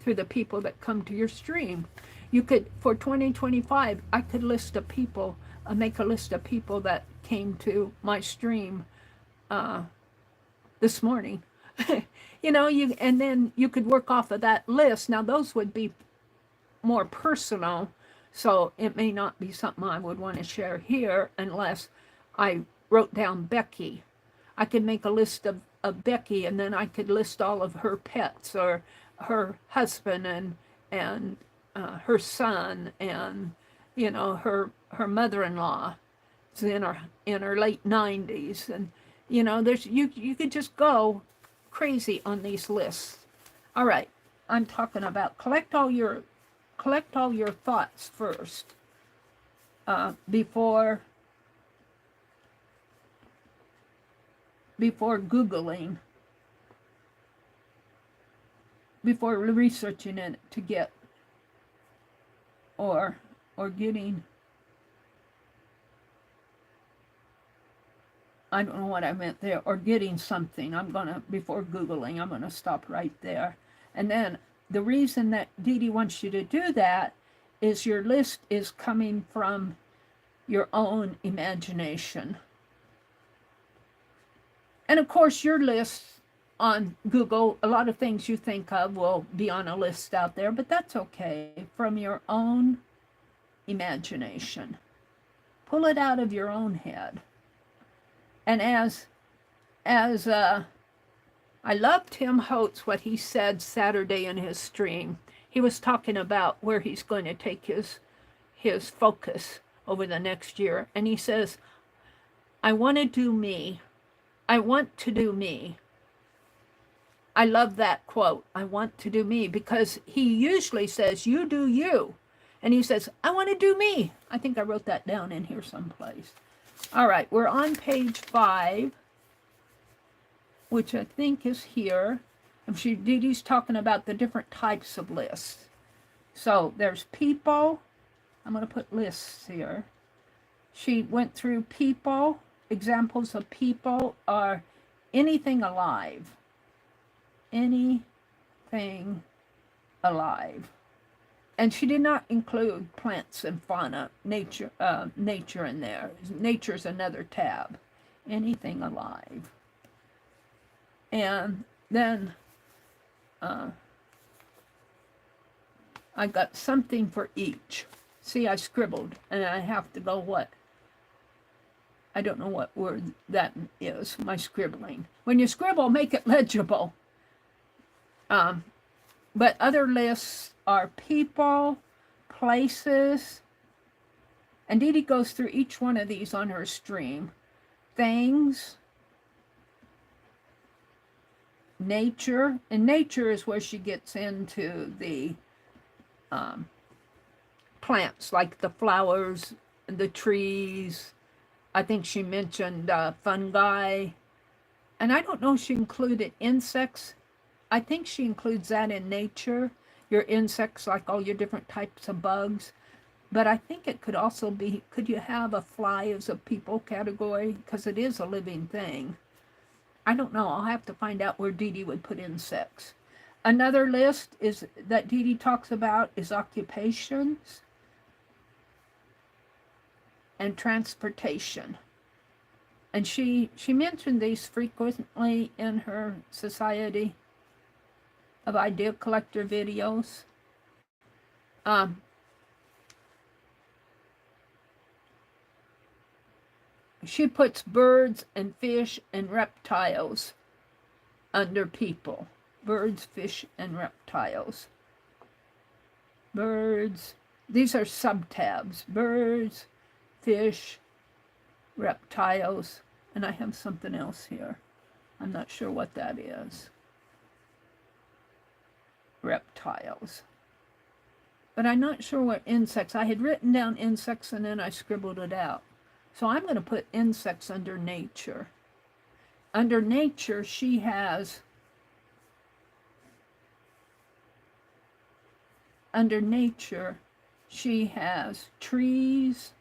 through the people that come to your stream. You could, for 2025, I could list of people, make a list of people that came to my stream this morning. You know, and then you could work off of that list. Now, those would be more personal, so it may not be something I would want to share here unless I wrote down Becky. I could make a list of Becky, and then I could list all of her pets or her husband and her son, and you know, her mother-in-law is in her late 90s, and you know, there's you could just go crazy on these lists. All right, I'm talking about collect all your thoughts first before Googling, before researching it to get or getting, I don't know what I meant there, or getting something. Before Googling, I'm gonna stop right there. And then the reason that Dede wants you to do that is your list is coming from your own imagination. And of course, your list on Google. A lot of things you think of will be on a list out there, but that's okay. From your own imagination. Pull it out of your own head. And as I loved Tim Holtz, what he said Saturday in his stream. He was talking about where he's going to take his focus over the next year. And he says, I want to do me. I want to do me. I love that quote. I want to do me, because he usually says, you do you. And he says, I want to do me. I think I wrote that down in here someplace. All right, we're on page 5, which I think is here. And Dede's talking about the different types of lists. So there's people. I'm going to put lists here. She went through people. Examples of people are anything alive. Anything alive. And she did not include plants and fauna, nature in there. Nature's another tab. Anything alive. And then I got something for each. See, I scribbled, and I have to go what? I don't know what word that is, my scribbling. When you scribble, make it legible. But other lists are people, places, and Dede goes through each one of these on her stream. Things, nature, and nature is where she gets into the plants, like the flowers, the trees. I think she mentioned fungi, and I don't know if she included insects. I think she includes that in nature, your insects, like all your different types of bugs. But I think it could also be, could you have a fly as a people category? Because it is a living thing. I don't know. I'll have to find out where Dede would put insects. Another list is that Dede talks about is occupations and transportation. And she mentioned these frequently in her Society of Idea Collector videos. She puts birds and fish and reptiles under people. Birds, fish, and reptiles. Birds, these are sub-tabs. Birds, fish, reptiles, and I have something else here. I'm not sure what that is. Reptiles. But I'm not sure what insects. I had written down insects and then I scribbled it out. So I'm going to put insects under nature. Under nature, she has trees,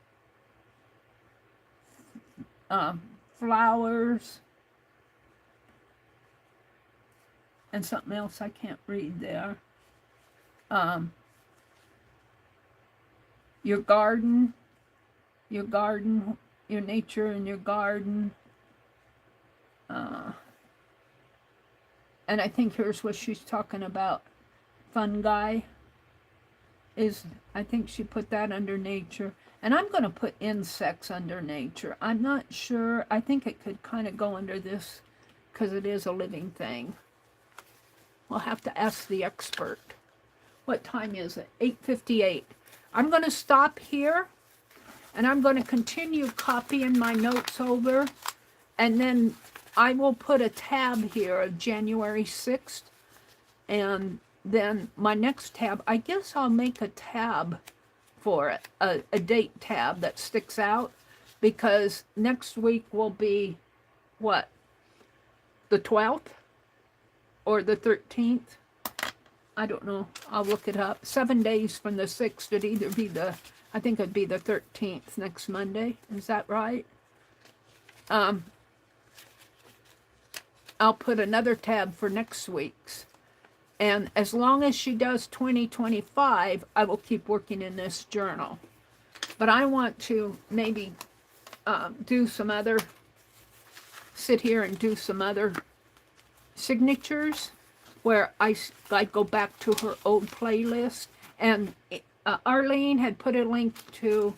flowers, and something else I can't read there. Your garden, your nature in your garden. And I think here's what she's talking about. Fungi I think she put that under nature. And I'm going to put insects under nature. I'm not sure. I think it could kind of go under this because it is a living thing. We'll have to ask the expert. What time is it? 8:58. I'm going to stop here, and I'm going to continue copying my notes over, and then I will put a tab here of January 6th, and then my next tab, I guess I'll make a tab for it, a date tab that sticks out, because next week will be, what, the 12th or the 13th? I don't know. I'll look it up. 7 days from the 6th, it'd either be I think it'd be the 13th next Monday. Is that right? I'll put another tab for next week's. And as long as she does 2025, I will keep working in this journal. But I want to maybe sit here and do some other signatures, where I go back to her old playlist. And Arlene had put a link to,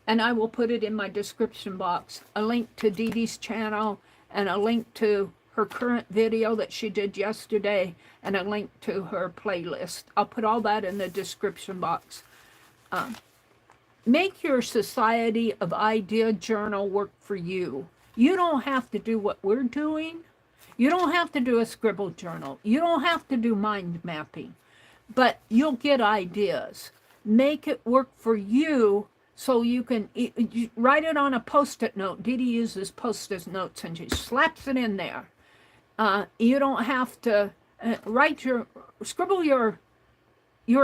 and I will put it in my description box, a link to Dede's channel and a link to her current video that she did yesterday and a link to her playlist. I'll put all that in the description box. Make your Society of Idea journal work for you. You don't have to do what we're doing. You don't have to do a scribble journal. You don't have to do mind mapping, but you'll get ideas. Make it work for you so you can write it on a Post-it note. Dede uses Post-it notes and she slaps it in there. You don't have to scribble your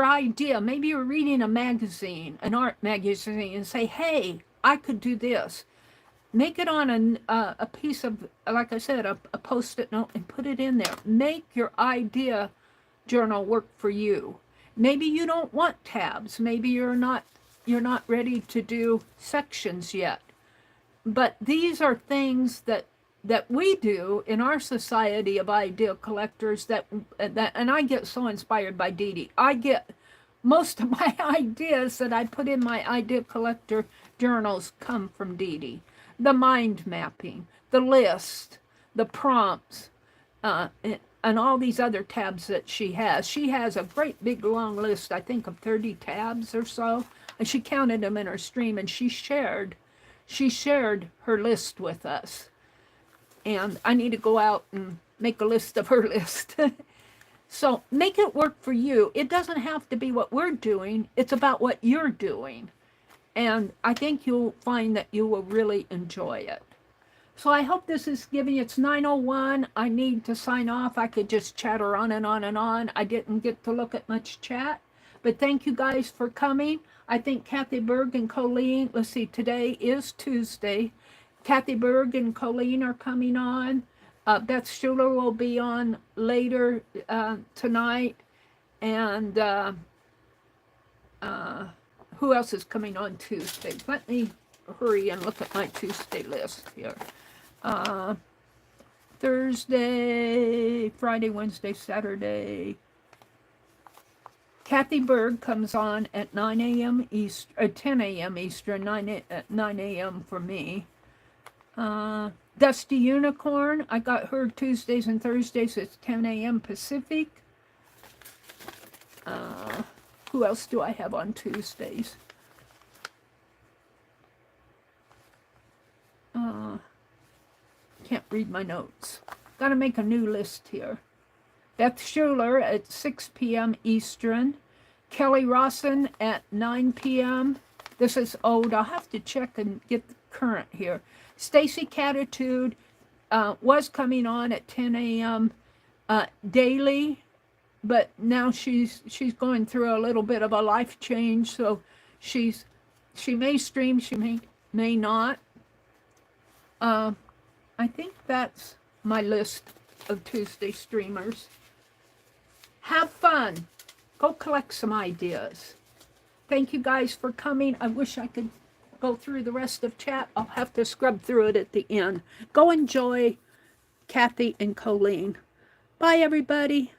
idea. Maybe you're reading a magazine, an art magazine, and say, hey, I could do this. Make it on a piece of, like I said, a Post-it note and put it in there. Make your idea journal work for you. Maybe you don't want tabs. Maybe you're not ready to do sections yet. But these are things that we do in our Society of Idea Collectors that and I get so inspired by Dede. I get most of my ideas that I put in my Idea Collector journals come from Dede. The mind mapping, the list, the prompts, and all these other tabs that she has. She has a great big long list, I think of 30 tabs or so. And she counted them in her stream, and she shared her list with us. And I need to go out and make a list of her list. So make it work for you. It doesn't have to be what we're doing. It's about what you're doing. And I think you'll find that you will really enjoy it. So I hope this is giving you, it's 9:01. I need to sign off. I could just chatter on and on and on. I didn't get to look at much chat. But thank you guys for coming. I think Kathy Berg and Colleen, let's see, today is Tuesday. Kathy Berg and Colleen are coming on. Beth Schuler will be on later tonight. And who else is coming on Tuesday? Let me hurry and look at my Tuesday list here. Thursday, Friday, Wednesday, Saturday. Kathy Berg comes on at 9 a.m. Eastern, 10 a.m. Eastern, 9 a.m. for me. Dusty Unicorn, I got her Tuesdays and Thursdays at 10 a.m. Pacific. Who else do I have on Tuesdays? Can't read my notes. Got to make a new list here. Beth Schuler at 6 p.m. Eastern. Kelly Rawson at 9 p.m. This is old. I'll have to check and get the current here. Stacy Catitude was coming on at 10 a.m. Daily, but now she's going through a little bit of a life change, so she may stream, she may not. I think that's my list of Tuesday streamers. Have fun. Go collect some ideas. Thank you guys for coming. I wish I could go through the rest of chat. I'll have to scrub through it at the end. Go enjoy Kathy and Colleen. Bye, everybody.